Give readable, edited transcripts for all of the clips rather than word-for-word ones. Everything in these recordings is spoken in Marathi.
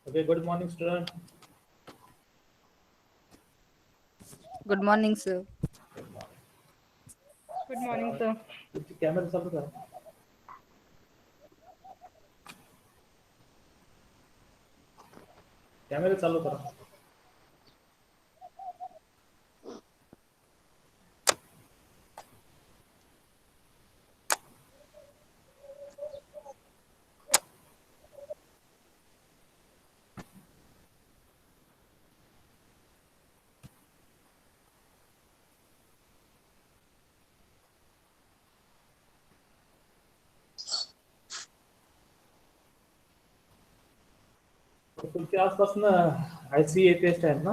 Okay, good morning, student. Good morning, sir. Good morning. Good morning, sir. तुमची कॅमेरा चालू करा. कॅमेरा चालू करा. तुमच्या आसपास ICA टेस्ट आहेत ना?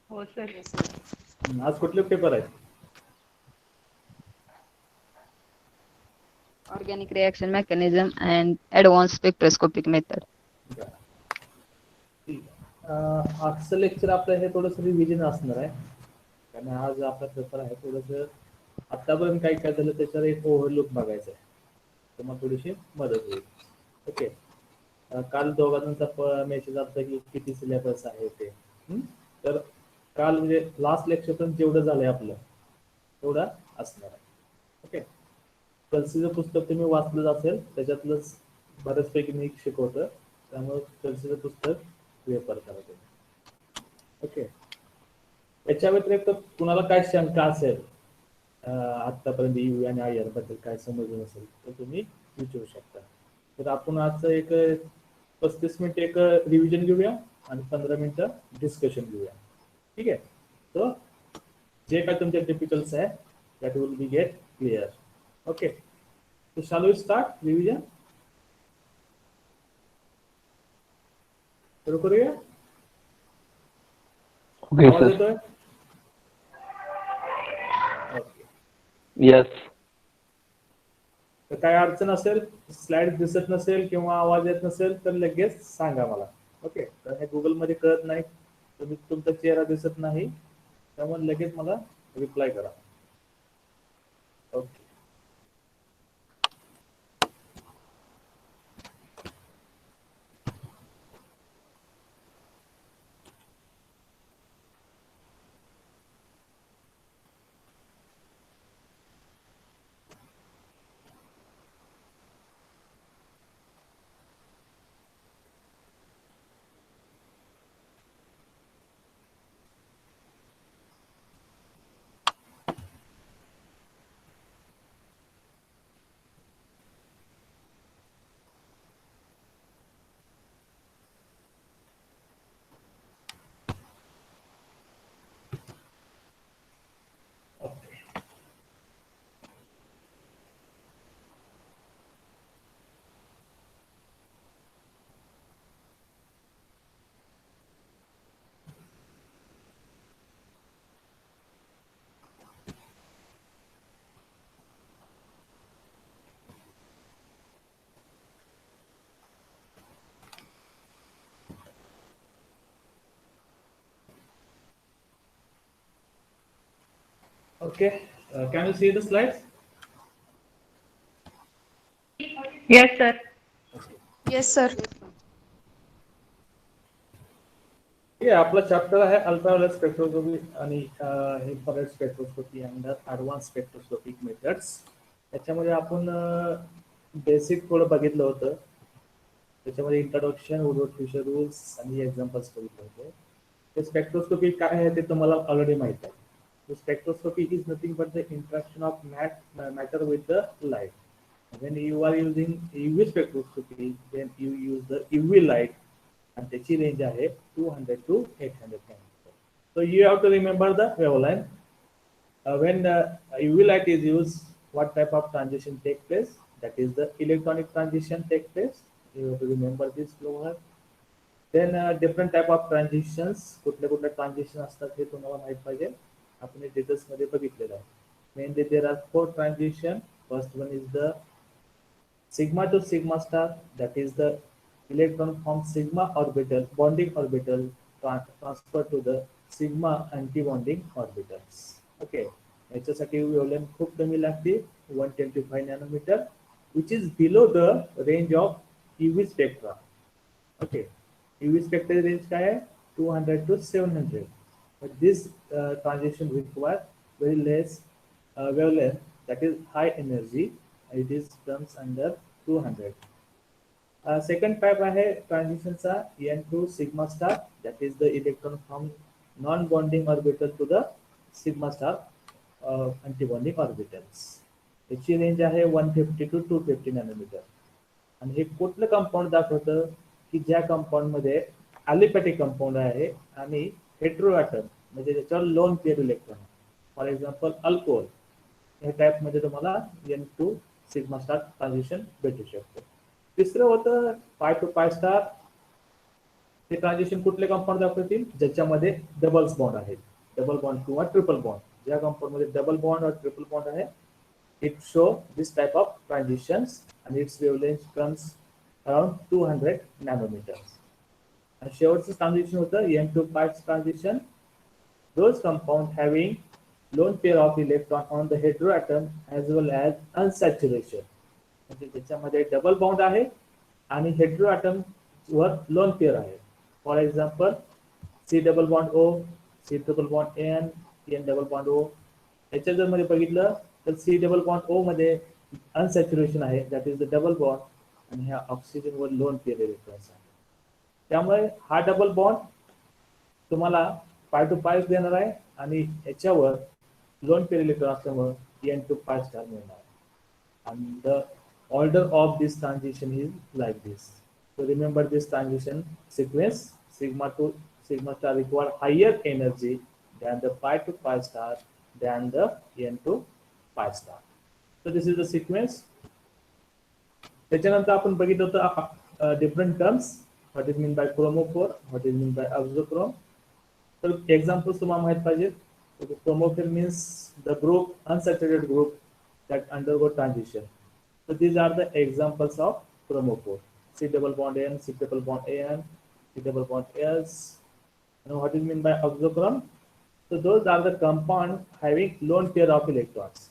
हो सर. आज कुठले पेपर आहेत? Organic reaction mechanism and advanced spectroscopic method. ठीक आहे. आजचं लेक्चर आपलं हे थोडंसं रिव्हिजन असणार आहे. कारण आज आपला पेपर आहे थोडंसं आतापर्यंत काय काय झालं त्याच्यावर एक ओव्हरलुक बघायचं आहे. तर मग थोडीशी मदत होईल. ओके. काल दोघांचा मेसेज आला की किती सिलेबस आहे ते. तर काल म्हणजे लास्ट लेक्चर पण जेवढं झालंय आपलं तेवढं असणार आहे. ओके. कल्सीचं पुस्तक तुम्ही वाचलं असेल त्याच्यातलंच बऱ्याचपैकी मी शिकवतं त्यामुळे कल्सीचं पुस्तक रेफर करा तुम्ही. ओके. याच्या व्यतिरिक्त कुणाला काय शंका असेल आतापर्यंत यू आणि आय बद्दल काय समजलं नसेल तर तुम्ही विचारू शकता. तर आपण आजचं एक 35 मिनिट एक रिव्हिजन घेऊया आणि 15 मिनिटं डिस्कशन घेऊया. ठीक आहे. तर जे काय तुमचे डिफिकल्ट्स आहे that will be get clear. Okay. So shall we start revision? सुरू करूया. Okay, आवाज sir. येतोय? ओके. Yes. तर काय अडचण असेल स्लाइड दिसत नसेल किंवा आवाज येत नसेल तर लगेच सांगा मला. ओके. तर हे गुगल मध्ये कळत नाही तुम्ही तुमचा चेहरा दिसत नाही त्यामुळे लगेच मला रिप्लाय करा. Okay. Okay. Can you see the slides? Yes, sir. Yes, sir. हे आपला चॅप्टर आहे अल्ट्राव्हायोलेट स्पेक्ट्रोस्कोपी आणि infrared spectroscopy and advance spectroscopic methods. त्याच्यामध्ये आपण बेसिक थोडं बघितलं होतं. त्याच्यामध्ये इंट्रोडक्शन, वुडवर्ड फ्युचर रूल्स आणि एक्झाम्पल्स बघितले होते. ते स्पेक्ट्रोस्कोपी काय आहे ते तुम्हाला ऑलरेडी माहित आहे. Spectroscopy is nothing but the interaction of matter with the light. When you are using UV spectroscopy, then you use the UV light and त्याची रेंज आहे 200 to 800 nanometer. So you have to remember the wavelength. When UV light is used, what type of transition take place? That is the electronic transition take place. You have to remember this flow. Then different type of transitions. कुठले कुठले ट्रान्झिशन असतात हे तुम्हाला माहित पाहिजे. आपण डिटेल्स मध्ये बघितलेलं आहे. Mainly there are 4 transition. First one is the sigma to sigma star, that is the electron from sigma orbital bonding orbital transfer to the sigma anti-bonding orbitals. Okay. याच्यासाठी वेव्हलेंथ खूप कमी लागते 125 nanometre which is below the range of UV spectra. Okay, UV spectral range काय आहे 200 to 700. But this transition requires very less wavelength, that is high energy. It is comes under 200. Second type आहे ट्रान्झिशनचा N2 sigma star, that is the electron from non-bonding orbital to the sigma star antibonding orbitals. याची रेंज आहे 150 to 250 नॅनोमीटर. आणि हे कुठलं कंपाऊंड दाखवतं की ज्या कंपाऊंड मध्ये ॲलिपॅटिक कंपाऊंड आहे आणि हेट्रो ॲटम म्हणजे त्याच्यावर lone pair electron, for example alcohol, या टाईप मध्ये तुम्हाला N2 सिग्मा स्टार ट्रान्झिशन भेटू शकतो. तिसरं होतं पाय टू पाय स्टार. ते ट्रान्झिशन कुठले कंपाऊंड दाखवतील ज्याच्यामध्ये डबल बॉन्ड आहेत, डबल बॉन्ड किंवा ट्रिपल बॉन्ड. ज्या कंपाऊंड मध्ये डबल बॉन्ड और ट्रिपल बॉन्ड आहे, it show this type of transitions and its wavelength comes around 200 nanometers. And शेवटचं ट्रान्झिशन होतं N2 pi transition. Those compound having lone pair of electron on the heteroatom as well as unsaturation. म्हणजे त्याच्यामध्ये डबल बॉन्ड आहे आणि हेटेरोएटम वर लोन पेअर आहे. For example C double bond O, C triple bond N, N double bond O. याच्या जर मध्ये बघितलं तर C डबल बॉन्ड O मध्ये अनसॅच्युरेशन आहे, that is the double bond, आणि ह्या ऑक्सिजन वर लोन पेअर इलेक्ट्रॉन्स आहे. त्यामुळे हा डबल बॉन्ड तुम्हाला पाय टू पाय देणार आहे आणि याच्यावर लोन पेअर इलेक्ट्रॉन असल्यामुळे N2 pi स्टार मिळणार आहे. And the order of this transition is like this. So remember this transition sequence: sigma to sigma star require higher energy than the pi to pi star than the N2 pi star. So this is the sequence. त्याच्यानंतर आपण बघितलं होतं different terms, what is mean by chromophore, what is mean by auxochrome. तर एक्झाम्पल्स तुम्हाला माहित पाहिजे. Chromophore means the group, unsaturated group that undergo transition. So these are the examples of chromophore: C double bond N, C triple bond An, C double bond S. Now what is meant by auxochrome? So those are the compound having lone pair of electrons.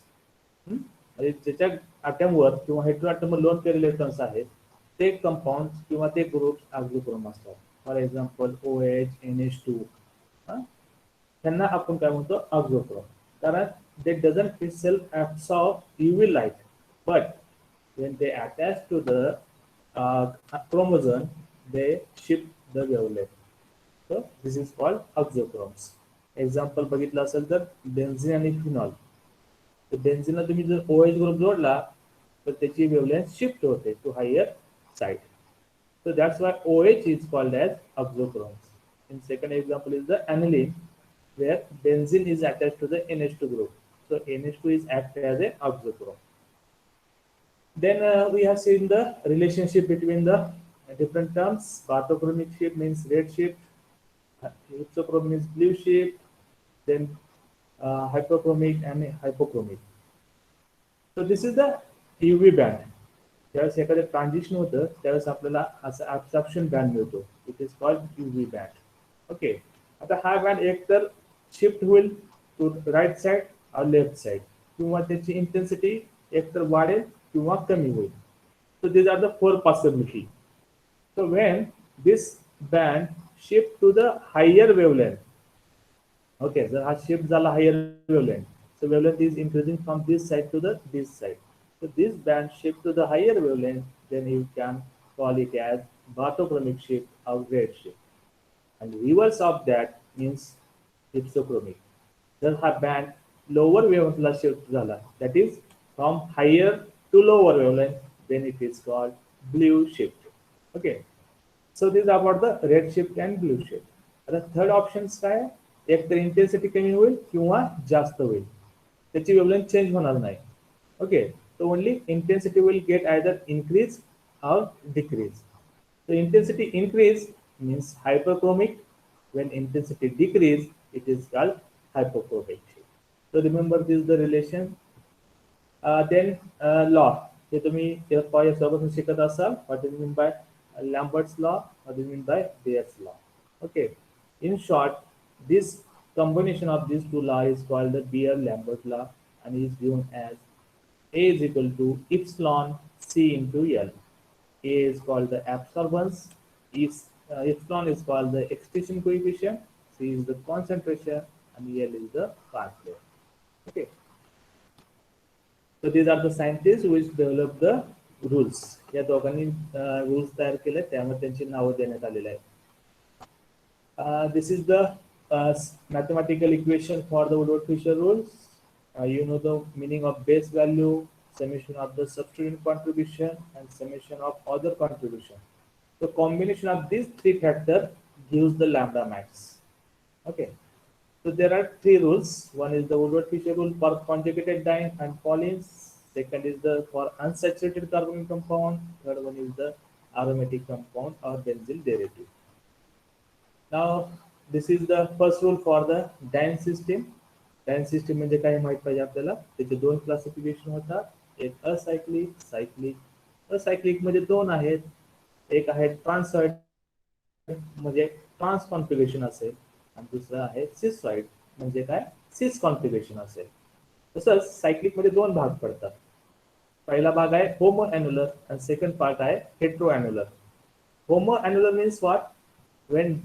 ज्याच्या ॲटमवर किंवा हेटेरोॲटमवर लोन पेअर इलेक्ट्रॉन्स आहेत ते कंपाऊंड किंवा ते ग्रुप ऑक्झोक्रोम असतात. For example OH, NH2. त्यांना आपण काय म्हणतो ऑक्झोक्रोम, कारण they doesn't itself absorb UV light, but when they attach to the chromosome, they shift the wavelength. So this is called auxochromes. Example बघितलं असेल तर बेन्झीन आणि फिनॉल. तर बेन्झीनला तुम्ही जर OH ग्रुप जोडला तर त्याची वेवलेंथ शिफ्ट होते to higher side. So that's why OH is called as auxochromes. In second example is the aniline, where benzene is attached to the NH2 group. So NH2 is act as a auxochrome. Then we have seen the relationship between the different terms. Bathochromic shift means red shift, hypsochrome means blue shift, then hypochromic and hypochromic. So this is the UV band. ज्यावेळेस एखादं ट्रान्झिशन होतं त्यावेळेस आपल्याला असं ॲब्सॉर्प्शन बँड मिळतो. It is called UV band. Okay, आता हा बँड एकतर शिफ्ट होईल टू राईट साइड और लेफ्ट साइड, किंवा त्याची इंटेन्सिटी एकतर वाढेल किंवा कमी होईल. So these are the four possibility. So when this band shift to the higher wavelength, okay, जर हा शिफ्ट झाला higher wavelength, so wavelength is increasing from this side to the this side. So this band shift to the higher wavelength, then you can call it as bathochromic shift or red shift. And reverse of that means hypsochromic. Jar ha band lower wavelength la shift zala, that is from higher to lower wavelength, then it is called blue shift. Okay, so this is about the red shift and blue shift. आता third options काय, एक तर इंटेन्सिटी कमी होईल किंवा जास्त होईल, त्याची वेवलेंथ चेंज होणार नाही. Okay, so only intensity will get either increase or decrease. So intensity increase means hyperchromic. When intensity decrease, it is called hypochromic. So remember this is the relation. Then law. हे तुम्ही सोबत शिकत असाल. What is meant by Lambert's law? What is meant by Bayes' law? Okay. In short, this combination of these two laws is called the Beer-Lambert law and is given as A is equal to epsilon C into L. A is called the absorbance, epsilon is called the extinction coefficient, C is the concentration, and L is the path length. Okay. So these are the scientists which develop the rules. या दोघांनी rules तयार केले, त्यामुळे त्यांची नावं देण्यात आलेली आहेत. This is the mathematical equation for the Woodward-Fisher rules. You know the meaning of base value, summation of the substituent contribution, and summation of other contribution. The combination of these three factors gives the lambda max. Okay. So there are three rules. One is the Woodward-Fisher rule for conjugated diene and polyenes. Second is the for unsaturated carbonyl compound. Third one is the aromatic compound or benzyl derivative. Now this is the first rule for the diene system. Diene system म्हणजे काय माहित पाहिजे आपल्याला. त्याचे दोन क्लासिफिकेशन होतात. एक असायक्लिक, सायक्लिक. असायक्लिक मध्ये दोन आहेत. एक आहे ट्रान्सॉइड म्हणजे ट्रान्स कॉन्फिगरेशन असेल आणि दुसरं आहे सिसॉइड म्हणजे काय सिस कॉन्फिगरेशन असेल. तसंच सायक्लिक मध्ये दोन भाग पडतात. पहिला भाग आहे होमो ॲन्युलर आणि सेकंड पार्ट आहे hetero annular. Homo annular means what? when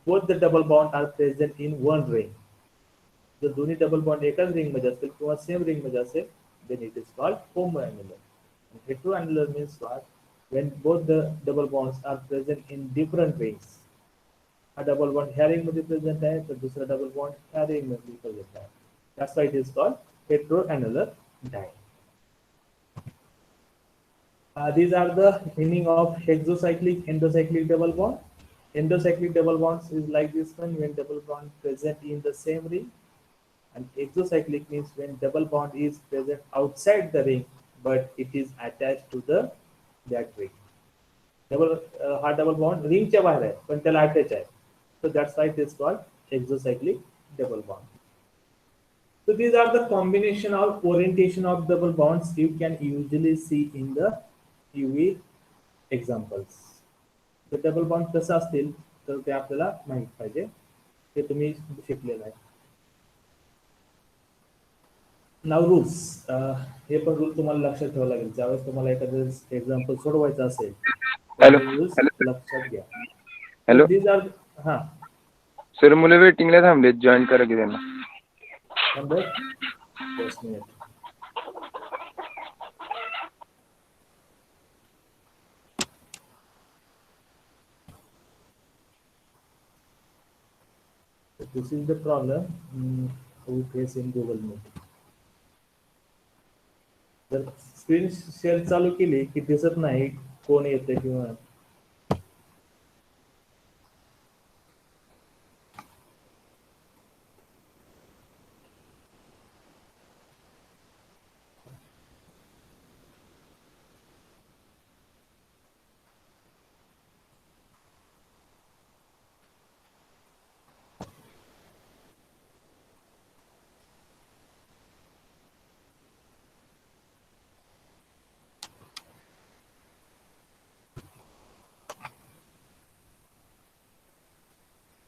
both the double bond are present in one ring. जर दोन्ही डबल बॉन्ड एकाच रिंग मध्ये असतील किंवा सेम रिंग मध्ये असेल then it is called homoannular. Heteroannular means what? When both the double bonds are present in different rings. हा डबल बॉन्ड ह्या रिंग मध्ये प्रेझेंट आहे तर दुसरा डबल बॉन्ड ह्या रिंग मध्ये प्रेझेंट आहे. That's why it is called heteroannular diene. These are the meaning of hexocyclic, endocyclic double bond. Endocyclic double bonds is like this one when double bond present in the same ring, and exocyclic means when double bond is present outside the ring but it is attached to the that ring. हा double bond ring च्या बाहेर आहे पण त्याला अटॅच आहे. So that's why it is called exocyclic double bond. So these are the combination of orientation of double bonds you can usually see in the UV examples. The double bond कसं असतील तर ते आपल्याला माहित पाहिजे. ते तुम्ही शिकलेलं आहे. नाव रूल्स. हे पण रूल तुम्हाला लक्षात ठेवावं लागेल ज्यावेळेस तुम्हाला एखादं एक्झाम्पल सोडवायचं असेल. रूल्स लक्षात घ्या. हॅलो These are हा सर मुलं वेटिंगला थांबलेत जॉईन करा की त्यांना. Number 10 minute. This is the problem we face in Google Meet. जर स्क्रीन शेअर चालू केली की दिसत नाही कोण येते किंवा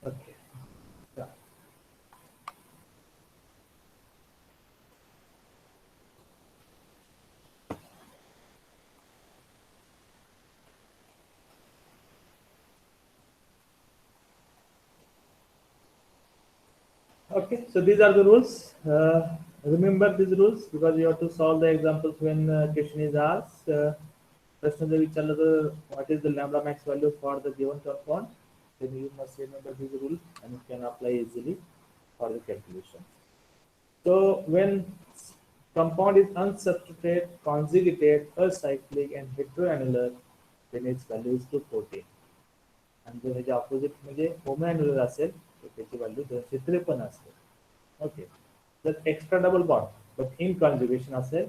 okay. Yeah. Okay, so these are the rules. Remember these rules because you have to solve the examples when question is asked. प्रश्न जर विचारलं तर what is the lambda max value for the given compound, then you must remember these rules and you can apply easily for the calculation. So when compound is unsubstituted, conjugated, acyclic and heteroannular, then its value is 214. आणि जर ह्याच्या ऑपोजिट म्हणजे होमोअॅन्युलर असेल तर त्याची व्हॅल्यू 253 असेल. ओके. जर extra double bond but in conjugation असेल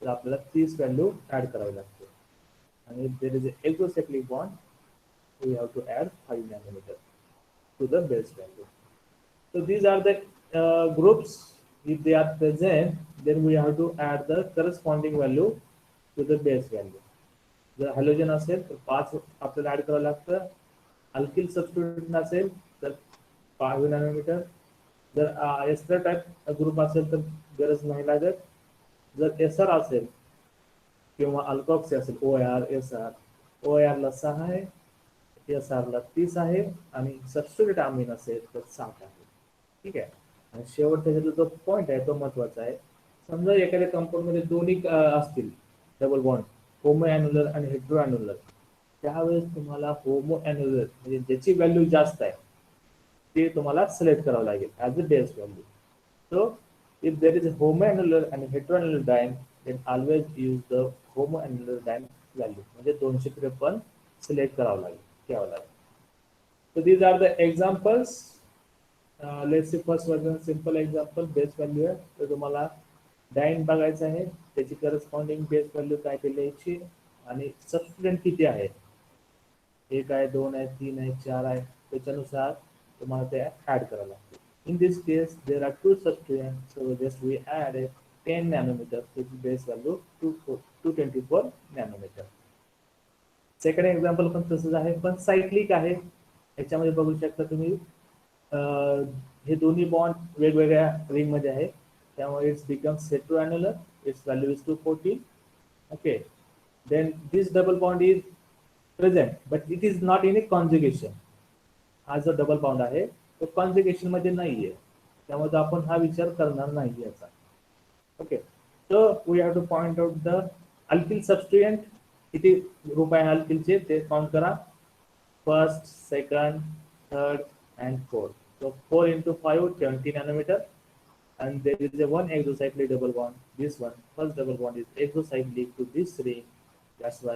तर आपल्याला 30 व्हॅल्यू ऍड करावी लागते. आणि if there is a exocyclic bond we have to add 5 nanometre to the base value. So these are the groups. If they are present, then we have to add the corresponding value to the base value. जर हॅलोजन असेल तर 5 आपल्याला ऍड करावं लागतं. अल्किल सबस्टिट्यूट नसेल तर 5 नॅनोमीटर. जर एस्टर टाइप ग्रुप असेल तर गरज नाही लागत. जर एसआर असेल किंवा अल्कॉक्सी असेल OR SR, OR ला 6 आहे, SR ला 30 आहे आणि सबस्टिट्यूट अमीन असेल तर 60 आहे. ठीक आहे. आणि शेवटचा जो पॉईंट आहे तो महत्वाचा आहे. समजा एखाद्या कंपाऊंड मध्ये दोन्ही असतील डबल बॉन्ड, होमो अॅन्युलर आणि हेट्रो अॅन्युलर, त्यावेळेस तुम्हाला होमो अॅन्युलर म्हणजे ज्याची व्हॅल्यू जास्त आहे ते तुम्हाला सिलेक्ट करावं लागेल as a base value. So if there is homo annular आणि hetero annular diene then always use the homo annular diene value, म्हणजे 253 सिलेक्ट करावं लागेल, घ्यावं लागेल. So these are the examples. Let's see first version simple example base value आहे. तर तुम्हाला डायन बघायचं आहे, त्याची करस्पॉन्डिंग बेस व्हॅल्यू काय ते लिहायची आणि सबस्टिट्यूएंट किती आहे, 1 आहे, 2 आहे, 3 आहे, 4 आहे, त्याच्यानुसार तुम्हाला ते ऍड करावं लागतं. In this case there are two substituents, so just we add a 10 nanometer to the base value 224 nanometer. Second example पण तसंच आहे, पण सायक्लिक आहे. याच्यामध्ये बघू शकता तुम्ही हे दोन्ही बॉन्ड वेगवेगळ्या रिंग मध्ये आहे, त्यामुळे its becomes hetero annular, its value is 214. Okay, then this double bond is present but it is not in a conjugation. हा जो डबल बॉन्ड आहे तो कॉन्जुगेशन मध्ये नाहीये, त्यामुळे आपण हा विचार करणार नाही याचा. Okay, so we have to point out the alkyl substituent. किती ग्रुप आहे अल्किलचे ते काउंट करा. First, second, third and fourth. So 4 into 5, 20 nanometer, and there is a one exocyclic double bond. This one, first double bond is exocyclic to this ring. That's why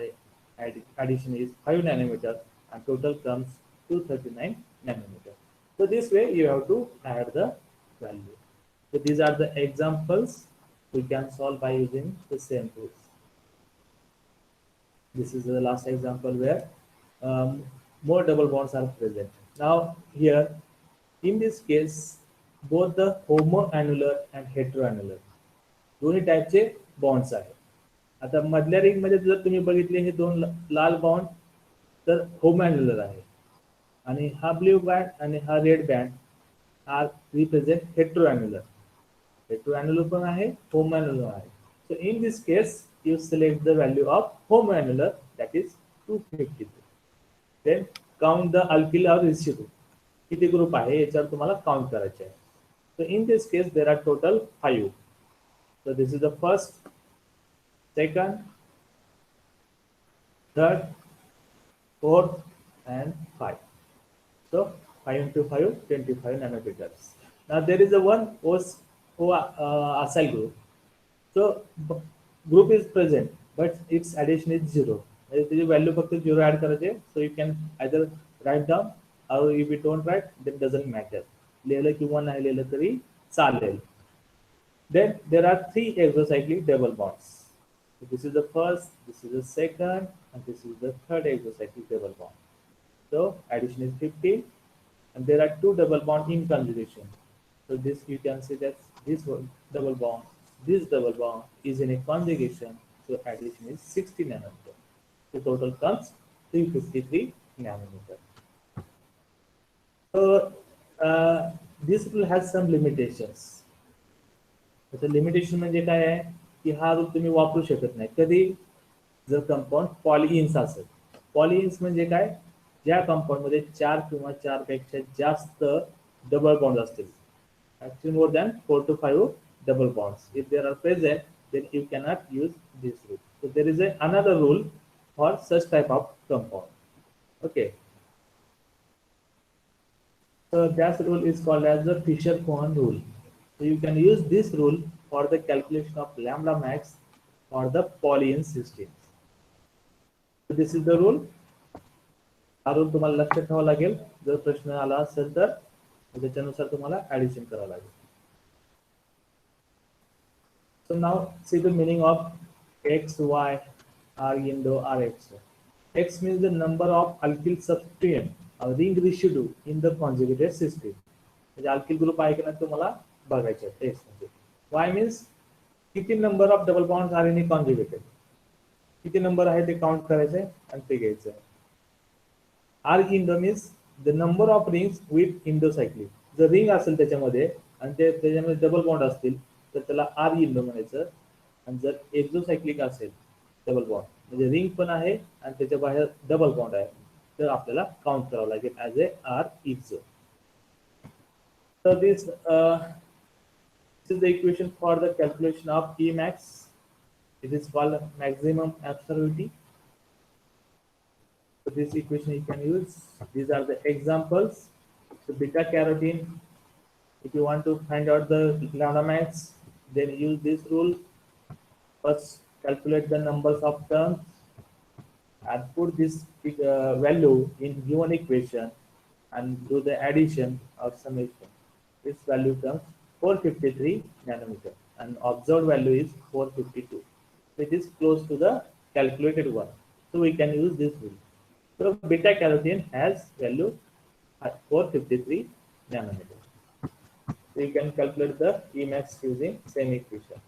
addition is 5 nanometer, and total comes 239 nanometer. So this way you have to add the value. So these are the examples we can solve by using the same tools. This is the last example where more double bonds are present. Now here, in this case, both the homoannular and heteroannular दोन्ही टाईपचे बॉन्ड्स आहेत. आता मधल्या रिंग मध्ये जर तुम्ही बघितले हे दोन लाल बॉन्ड तर होमोअॅन्युलर आहे, आणि हा ब्ल्यू बँड आणि हा रेड बँड आर रिप्रेझेंट हेट्रोअॅन्युलर. हेट्रोअॅन्युलर पण आहे, होमोअॅन्युलर आहे. So in this case you select the value of homoannular, that is 253. Then count the alkyl or residue. किती ग्रुप आहे याच्यावर तुम्हाला काउंट करायचे आहे. So in this case there are total 5. So this is the first, second, third, fourth and 5. So 5 into 5, 25 nanometers. Now there is a one acyl group. So group is present but its addition is 0. त्याची व्हॅल्यू फक्त 0 ऍड करायचे. So you can either write down और if you don't write then doesn't matter. लिहिलं किंवा नाही लिहिलं तरी चालेल. Then there are 3 exocyclic double bonds. So this is the first, this is the second, and this is the third exocyclic double bond. So addition is 15, and there are 2 double bond in conjugation. So this you can see that this one double bond, this double bond is in a conjugation. So addition is 60 nanometer. The total comes 353 nanometer. So this rule has some limitations. त्याचं लिमिटेशन म्हणजे काय आहे की हा रूल तुम्ही वापरू शकत नाही कधी जर कंपाऊंड पॉलिइन्स असेल. पॉलिइन्स म्हणजे काय, ज्या कंपाऊंड मध्ये 4 किंवा 4 पेक्षा जास्त डबल बॉन्ड असतील. Actually more than 4 to 5 double bonds. If they are present, then you cannot use this rule. So there is another rule for such type of compound. Okay. So that rule is called as the Fisher-Cohen rule. So you can use this rule for the calculation of lambda max for the polyene systems. So this is the rule. हा रूल तुम्हाला लक्षात ठेवावा लागेल. जर प्रश्न आला असेल तर त्याच्यानुसार तुम्हाला ऍडिशन करावं लागेल. So now see the meaning of X, Y, R, Indo, RX. X means the number of alkyl substituent or ring residue in the conjugated system. म्हणजे अल्किल ग्रुप आहे की नाही तुम्हाला बघायचे आहे X मध्ये. Y means किती number of double bonds are in conjugated, किती नंबर आहे ते काउंट करायचे आणि ते घ्यायचं. R Indo means the number of rings with endocyclic. जर रिंग असेल त्याच्यामध्ये आणि त्याच्यामध्ये डबल बॉन्ड असतील तर त्याला R Indo म्हणायचं. आणि जर एक्झोसायक्लिक असेल डबल बॉन्ड म्हणजे रिंग पण आहे आणि त्याच्या बाहेर डबल बॉन्ड आहे तर आपल्याला काउंट करावं लागेल as a R if zone. तर this is the equation for the calculation of Emax. It is called maximum absurdity. So this equation you can use. These are the examples. So beta carotene. If you want to find out the lambda max, then use this rule. First, calculate the numbers of terms and put this value in given equation and do the addition or summation. This value comes 453 nanometer and observed value is 452. It is close to the calculated one. So we can use this rule. So beta carotene has value at 453 nanometer. So you can calculate the Emax using same equation.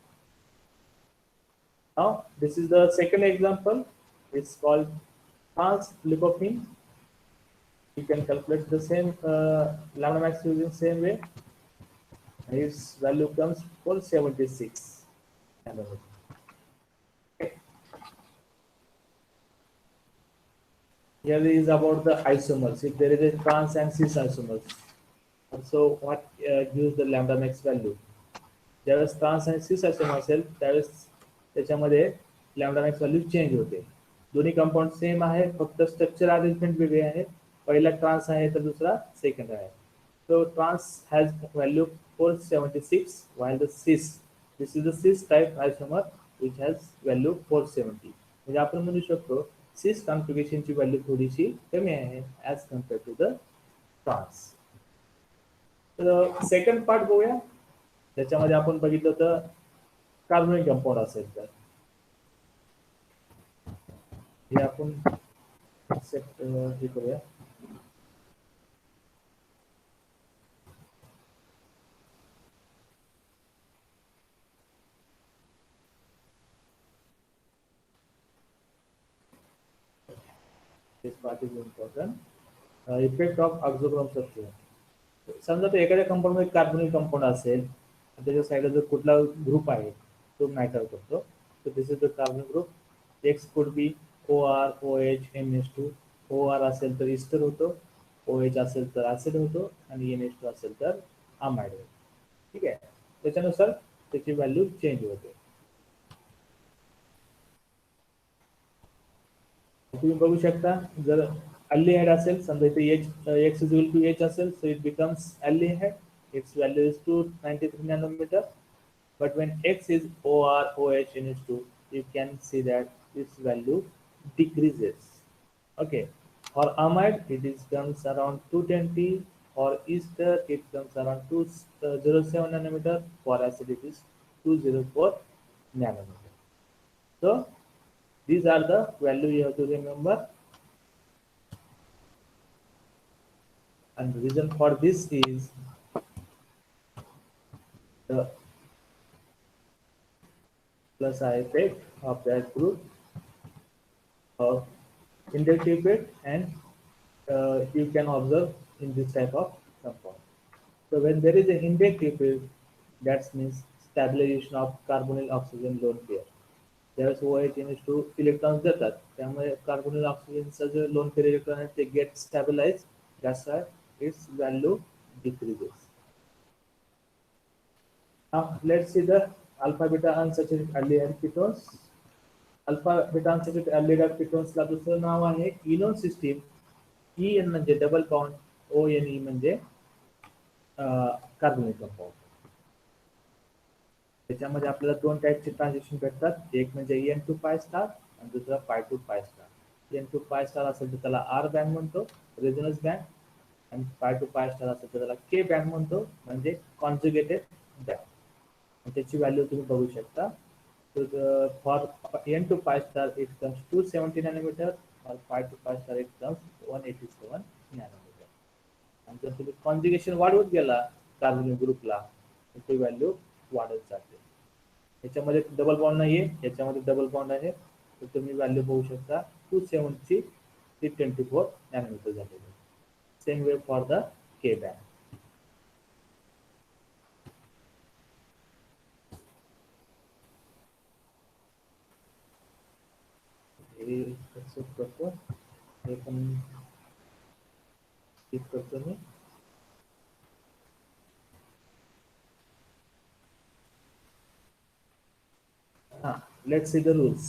Now this is the second example. It's called trans lipofine. You can calculate the same lambda max using same way. Its value comes 476 nanometer. Okay. Here is about the isomers. If there is a trans and cis isomers, so what gives the lambda max value? ज्यावेळेस ट्रान्स आणि सिस आयसोमर असेल त्यावेळेस त्याच्यामध्ये लॅम्बडा मॅक्स व्हॅल्यू चेंज होते. दोन्ही कंपाऊंड सेम आहे, फक्त स्ट्रक्चर अरेंजमेंट वेगळे आहे. पहिला ट्रान्स आहे तर दुसरा सेकंड आहे. So trans has value 476 while the cis, this is the cis type isomer which has value 470. म्हणजे आपण म्हणू शकतो cis कॉन्फिगरेशनची व्हॅल्यू थोडीशी कमी आहे as compare to the trans. तर सेकंड पार्ट बघूया. त्याच्यामध्ये आपण बघितलं होतं कार्बोनिक कंपाऊंड असेल तर हे आपण हे करूया. This part is important. Effect of oxochrome substitution. समजा तर एखाद्या कंपाऊंड मध्ये कार्बोनिक कंपाऊंड असेल त्याच्या साईडला जर कुठला ग्रुप आहे तो मॅटर करतो. तर this is the carbonic group. X could be OR, OH, NH2. OR असेल तर इस्टर होतो, OH असेल तर ऍसिड होतो आणि NH2 असेल तर अमाइड होतो. ठीक आहे. त्याच्यानुसार त्याची व्हॅल्यू चेंज होते. तुम्ही बघू शकता जर अल्डिहाइड असेल समजा इथे X is equal to H असेल so it becomes aldehyde. Its value is 293 nanometer. But when X is OR, OH, NH2, you can see that its value decreases. Okay. For amide it is comes around 220. For ester it comes around 207 nanometer. For acid it is 204 nanometer. So these are the value you have to remember. And the reason for this is the plus I effect of that group of inductive effect, and you can observe in this type of compound. So when there is an inductive effect, that means stabilization of carbonyl oxygen lone pair. ज्यावेळेस OH NH2 इलेक्ट्रॉन्स देतात त्यामुळे कार्बोनिल ऑक्सिजनचा जो लोन पेअर इलेक्ट्रॉन आहे ते get stabilize. That's why its value decreases. Now let's see the alpha beta unsaturated aldehyde ketones. Alpha beta unsaturated aldehyde ketones ला दुसरं नाव आहे इनोन सिस्टीम. EN म्हणजे डबल बॉन्ड, ONE म्हणजे कार्बोनिक कंपाऊंड. त्याच्यामध्ये आपल्याला दोन टाईपचे ट्रान्झॅक्शन भेटतात. एक म्हणजे EN टू पाय स्टार आणि दुसरा पाय टू पाय स्टार. EN टू पाय स्टार असेल तर त्याला R बँड म्हणतो, रेझोनन्स बँड. आणि पाय टू पाय स्टार असेल तर त्याला K बँड म्हणतो म्हणजे कॉन्जुगेटेड बँड. त्याची व्हॅल्यू तुम्ही बघू शकता. फॉर N टू पाय star it comes 270 nanometre. For pi two पाय स्टार इट कम्स 187 नॅनोमीटर. आणि जर तुम्ही कॉन्जुगेशन वाढवत गेला कार्बोनिक ग्रुपला तर ती व्हॅल्यू वाढत जाते. याच्यामध्ये डबल बॉन्ड नाहीये, याच्यामध्ये डबल बॉन्ड आहे. तर तुम्ही व्हॅल्यू बघू शकता 270 ची 324 नॅनोमीटर झालेली. Same way for the K band. हे पण क्लिक करतो मी. Let's see the rules.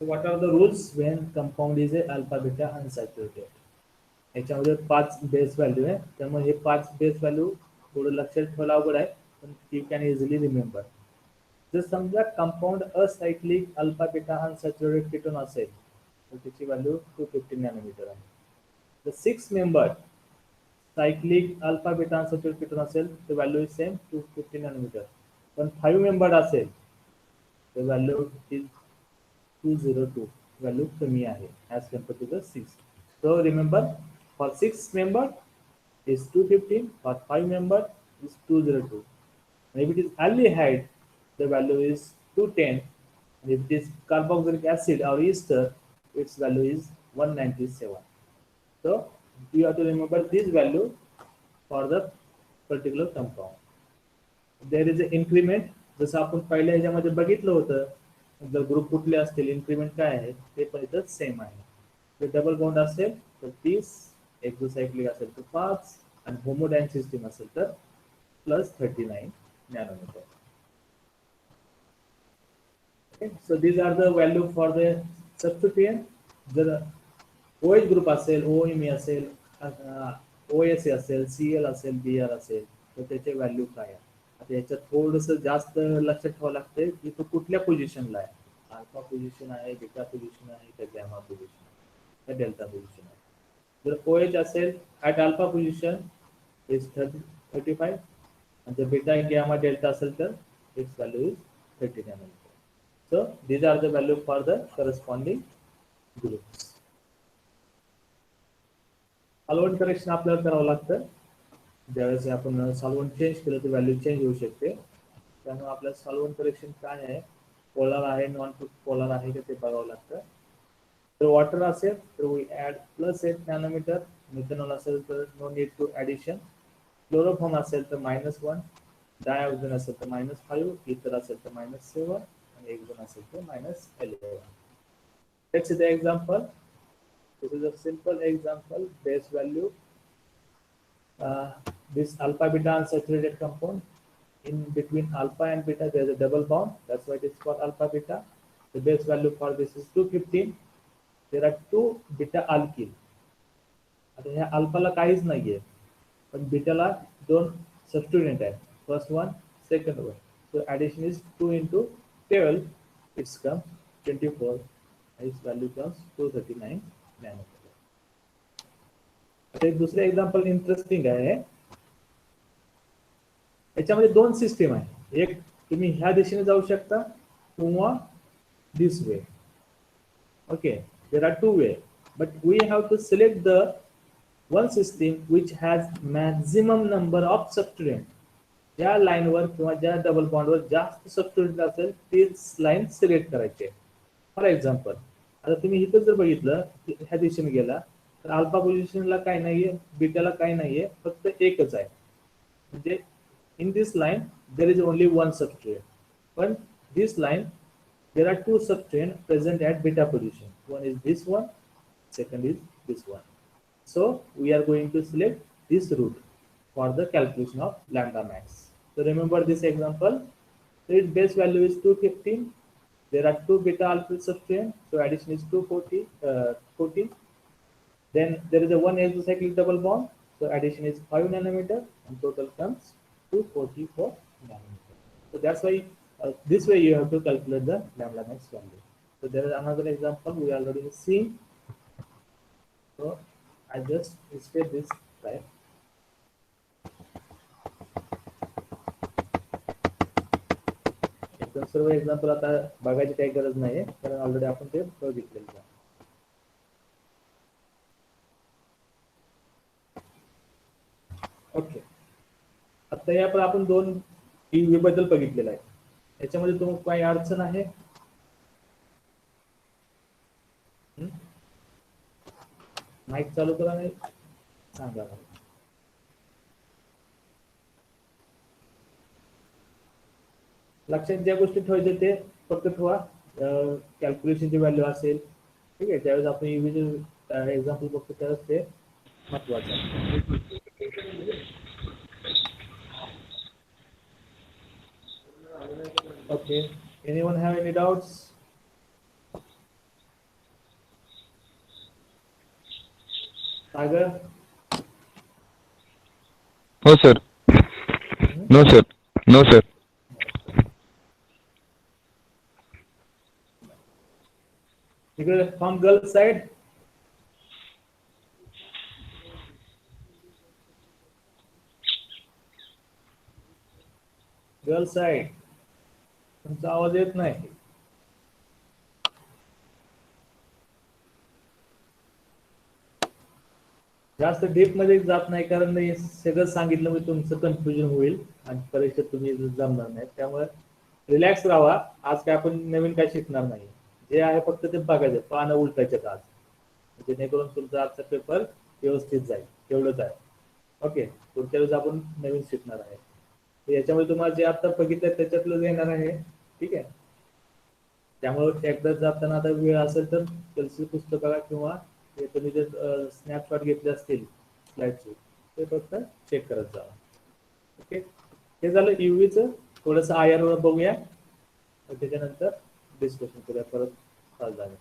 So what are the rules when compound is a alpha beta unsaturated? याच्यामध्ये 5 बेस व्हॅल्यू आहे, त्यामुळे हे 5 बेस व्हॅल्यू थोडं लक्षात ठेवायला अवघड आहे, पण यू कॅन इझिली रिमेंबर. जर समजा compound acyclic alpha beta unsaturated ketone असेल तर त्याची व्हॅल्यू 250 नॅनोमीटर आहे. जर 6 member cyclic alpha beta unsaturated ketone असेल तर व्हॅल्यू इज सेम 250 नॅनोमीटर. पण 5 मेंबर असेल तर व्हॅल्यू इज 202, व्हॅल्यू कमी आहे as compare to the 6. So remember, for 6 member is 215, for 5 member is 202. And if it is aldehyde, the value is 210. And if it is carboxylic acid or ester, its value is 197. So you have to remember this value for the particular compound. There is an increment, जसं आपण पहिल्या ह्याच्यामध्ये बघितलं होतं, जर ग्रुप कुठले असतील इन्क्रीमेंट काय आहे ते पण इथं सेम आहे. जर डबल बॉन्ड असेल तर 30, एक्झोसायक्लिक असेल तर 5 आणि होमोडाइन सिस्टीम असेल तर +39 nanometre. So these are the value for the substituent. जर OH ग्रुप असेल, OMe असेल, OSA असेल, Cl असेल, Br असेल तर त्याचे व्हॅल्यू काय आहे. आता याच्यात थोडंसं जास्त लक्षात ठेवावं लागतंय की तो कुठल्या पोझिशनला आहे, अल्फा पोझिशन आहे, बीटा पोझिशन आहे, का गॅमा पोझिशन आहे, का डेल्टा पोझिशन आहे. जर OH असेल ॲट अल्फा पोझिशन इज 35 आणि जर बीटा गॅमा डेल्टा असेल तर its value is 30 nanometre. So these are the value for the corresponding groups. Solvent correction आपल्याला करावं लागतं. ज्यावेळेस आपण सॉल्व्हंट चेंज केलं तर व्हॅल्यू चेंज होऊ शकते. त्यामुळे आपल्याला सॉल्व्हंट करेक्शन काय आहे, पोलर आहे नॉन पोलर आहे का ते बघावं लागतं. जर वॉटर असेल तर वी ॲड +8 नॅनोमीटर, मिथेनॉल असेल तर no need to addition, chloroform असेल तर -1, डायऑक्सिन असेल तर -5, इतर असेल तर -7 आणि एक्झोन असेल तर -11. Let's see the example. This is a simple example. Base value. This alpha beta unsaturated compound. In between alpha and beta, there is a double bond. That's why it is called alpha beta. The base value for this is 215. There are 2 beta alkyl. आता ह्या अल्फाला काहीच नाहीये, पण बीटाला 2 सबस्टिट्यूएंट आहे. First one, second one. So addition is 2 into 12. It's come 24. Its value comes 239 nanometer. आता एक दुसरे एक्झाम्पल इंटरेस्टिंग आहे. याच्यामध्ये 2 सिस्टीम आहे. एक तुम्ही ह्या दिशेने जाऊ शकता किंवा this way. Okay, there are 2 ways, but we have to select the one system which has maximum number of substituent. ज्या लाईनवर किंवा ज्या डबल बॉन्डवर जास्त सबस्टिट्यूएंट असेल तीच लाईन सिलेक्ट करायची आहे. फॉर एक्झाम्पल, आता तुम्ही इथं जर बघितलं ह्या दिशेने गेला तर अल्फा पोझिशनला काय नाहीये, बीटाला काय नाहीये, फक्त एकच आहे. म्हणजे in this line there is only one substituent. पण this line there are 2 substituents present at beta position. One is this one, second is this one. So we are going to select this route for the calculation of lambda max. So remember this example. So its base value is 215. There are 2 beta alkyl substituents, so addition is 14. Then there is a 1 exocyclic double bond, so addition is 5 nanometer and total comes 244 nanometer. So that's why this way you have to calculate the lambda max value. So there is another example we already seen. So I just state this right. एकदम सर्व एक्झाम्पल आता बघायची काही गरज नाही कारण ऑलरेडी आपण ते बघितलेलं आहे. ओके, आता या पण आपण 2 EV बद्दल बघितलेलं आहे. याच्यामध्ये तुम्हाला काही अडचण आहे? माईक चालू करा नाही सांगा. लक्षात ज्या गोष्टी ठेवायच्या ते फक्त ठेवा. कॅल्क्युलेशनची व्हॅल्यू असेल, ठीक आहे, त्यावेळेस आपण EV एक्झाम्पल बघतो त्यावेळेस ते महत्वाचा आहे. Okay. Anyone have any doubts? Sagar? हो sir. No sir. No sir. From girl side? Girl side तुमचा आवाज येत नाही. जास्त डीप मध्ये जात नाही कारण हे सगळं सांगितलं म्हणजे तुमचं कन्फ्युजन होईल आणि परीक्षेत तुम्ही जमणार नाही. त्यामुळे रिलॅक्स राहा. आज काय आपण नवीन काय शिकणार नाही. जे आहे फक्त ते बघायचं, पानं उलटायचे आज, जेणेकरून तुमचा आजचा पेपर व्यवस्थित जाईल. एवढंच आहे. ओके. पुढच्या वेळेस आपण नवीन शिकणार आहे. याच्यामध्ये तुम्हाला जे आता बघितलं त्याच्यातलं येणार आहे. ठीक आहे. त्यामुळे एकदा जाताना आता वेळ असेल तर पेन्सिल पुस्तक बघा किंवा तुम्ही जे स्नॅपशॉट घेतले असतील स्लाइडचे ते फक्त चेक करत जा. ओके. हे झालं यूव्हीचं. थोडंसं आयर वर बघूया, त्याच्यानंतर डिस्कशन करूया परत चालू झालं.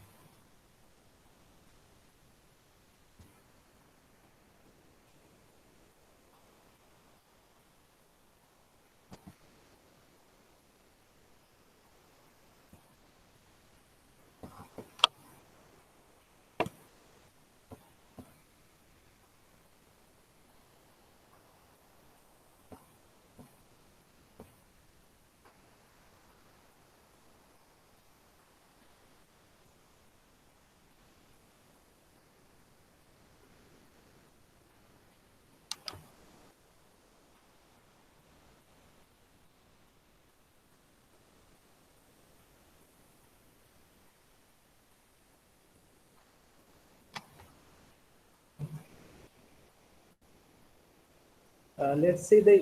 Let's see the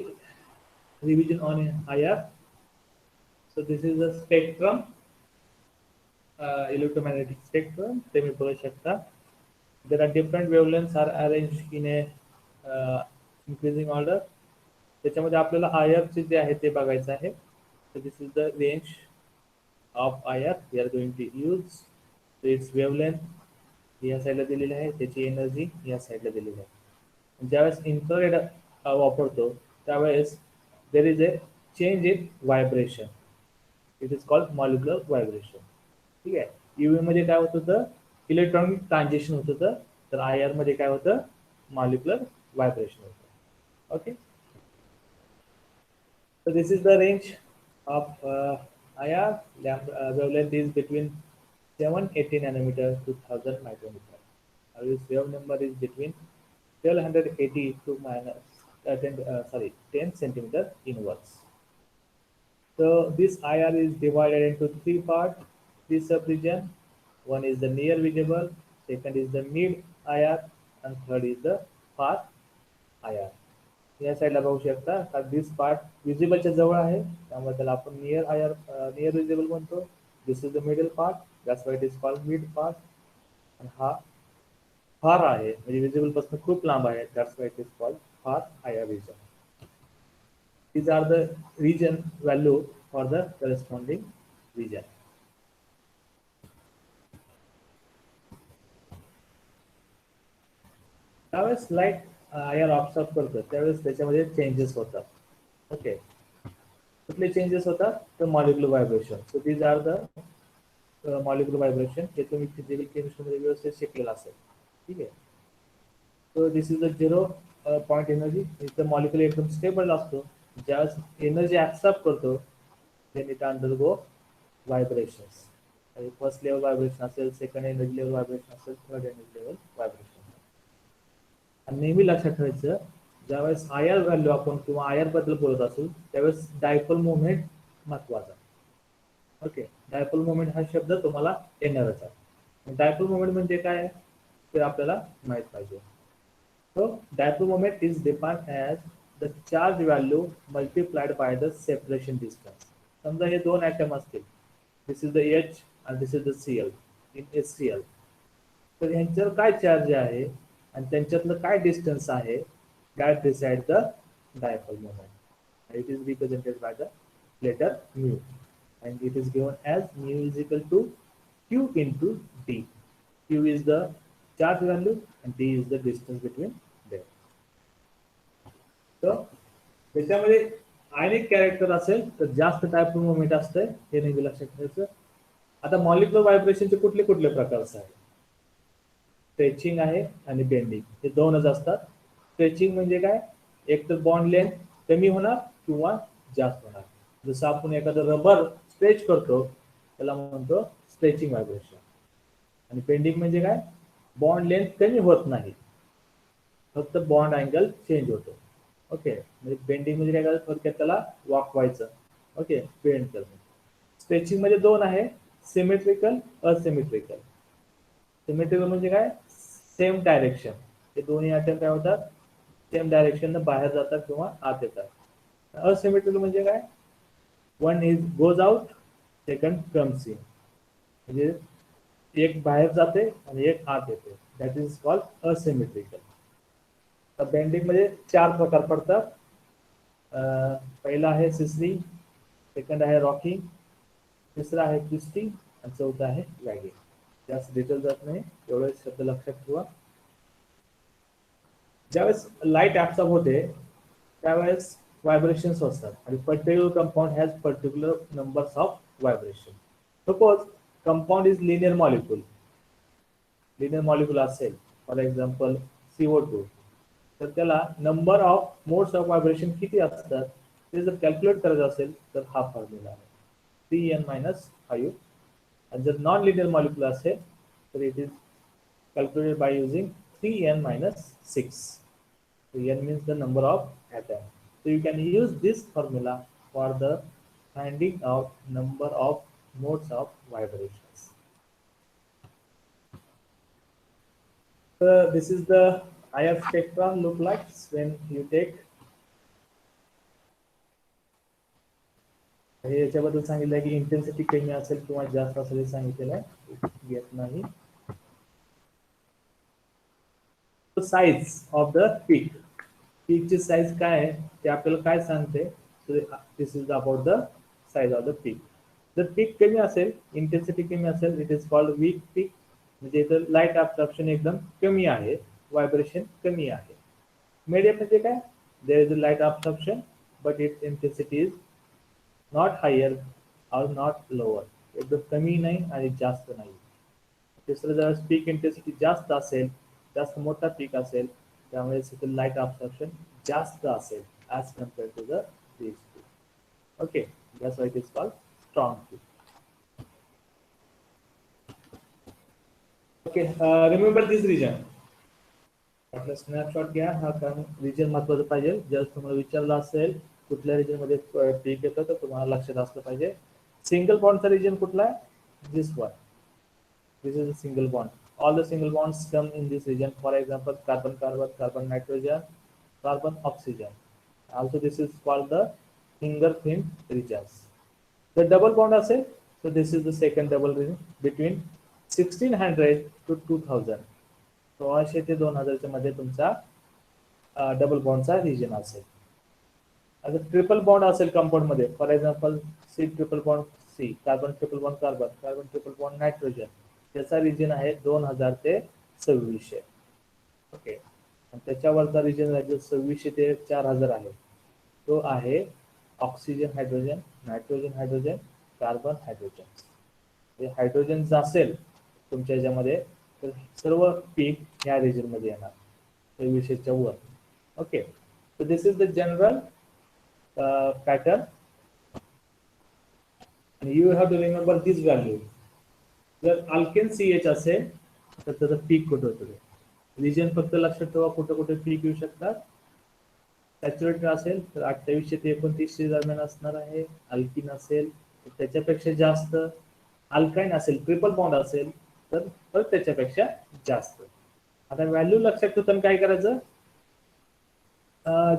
revision on IR. So this is the spectrum, electromagnetic spectrum. तुम्ही बघू शकता. There are different wavelengths are arranged in a increasing order. त्याच्यामध्ये आपल्याला IR चे जे आहे ते बघायचं आहे. So this is the range of IR we are going to use. So its wavelength या साईडला दिलेली आहे, त्याची एनर्जी या साईडला दिलेली आहे. ज्यावेळेस इन्फ्रारेड वापरतो त्यावेळेस there is a change in vibration. It is called molecular vibration. ठीक आहे. यूव्ही मध्ये काय होत होतं, इलेक्ट्रॉनिक ट्रान्झिशन होत होतं, तर IR मध्ये काय होतं, मॉलिक्युलर व्हायब्रेशन होतं. Okay. So this is the range of IR. Wavelength is between 780 nanometer to 1000 micrometer. Its wave number is between 1280 to minus 10 centimeter inwards. So this IR is divided into three parts. This subregion, one is the near visible, second is the mid IR, and third is the far IR. या साईडला बघू शकता का दिस पार्ट विजिबलच्या जवळ आहे, त्यामुळे त्याला आपण नियर IR नियर विजिबल म्हणतो. This is the middle part, that's why it is called mid part. आणि हा फार आहे म्हणजे विजिबल पासून खूप लांब आहे, that's why it is called far IR region. These are the region value for the corresponding region. त्यावेळेस लाईट IR ऑब्झर्व करतो त्यावेळेस त्याच्यामध्ये चेंजेस होतात. ओके. कुठले चेंजेस होतात, तर molecular vibration. So these are the molecular vibration. हे तुम्ही फिजिकल केमिस्ट्रीमध्ये व्यवस्थित शिकलेलं असेल. ठीक आहे. So this is the zero point energy. इथं मॉलिक्युल एकदम स्टेबल असतो. ज्यावेळेस एनर्जी ऍक्सेप्ट करतो then it undergo vibrations. First level vibration असेल, सेकंड एनर्जी लेवल व्हायब्रेशन असेल, थर्ड एनर्जी लेवल व्हायब्रेशन. आणि नेहमी लक्षात ठेवायचं, ज्यावेळेस IR व्हॅल्यू आपण किंवा IR बद्दल बोलत असू त्यावेळेस डायपोल मोमेंट महत्वाचा. ओके. डायपोल मोमेंट हा शब्द तुम्हाला येणारच आहे. डायपोल मोमेंट म्हणजे काय ते आपल्याला माहित पाहिजे. So dipole moment is defined as the charge value multiplied by the separation distance. समजा हे दोन ॲटम असतील, दिस इज द H आणि this is the Cl in HCl. तर ह्यांच्यावर काय चार्ज आहे आणि त्यांच्यातलं काय डिस्टन्स आहे that decide the dipole moment. It is represented by the letter mu and it is given as mu is equal to q into d. Q is the charge value and d is the distance between them. So त्याच्यामध्ये आयनिक कॅरेक्टर असेल तर जास्त टाइप मोमेंट असते, हे नेहमी लक्षात ठेवायचं. आता मॉलिक्युलर व्हायब्रेशनचे कुठले कुठले प्रकार आहेत? स्ट्रेचिंग आहे आणि बेंडिंग, हे दोनच असतात. स्ट्रेचिंग म्हणजे काय? एक तर बॉन्ड लेंथ कमी होणार किंवा जास्त होणार. जसं आपण एखादं रबर स्ट्रेच करतो त्याला म्हणतो स्ट्रेचिंग व्हायब्रेशन. आणि बेंडिंग म्हणजे काय? बॉन्ड लेंथ कमी होत नाही, फक्त बॉन्ड अँगल चेंज होतो. ओके, म्हणजे बेंडिंग म्हणजे काय करायचं, थोडक्यात त्याला वाकवायचं. ओके, बेंड करणं. स्ट्रेचिंग मध्ये दोन आहे, सिमेट्रिकल, असिमेट्रिकल. सिमेट्रिकल म्हणजे काय? सेम डायरेक्शन, हे दोन्ही आयटम काय होतात, सेम डायरेक्शन बाहेर जातात किंवा आत येतात. असिमेट्रिकल म्हणजे काय? One is goes out, second comes in, म्हणजे एक बाहेर जाते आणि एक आत येते. That is called asymmetrical. तर बेंडिंग मध्ये चार प्रकार पडतात. पहिला आहे सिसलिंग, सेकंड आहे रॉकिंग, तिसरा आहे ट्विस्टिंग आणि चौथा आहे वॅगिंग. जास्त डिटेल जात नाही, एवढे शब्द लक्षात ठेवा. ज्यावेळेस लाईट ऍब्सॉर्ब होते त्यावेळेस व्हायब्रेशन्स असतात आणि particular compound has particular numbers of vibration. Suppose compound is linear molecule, linear molecule असेल फॉर एक्झाम्पल CO2, तर त्याला number of modes of vibration किती असतात ते जर कॅल्क्युलेट करायचं असेल तर हा फॉर्म्युला आहे 3n-5. आणि जर नॉन लिनियर मॉलिक्यूल असेल तर it is calculated by using 3n-6. So n means the number of atoms. So you can use this formula for the finding out number of modes of vibrations. So this is the IR spectrum look like when you take. हे याच्याबद्दल सांगितलं की इंटेन्सिटी कमी असेल किंवा जास्त असेल सांगितलेलं आहे, घेत नाही. साइज ऑफ द पीक, पीकची साइज काय आहे ते आपल्याला काय सांगते. This is about the size of the peak. जर पीक कमी असेल, इंटेन्सिटी कमी असेल, it is called weak peak, म्हणजे इथं लाईट ऍब्सॉर्प्शन एकदम कमी आहे, व्हायब्रेशन कमी आहे. मीडियम म्हणजे काय? There is a light absorption but its intensity is not higher और नॉट लोअर, एकदम कमी नाही आणि जास्त नाही. तिसरं जर पीक इंटेन्सिटी जास्त असेल, जास्त मोठा पीक असेल, त्यामुळे तिथे लाईट ऍब्सॉर्प्शन जास्त असेल as compare to the peak. Okay, that's why it is called strong peak. Okay, remember this region. आपला स्नॅपशॉट घ्या, हा कारण रिजन महत्वाचं पाहिजे. जर तुम्हाला विचारलं असेल कुठल्या रिजन मध्ये पीक येतं तर तुम्हाला लक्षात असलं पाहिजे. सिंगल बॉन्डचा रिजन कुठला आहे? दिस one. This is a single bond. All the single bonds come in this region. For example, carbon carbon, carbon nitrogen, carbon oxygen. Also this is called the finger thin regions. The double bond असेल, so this is the second double region between 1600 to 2000. 1600 ते 2000 मध्ये तुमचा डबल बॉन्डचा रिजन असेल. आता ट्रिपल बॉन्ड असेल कंपाऊंड मध्ये, for example C triple bond C, carbon triple bond carbon, carbon triple bond nitrogen, त्याचा रिजन आहे 2000 ते 2600. ओके, आणि त्याच्यावरचा रिजन आहे जो 2600 ते 4000 आहे, तो आहे oxygen hydrogen, nitrogen hydrogen, carbon hydrogen. हे हायड्रोजन असेल तुमच्या ह्याच्यामध्ये तर सर्व पीक ह्या रिजन मध्ये येणार 2600च्या वर. Okay, so this is the general pattern. You have to remember this value. जर अल्केन CH असेल तर त्याचं पीक कुठं होतं, रिजन फक्त लक्षात ठेवा कुठं कुठे पीक येऊ शकतात. सॅच्युरेटेड असेल तर 2800 ते 2900 दरम्यान असणार आहे. अल्किन असेल तर त्याच्यापेक्षा जास्त. अल्काइन असेल, ट्रिपल बॉन्ड असेल तर त्याच्यापेक्षा जास्त. आता व्हॅल्यू लक्षात ठेवताना काय करायचं,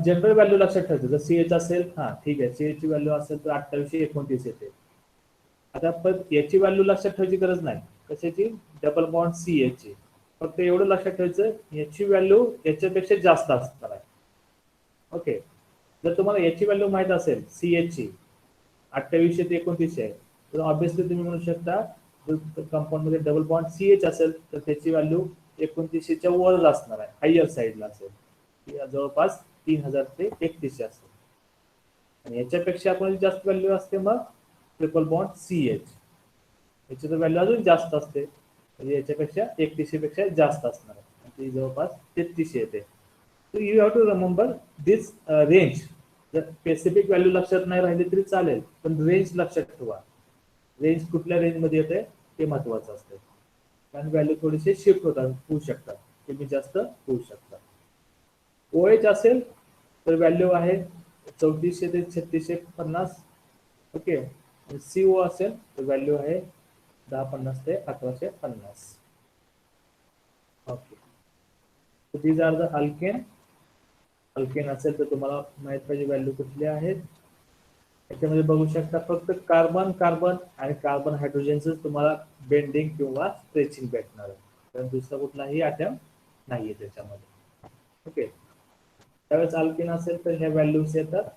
जनरल व्हॅल्यू लक्षात ठेवायचं. जर CH असेल, हा ठीक आहे, CH ची व्हॅल्यू असेल तर 2829 येते. आता पण याची व्हॅल्यू लक्षात ठेवायची गरज नाही. कशाची? डबल बॉन्ड CH ची. फक्त एवढं लक्षात ठेवायचं याची व्हॅल्यू याच्यापेक्षा जास्त असणार आहे. ओके, जर तुम्हाला याची व्हॅल्यू माहित असेल सीएच ची 2800 ते 2900 आहे, तर ऑब्विसली तुम्ही म्हणू शकता जर कंपाऊंड मध्ये डबल बॉन्ड सीएच असेल तर त्याची व्हॅल्यू 2900च्या वरच असणार आहे, हायर साईडला असेल, जवळपास 3000 ते 3100 असेल. आणि याच्यापेक्षा आपण जास्त व्हॅल्यू असते मग ट्रिपल बॉन्ड सीएच, याची तर व्हॅल्यू अजून जास्त असते, म्हणजे याच्यापेक्षा 3100 पेक्षा जास्त असणार आहे, ती जवळपास 3300 येते. So you have to remember this range. जर स्पेसिफिक व्हॅल्यू लक्षात नाही राहिली तरी चालेल, पण रेंज लक्षात ठेवा. रेंज कुठल्या रेंज मध्ये येते ते महत्वाचं असते, कारण व्हॅल्यू थोडीशी शिफ्ट होतात, होऊ शकतात, कमी जास्त होऊ शकतात. ओएच असेल तर व्हॅल्यू आहे 3400 ते 3650. ओके, सीओ असेल तर व्हॅल्यू आहे 1050 ते 1150. Okay, these are the alkane. Alkane असेल तर तुम्हाला माहित पाहिजे व्हॅल्यू कुठली आहेत. याच्यामध्ये बघू शकता फक्त कार्बन कार्बन आणि कार्बन हायड्रोजनच तुम्हाला बेंडिंग किंवा स्ट्रेचिंग भेटणार आहे, कारण दुसरा कुठलाही आयटम नाहीये त्याच्यामध्ये. ओके, त्यावेळेस अल्केन असेल तर ह्या व्हॅल्यूज येतात.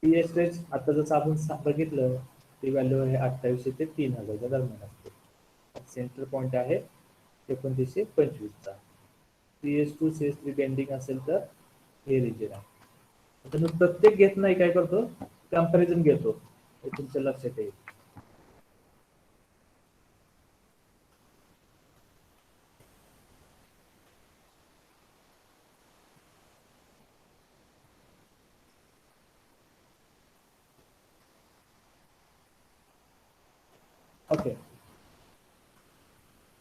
पीएच आता जसं आपण बघितलं ती व्हॅल्यू आहे 2800 ते 3000 दरम्यान असते. सेंटर पॉइंट आहे 2925 चा. CS2 CS3 बेंडिंग असेल तर हे रिजन आहे. आता मी प्रत्येक घेत नाही, काय करतो कंपॅरिझन घेतो, हे तुमच्या लक्षात येईल. ओके,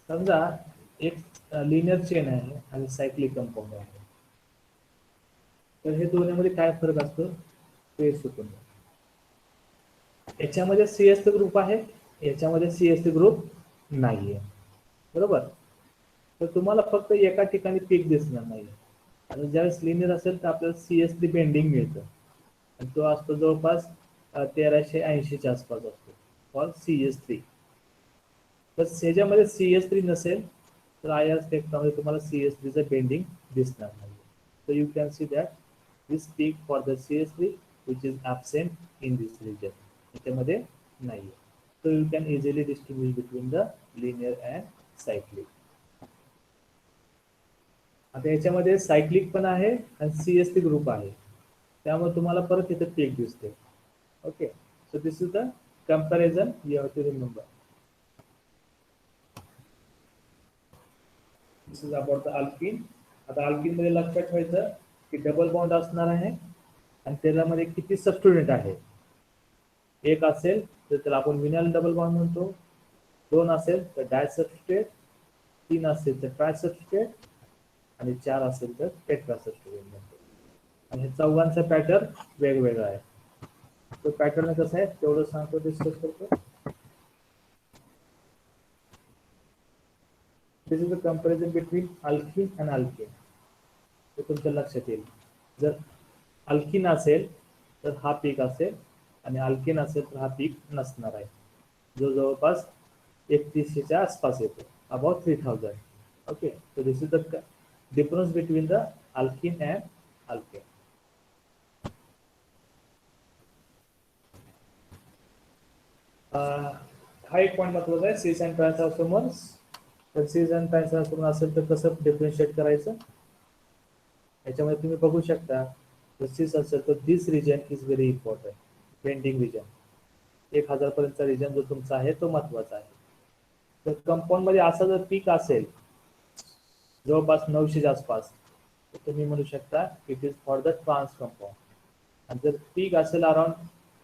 समजा एक लिनियर चेन आहे आणि सायक्लिक कंपाऊंड आहे, तर हे दोन्हीमध्ये काय फरक असतो ते शिकून. याच्यामध्ये सीएस ग्रुप आहे, याच्यामध्ये सीएस ग्रुप नाहीये, बरोबर. तर तुम्हाला फक्त एका ठिकाणी पीक दिसणार नाही, आणि ज्यावेळेस लिनियर असेल तर आपल्याला CS3 बेंडिंग मिळतं, आणि तो असतो जवळपास 1380च्या आसपास असतो फॉर CS3. तर ह्याच्यामध्ये CS3 नसेल तर आय आर स्पेक्ट्रामध्ये तुम्हाला CS3चं बेंडिंग दिसणार नाही. So you can see that this peak for the CS3 which is absent in this region, याच्यामध्ये नाहीये. So you can easily distinguish between the linear and cyclic. आता याच्यामध्ये सायक्लिक पण आहे आणि CS3 ग्रुप आहे, त्यामुळे तुम्हाला परत इथे पीक दिसते. Okay, so this is the comparison you have to remember. This is about the alkyne. आता अल्किन मध्ये लक्षात ठेवायचं की डबल बॉन्ड असणार आहे आणि त्याच्यामध्ये किती सबस्टिट्यूएंट आहे. एक असेल तर त्याला आपण विनाइल डबल बॉन्ड म्हणतो, 2 असेल तर डाय सबस्टिट्यूएंट, 3 असेल तर ट्राय सबस्टिट्यूएंट, आणि 4 असेल तर टेट्रा सबस्टिट्यूएंट म्हणतो. आणि हे चौघांचा पॅटर्न वेगवेगळा आहे. तो पॅटर्न कसं आहे तेवढं सांगतो, डिस्कस करतो. This is the comparison between alkyne and alkane. ते तुमच्या लक्षात येईल. जर अल्किन असेल तर हा पीक असेल आणि अल्केन असेल तर हा पीक नसणार आहे, जो जवळपास 3100च्या आसपास येतो, about 3000. Okay, so this is the difference between the alkene and alkane. हा एक पॉईंट महत्वाचा आहे, सीस अँड ट्रान्सफॉर्मर्स. तर सीस अँड ट्रान्सफॉर्मर असेल तर कसं डिफरन्शिएट करायचं, याच्यामध्ये तुम्ही बघू शकता. सीस असेल तर this region is very important, bending region 1000 पर्यंतचा रिजन जो तुमचा आहे तो महत्वाचा आहे. तर कंपाऊंड मध्ये असा जर पीक असेल जवळपास 900च्या आसपास, तर तुम्ही म्हणू शकता it is for the trans compound. आणि जर पीक असेल around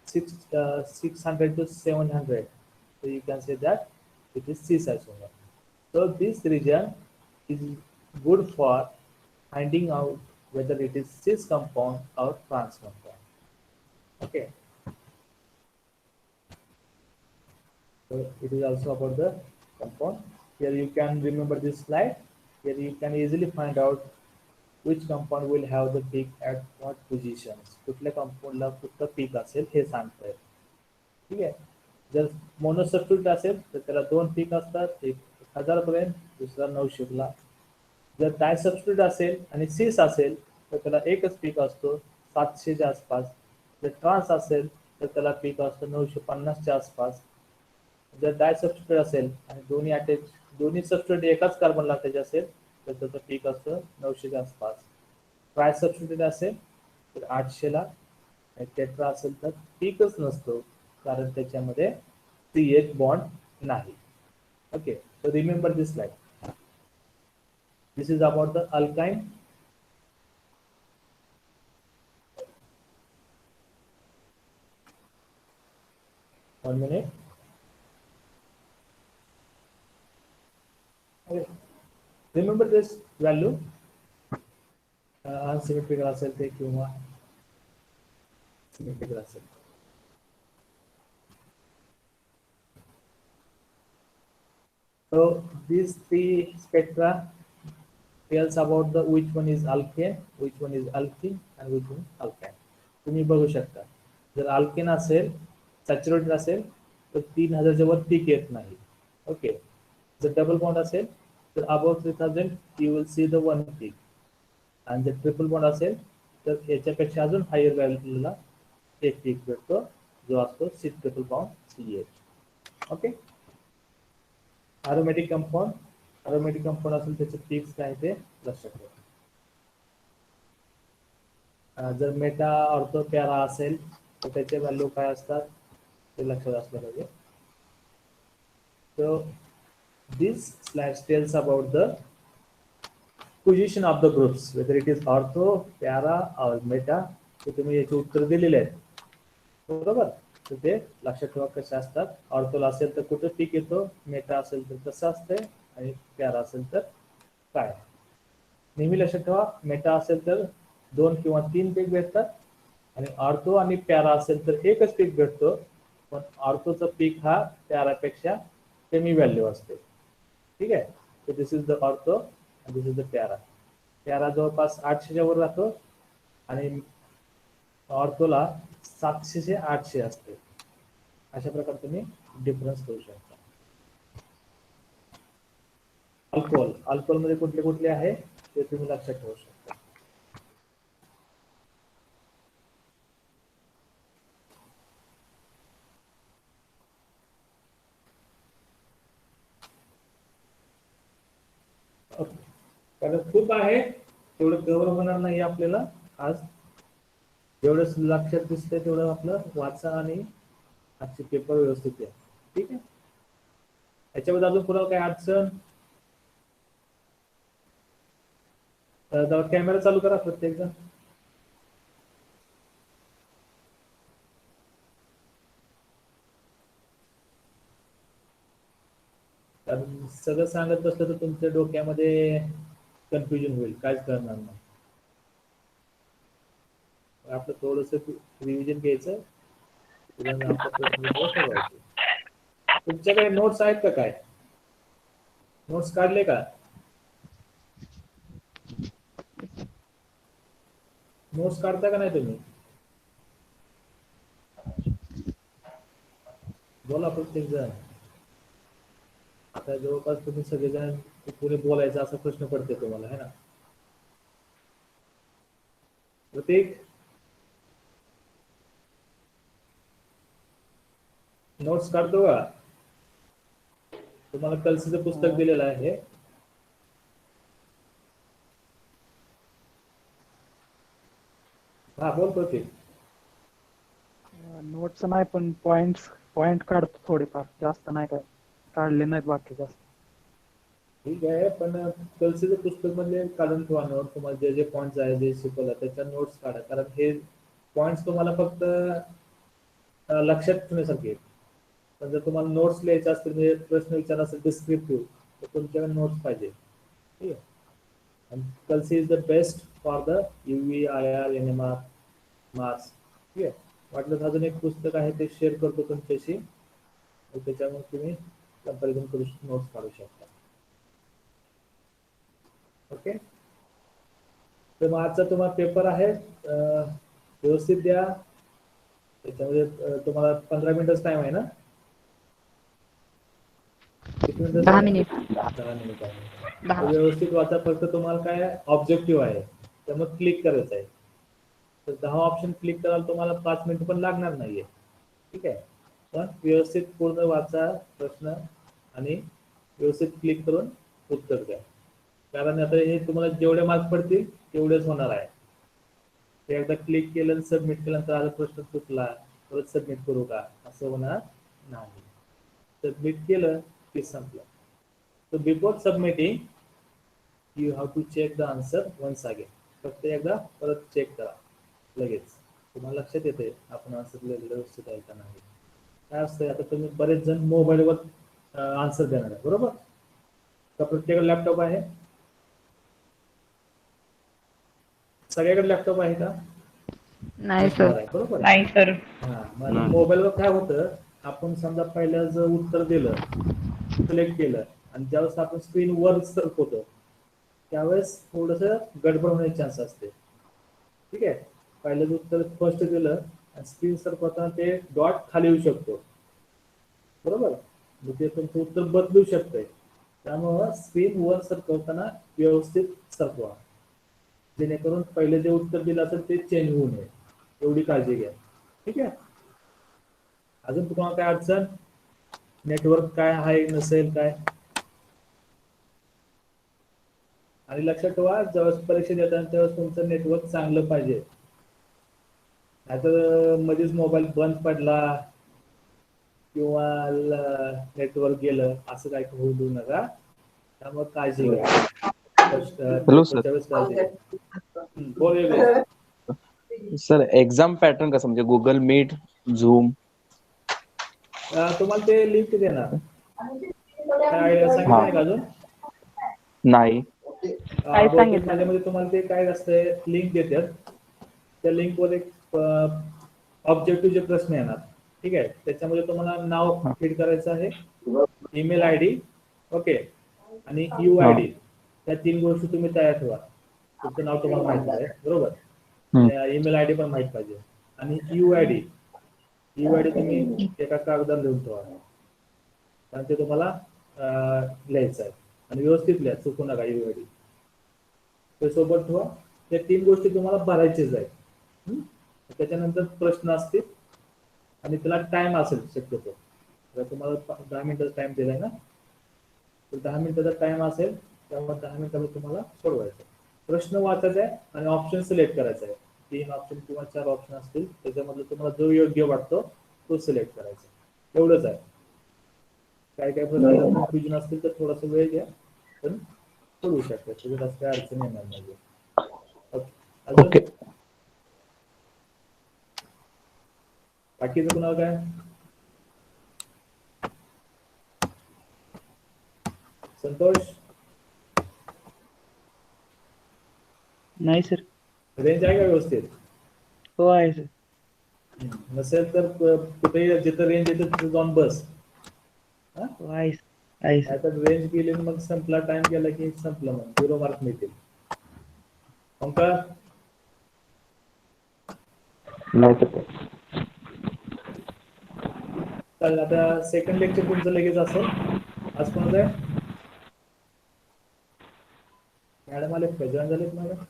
600 to 700, so you can say that it is cis isomer. So this region is good for finding out whether it is cis compound or trans compound. Okay, so it is also about the compound. Here you can remember this slide. Here you can easily find out which compound will have the peak at what positions. कुठल्या कंपाऊंडला कुठलं पीक असेल हे सांगता येईल. ठीक आहे. जर मोनोसब्स्टिट्यूट असेल तर त्याला 2 पीक असतात, एक 1000 पर्यंत, दुसरा 900 ला. जर डाय सबस्टिट्यूट असेल आणि सीस असेल तर त्याला एकच पीक असतो 700च्या आसपास. जर ट्रान्स असेल तर त्याला पीक असतो 950च्या आसपास. जर डाय सबस्टिट्यूट असेल आणि दोन्ही सबस्टिट्यूट एकाच कार्बनला त्याचे असेल तर त्याचं पीक असतं 900च्या आसपास. ट्राय सबस्टिट्यूट असेल तर 800ला. आणि टेट्रा असेल तर पीकच नसतो कारण त्याच्यामध्ये C1 बॉन्ड नाही. Okay, so remember this slide. This is about the alkyne. One minute. Okay. Remember this value. Unsymmetrical असेल ते किंवा symmetrical असेल. So these three spectra tells about the which one is alkane, which one is alkene and which one is alkyne. तुम्ही बघू शकता जर अल्केन असेल सॅच्युरेटेड असेल तर 3000च्या वर पीक येत नाही. ओके, जर डबल बॉन्ड असेल तर about 3000 you will see the one peak. आणि जर ट्रिपल बॉन्ड असेल तर याच्यापेक्षा अजून हायर व्हॅल्यूला एक पीक भेटतो जो असतो C triple bond CH. Okay, aromatic compound असेल त्याचे पीक्स काय ते लक्षात ठेवा. जर मेटा ऑर्थो पॅरा असेल तर त्याचे व्हॅल्यू काय असतात ते लक्षात असलं पाहिजे. So this slide tells about the position of the groups whether it is ortho para और मेटा. ते तुम्ही याचे उत्तर दिलेले आहेत बरोबर. तर ते लक्षात ठेवा कसे असतात. ऑर्थोला असेल तर कुठे पीक येतो, मेटा असेल तर कसं असतंय आणि पॅरा असेल तर काय. नेहमी लक्षात ठेवा मेटा असेल तर 2 किंवा 3 पीक भेटतात आणि ऑर्थो आणि पॅरा असेल तर एकच पीक भेटतो. पण ऑर्थोचं पीक हा पॅरापेक्षा कमी व्हॅल्यू असते. ठीक आहे, तर दिस इज द ऑर्थो आणि this is the para. Para जवळपास 800च्या वर राहतो आणि ऑर्थोला 700 ते 800 असते. अशा प्रकारे तुम्ही डिफरन्स करू शकता. अल्कोहोल मध्ये कुठले कुठले आहे ते तुम्ही लक्षात ठेवू शकता. कारण खूप आहे तेवढं कव्हर होणार नाही आपल्याला आज. जेवढं लक्षात दिसतंय तेवढं आपलं वाचा आणि आजचे पेपर व्यवस्थित आहे. ठीक आहे, याच्यामध्ये अजून पुन्हा काय अडचण. कॅमेरा चालू करा प्रत्येक जण. कारण सगळं सांगत बसलं तर तुमच्या डोक्यामध्ये कन्फ्युजन होईल, काहीच करणार नाही. आपलं थोडस रिव्हिजन घ्यायचं, तुमच्याकडे नोट्स आहेत का? काय नोट्स काढले का? नोट्स काढता का नाही तुम्ही? बोला प्रत्येक जण. आता जवळपास तुम्ही सगळेजण पुढे बोलायचा असा प्रश्न पडते तुम्हाला, है ना? प्रत्येक नोट्स काढतो का? तुम्हाला कलसीचं पुस्तक दिलेलं आहे. हा बोल प्रत्येक. नोट्स नाही पण पॉइंट काढतो थोडेफार, जास्त नाही काय काढले नाहीत बाकी जास्त. ठीक आहे, पण कलसीचं पुस्तक म्हणजे काढून ठेवा नोट. तुम्हाला जे जे पॉईंट्स आहे जे शिकवलं त्याच्या नोट्स काढा. कारण हे पॉईंट्स तुम्हाला फक्त लक्षात ठेवण्यासारखे. पण जर तुम्हाला नोट्स लिहायचे असतील म्हणजे प्रश्न विचार असेल डिस्क्रिप्टिव्ह तर तुमच्याकडे नोट्स पाहिजे. ठीक आहे, आणि Kalsi is the best for the UV IR NMR marks. ठीक आहे, वाटलं अजून एक पुस्तक आहे ते शेअर करतो तुमच्याशी, त्याच्यामुळे तुम्ही कंपॅरिझन करू नोट्स काढू शकता. ओके, तर मग आजचा तुम्हाला पेपर आहे, व्यवस्थित द्या. त्याच्यामध्ये तुम्हाला 15 मिनिटच टाइम आहे ना? किती मिनिटं 10 झाले? मिनिट 10 मिनिट आहे. 10 तर व्यवस्थित वाचा. फक्त तुम्हाला काय ऑब्जेक्टिव्ह आहे त्यामुळे क्लिक करायचं आहे. तर 10 ऑप्शन क्लिक करायला तुम्हाला 5 मिनिट पण लागणार नाहीये. ठीक आहे, पण व्यवस्थित पूर्ण वाचा प्रश्न आणि व्यवस्थित क्लिक करून उत्तर द्या. कारण आता हे तुम्हाला जेवढे मार्क्स पडतील तेवढेच होणार आहे. ते एकदा क्लिक केलं सबमिट केल्यानंतर आता प्रश्न चुकला परत सबमिट करू का असं होणार नाही. सबमिट केलं की संपलं. So before submitting, you have to check the answer once again. फक्त एकदा परत चेक करा लगेच. तुम्हाला लक्षात येते आपण आन्सर व्यवस्थित आहे का नाही. काय असतंय आता तुम्ही बरेच जण मोबाईलवर आन्सर देणार आहे बरोबर. तर प्रत्येकाला लॅपटॉप आहे. सगळ्याकडे लॅपटॉप आहे का? नाही नसणार सर. आहे बरोबर. नाही सर. हा मग मोबाईलवर काय होतं आपण समजा पहिल्या जर उत्तर दिलं सिलेक्ट केलं आणि ज्यावेळेस आपण स्क्रीन वर सरकवतो त्यावेळेस थोडस गडबड होण्याचे चान्स असते. ठीक आहे, पहिलं उत्तर फर्स्ट दिलं आणि स्क्रीन सरकवताना ते डॉट खाली येऊ शकतो बरोबर. मग ते तुमचं उत्तर बदलू शकतंय. त्यामुळं स्क्रीन वर सरकवताना व्यवस्थित सरकवा जेणेकरून पहिले जे उत्तर दिलं असेल ते चेंज होऊ नये एवढी काळजी घ्या. ठीक आहे, अजून तुम्हाला काय अडचण नेटवर्क काय आहे नसेल काय. आणि लक्षात ठेवा ज्यावेळेस परीक्षा देताना त्यावेळेस तुमचं नेटवर्क चांगलं पाहिजे. नाहीतर मध्येच मोबाईल बंद पडला किंवा नेटवर्क गेलं असं काही होऊ देऊ नका. त्यामुळे काळजी घ्या. Hello sir. पेपरच्या वेळेस काळजी घ्या. बोल योगेश. सर एक्झाम पॅटर्न कसं म्हणजे गुगल मीट झूम तुम्हाला ते लिंक देणार. काय सांगितलं हा नाही का अजून? नाही काय बहुतेक सांगितलं? माझ्यामध्ये तुम्हाला ते काय असतंय लिंक देतात. त्या लिंकवर एक ऑब्जेक्टिव्हचे प्रश्न येणार. ठीक आहे, त्याच्यामध्ये तुम्हाला नाव फीड करायचं आहे, ईमेल आय डी, ओके, आणि यू आय डी. त्या 3 गोष्टी तुम्ही तयार ठेवा. तुमचं नाव तुम्हाला माहिती आहे बरोबर. ईमेल आय डी पण माहित पाहिजे आणि you I D. You I D तुम्ही एका कागदावर लिहून ठेवा कारण ते तुम्हाला लिहायचं आहे आणि व्यवस्थित लिहा चुकू नका. यू आय डी ते सोबत ठेवा. त्या 3 गोष्टी तुम्हाला भरायचीच आहेत. त्याच्यानंतर प्रश्न असतील आणि त्याला टाइम असेल शक्यतो. जर तुम्हाला 10 मिनिटाचा टाइम दिलाय ना तर 10 मिनिटाचा टाइम असेल त्यामुळे 10 मिनिटामध्ये तुम्हाला सोडवायचं. प्रश्न वाचायचा आहे आणि ऑप्शन सिलेक्ट करायचा आहे. 3 ऑप्शन किंवा 4 ऑप्शन असतील त्याच्यामधलं तुम्हाला जो योग्य वाटतो तो सिलेक्ट करायचा. एवढंच आहे. काय काय प्रश्न कन्फ्युजन असतील तर थोडासा वेळ घ्या पण सोडवू शकता. त्याच्यात असं काय अडचण येणार नाही. ओके. बाकीचं कुणाला काय? संतोष नाही सर. रेंज आहे का व्यवस्थित? हो आहे सर. नसेल तर कुठेही जिथं रेंज येते तिथे जाऊन बस. हो आहे सर. नाहीतर रेंज गेली मग संपला टाइम गेला की संपलं मग 0 मार्क मिळतील. ओंकार नाही सर. चालेल. आता सेकंड लेक्चर तुमचं लगेच असेल. आज कोणाचं आहे? मॅडम आले का? जॉईन झालेत मॅडम?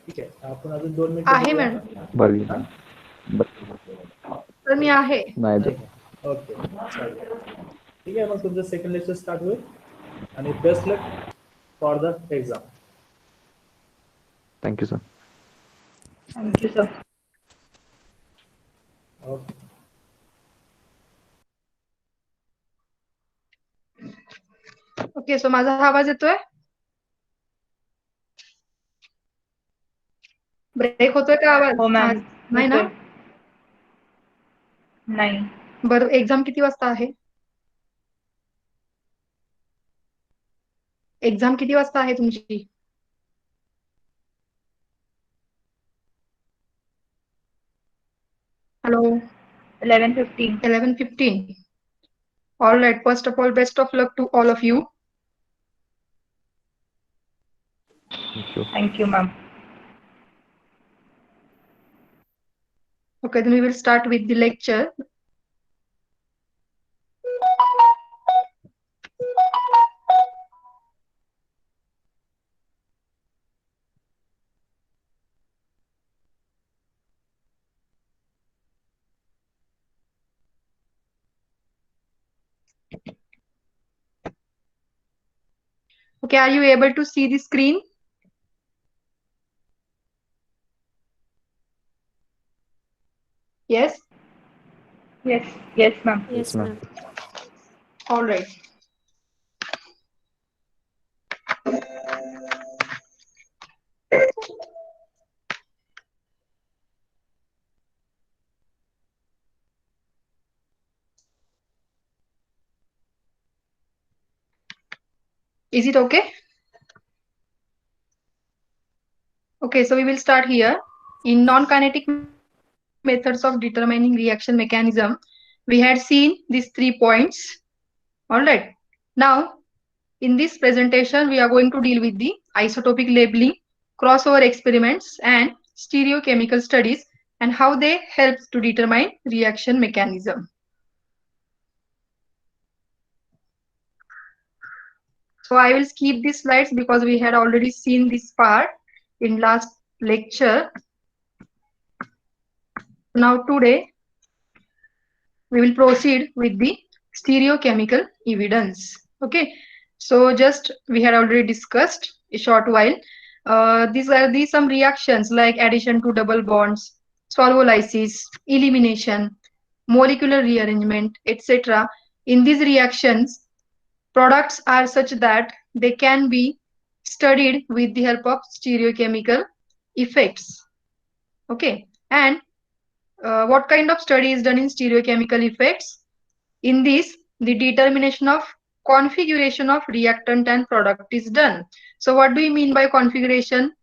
ठीक आहे, आपण अजून 2 मिनिटं आहे बघूया. मॅडम. बरं तर मी आहे. नाही नाही का? ओके चालेल. ठीक आहे, मग तुमचं सेकंड लेक्चर स्टार्ट होईल आणि best luck for the exam. Thank you sir. Thank you sir. Okay. Okay, so माझा हा आवाज येतोय? ब्रेक होतोय का आवाज? हो मॅम. नाही ना? नाही. बरं, एक्झाम किती वाजता आहे? एक्झाम किती वाजता आहे तुमची? Hello. 11:15. 11:15. All right. First of all, best of luck to all of you. Thank you. Thank you ma'am. Okay, then we will start with the lecture. Okay, are you able to see the screen? Yes? Yes. Yes, ma'am. Yes, ma'am. All right. Is it okay? Okay, so we will start here. In non-kinetic methods of determining reaction mechanism, we had seen these 3 points. All right. Now, in this presentation, we are going to deal with the isotopic labeling, crossover experiments, and stereochemical studies, and how they help to determine reaction mechanism. So I will skip these slides because we had already seen this part in last lecture. Now today we will proceed with the stereochemical evidence. Okay, so just we had already discussed a short while. These are some reactions like addition to double bonds, solvolysis, elimination, molecular rearrangement, etc. In these reactions, products are such that they can be studied with the help of stereochemical effects. Okay, and what kind of study is done in stereochemical effects? In this, the determination of configuration of reactant and product is done. So what do you mean by configuration?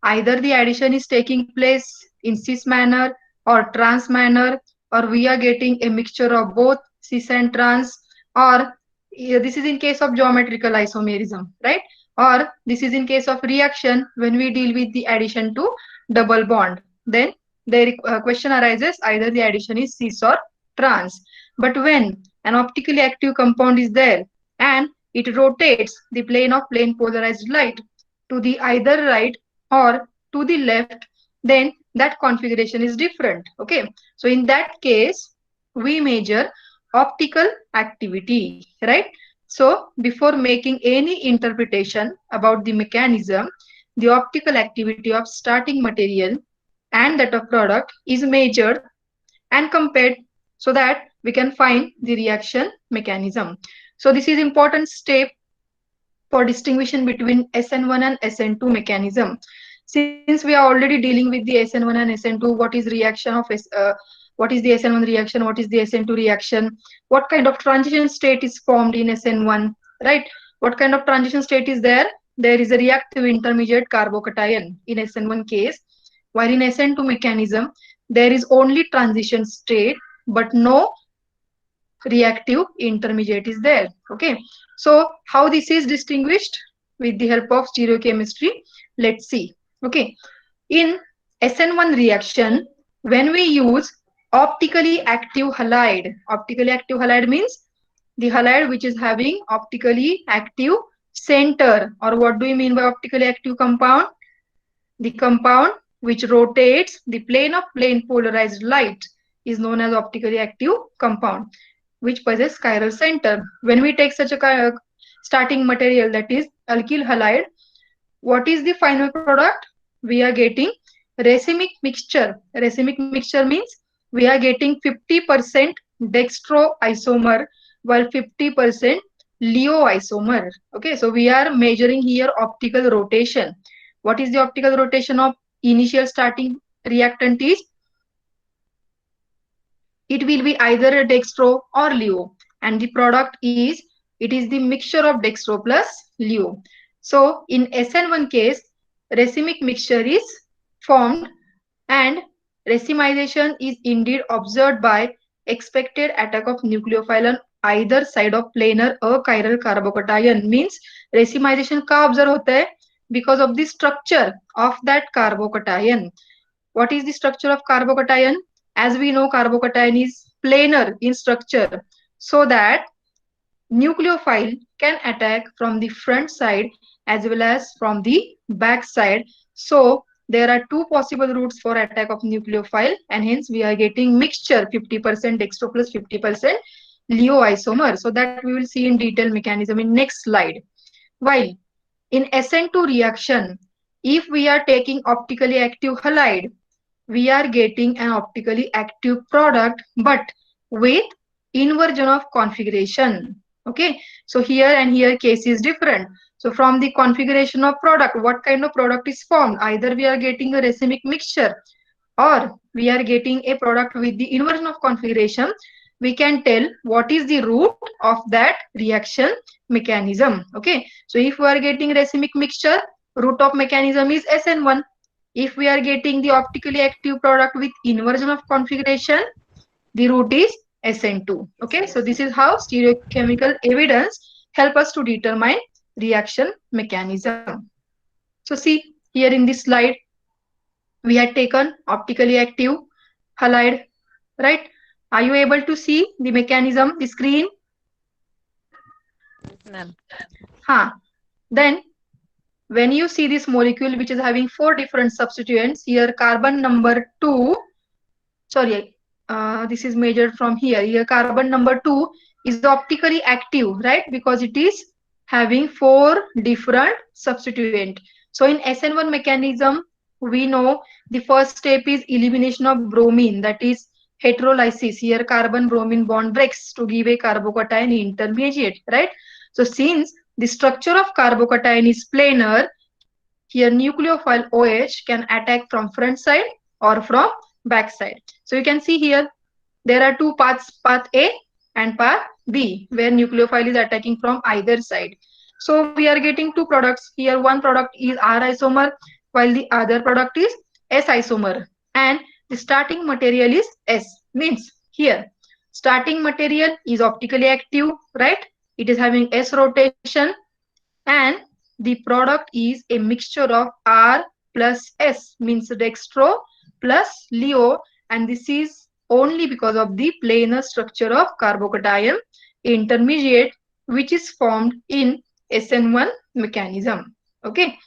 Either the addition is taking place in cis manner or trans manner, or we are getting a mixture of both cis and trans, or this is in case of geometrical isomerism, right? Or this is in case of reaction when we deal with the addition to double bond. Then the question arises, either the addition is cis or trans. But when an optically active compound is there and it rotates the plane of plane polarized light to the either right or to the left, then that configuration is different. Okay, so in that case we measure optical activity, right? So before making any interpretation about the mechanism, the optical activity of starting material and that of product is measured and compared so that we can find the reaction mechanism. So this is important step for distinguishing between SN1 and SN2 mechanism. Since we are already dealing with the SN1 and SN2, what is reaction of what is the SN1 reaction, what is the SN2 reaction, what kind of transition state is formed in SN1, right? What kind of transition state is there? There is a reactive intermediate carbocation in SN1 case, while in SN2 mechanism, there is only transition state, but no reactive intermediate is there. Okay, so how this is distinguished with the help of stereochemistry, let's see. Okay, in SN1 reaction, when we use optically active halide means the halide which is having optically active center. Or what do you mean by optically active compound? The compound which rotates the plane of plane polarized light is known as optically active compound, which possess chiral center. When we take such a starting material, that is alkyl halide, what is the final product? We are getting racemic mixture. Racemic mixture means we are getting 50% dextro isomer while 50% Leo isomer. Okay, so we are measuring here optical rotation. What is the optical rotation of initial starting reactant is? It will be either a dextro or Leo, and the product is, it is the mixture of dextro plus Leo. So in SN1 case, racemic mixture is formed and racemization is indeed observed by expected attack of nucleophile on either side of planar achiral carbocation. Means racemization का observe होता है? Because of the structure of that carbocation. What is the structure of carbocation? As we know, carbocation is planar in structure, so that nucleophile can attack from the front side as well as from the back side. So there are two possible routes for attack of nucleophile, and hence we are getting mixture 50% dextro plus 50% Leo isomer. So that we will see in detail mechanism in next slide. While in SN2 reaction, if we are taking optically active halide, we are getting an optically active product but with inversion of configuration. Okay, so here and here case is different. So from the configuration of product, what kind of product is formed? Either we are getting a racemic mixture or we are getting a product with the inversion of configuration. We can tell what is the root of that reaction mechanism. Okay, so if we are getting racemic mixture, root of mechanism is SN1. If we are getting the optically active product with inversion of configuration, the root is SN2. Okay, so this is how stereochemical evidence help us to determine reaction mechanism. So see here in this slide, we had taken optically active halide, right? Are you able to see the mechanism, the screen? Ma'am. Then when you see this molecule which is having 4 different substituents, here carbon number 2, sorry, this is measured from here. Here carbon number 2 is optically active, right? Because it is having 4 different substituent. So in SN1 mechanism, we know the first step is elimination of bromine, that is heterolysis. Here carbon bromine bond breaks to give a carbocation intermediate, right? So since the structure of carbocation is planar, here nucleophile OH can attack from front side or from back side. So you can see here there are two paths, path A and path B, where nucleophile is attacking from either side. So we are getting two products. Here one product is R isomer while the other product is S isomer. And the starting material is S. Means here starting material is optically active, right? It is having S rotation and the product is a mixture of R plus S, means dextro plus Leo, and this is only because of the planar structure of carbocation intermediate which is formed in SN1 mechanism. Okay,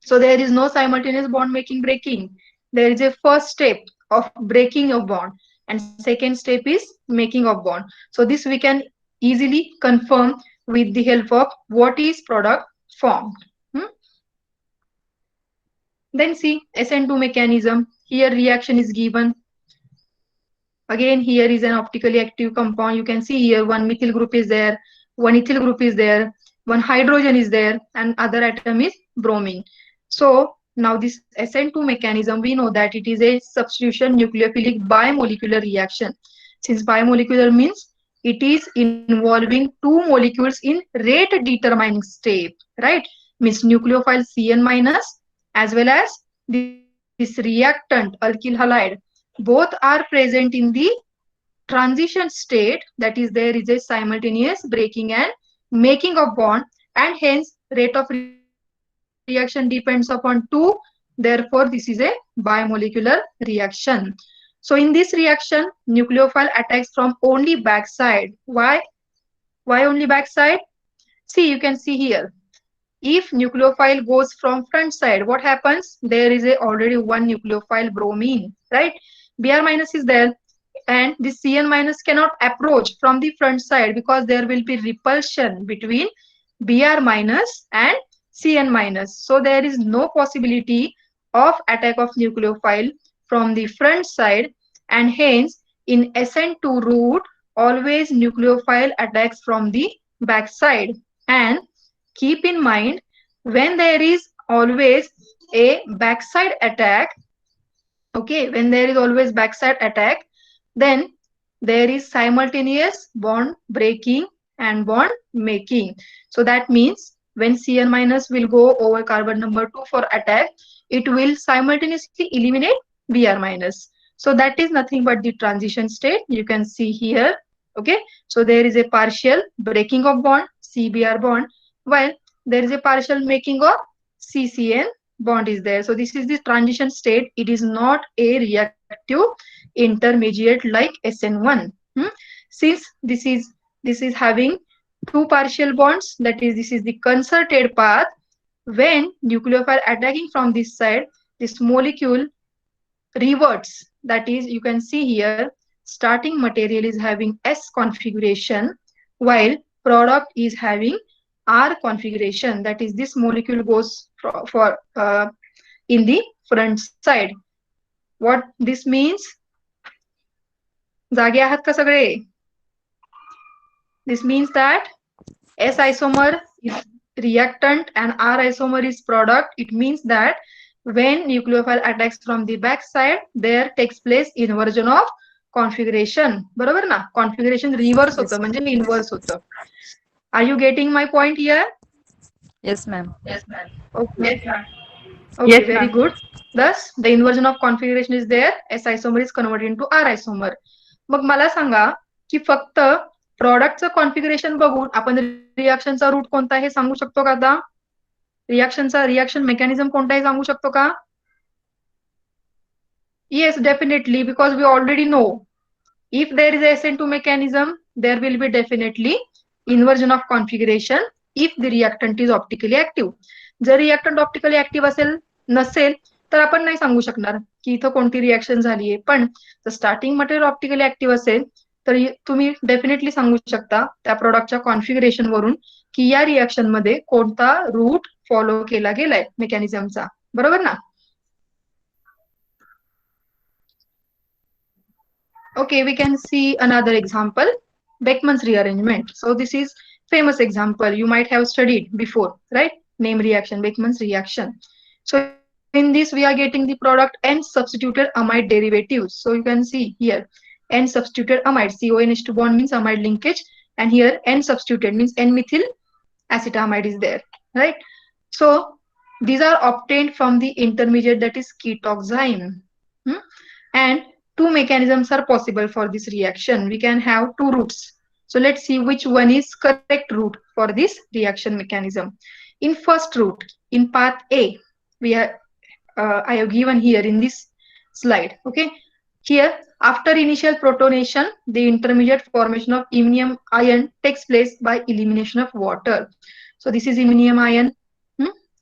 so there is no simultaneous bond making breaking. There is a first step of breaking of bond and second step is making of bond. So this we can easily confirm with the help of what is product formed. Hmm? Then see SN2 mechanism. Here reaction is given. Again, here is an optically active compound. You can see here one methyl group is there, one ethyl group is there, one hydrogen is there, and other atom is bromine. So now this SN2 mechanism, we know that it is a substitution nucleophilic bimolecular reaction. Since bimolecular means it is involving two molecules in rate determining step, right? Means nucleophile CN minus as well as this reactant alkyl halide, both are present in the transition state, that is there is a simultaneous breaking and making of bond, and hence rate of reaction depends upon 2. Therefore this is a bimolecular reaction. So in this reaction nucleophile attacks from only backside. Why only backside? See, you can see here, if nucleophile goes from front side, what happens? There is a already one nucleophile bromine, right? Br minus is there, and this Cn minus cannot approach from the front side because there will be repulsion between Br minus and Cn minus. So there is no possibility of attack of nucleophile from the front side, and hence in SN2 route always nucleophile attacks from the back side. And keep in mind, when there is always a backside attack, okay, when there is always backside attack, then there is simultaneous bond breaking and bond making. So that means when Cn minus will go over carbon number 2 for attack, it will simultaneously eliminate Br minus. So that is nothing but the transition state. You can see here. Okay, so there is a partial breaking of bond, Cbr bond, while there is a partial making of CCN bond is there. So this is the transition state. It is not a reactive intermediate like SN1. Since this is having two partial bonds, that is this is the concerted path. When nucleophile attacking from this side, this molecule reverts. That is, you can see here starting material is having S configuration while product is having R configuration, that is this molecule goes for in the front side. What this means? जागे आहात का सगळे? This means that S isomer is reactant and R isomer is product. It means that when nucleophile attacks from the back side, there takes place inversion of configuration. बरोबर ना? Configuration reverse होतं म्हणजे inverse होतं. Are you getting my point here? Yes, ma'am. Okay. Yes, ma'am. Okay, Yes, very ma'am. good. Thus, the inversion of configuration is there. S isomer is converted into R isomer. मग मला सांगा की फक्त प्रॉडक्टचं कॉन्फिगरेशन बघून आपण रिॲक्शनचा रूट कोणता आहे सांगू शकतो का आता? रिॲक्शन मेकॅनिझम कोणता आहे सांगू शकतो का? Yes, definitely, because we already know if there is a SN2 mechanism, there will be definitely inversion of configuration if the reactant is optically active. जर रिॲक्टंट ऑप्टिकली ऍक्टिव्ह नसेल तर आपण नाही सांगू शकणार की इथं कोणती रिॲक्शन झाली आहे. पण स्टार्टिंग मटेरियल ऑप्टिकली ऍक्टिव्ह असेल तर तुम्ही डेफिनेटली सांगू शकता त्या प्रोडक्टच्या कॉन्फिगरेशन वरून की या रिॲक्शन मध्ये कोणता रूट फॉलो केला गेलाय मेकॅनिझमचा. बरोबर ना? Okay, we can see another example, Beckmann's rearrangement. So this is famous example you might have studied before, right? Name reaction, Beckmann's reaction. So in this we are getting the product N substituted amide derivatives. So you can see here N substituted amide, CONH2 bond means amide linkage, and here N substituted means N-methyl acetamide is there, right? So these are obtained from the intermediate that is ketoxime. And two mechanisms are possible for this reaction. We can have two routes. So let's see which one is correct route for this reaction mechanism. In first route, in path A, I have given here in this slide. Okay, here after initial protonation, the intermediate formation of iminium ion takes place by elimination of water. So this is iminium ion.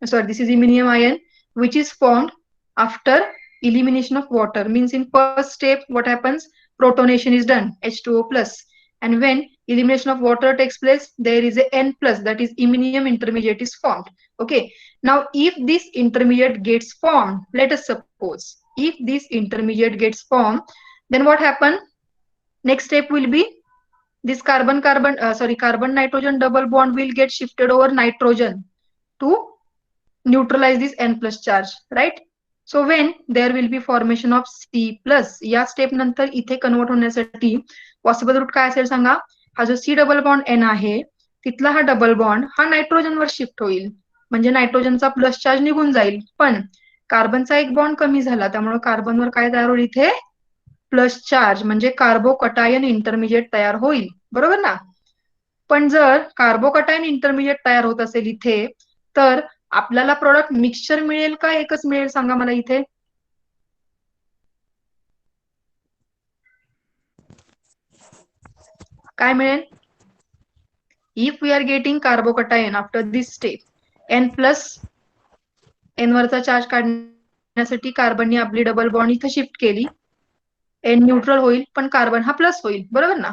This is iminium ion which is formed after elimination of water. Means in first step what happens? Protonation is done, H2O plus, and when elimination of water takes place, there is a N plus, that is iminium intermediate is formed. Okay, now if this intermediate gets formed, let us suppose if this intermediate gets formed, then what happen? Next step will be this carbon nitrogen double bond will get shifted over nitrogen to neutralize this N plus charge, right? So when there will be formation of C plus, या स्टेप नंतर इथे कन्वर्ट होण्यासाठी पॉसिबल रूट काय असेल सांगा? हा जो C डबल बॉन्ड N आहे तिथला हा डबल बॉन्ड हा नायट्रोजनवर शिफ्ट होईल, म्हणजे नायट्रोजनचा प्लस चार्ज निघून जाईल. पण कार्बनचा एक बॉन्ड कमी झाला त्यामुळे कार्बनवर काय तयार होईल? इथे प्लस चार्ज म्हणजे कार्बोकटायन इंटरमिजिएट तयार होईल. बरोबर ना? पण जर कार्बोकटायन इंटरमिजिएट तयार होत असेल इथे तर आपल्याला प्रोडक्ट मिक्सचर मिळेल का एकच मिळेल सांगा मला इथे? काय मिळेल? If we are getting carbocation after this step N plus N वरचा चार्ज काढण्यासाठी कार्बनने आपली डबल बॉन्ड इथे शिफ्ट केली, N न्यूट्रल होईल पण कार्बन हा प्लस होईल. बरोबर ना?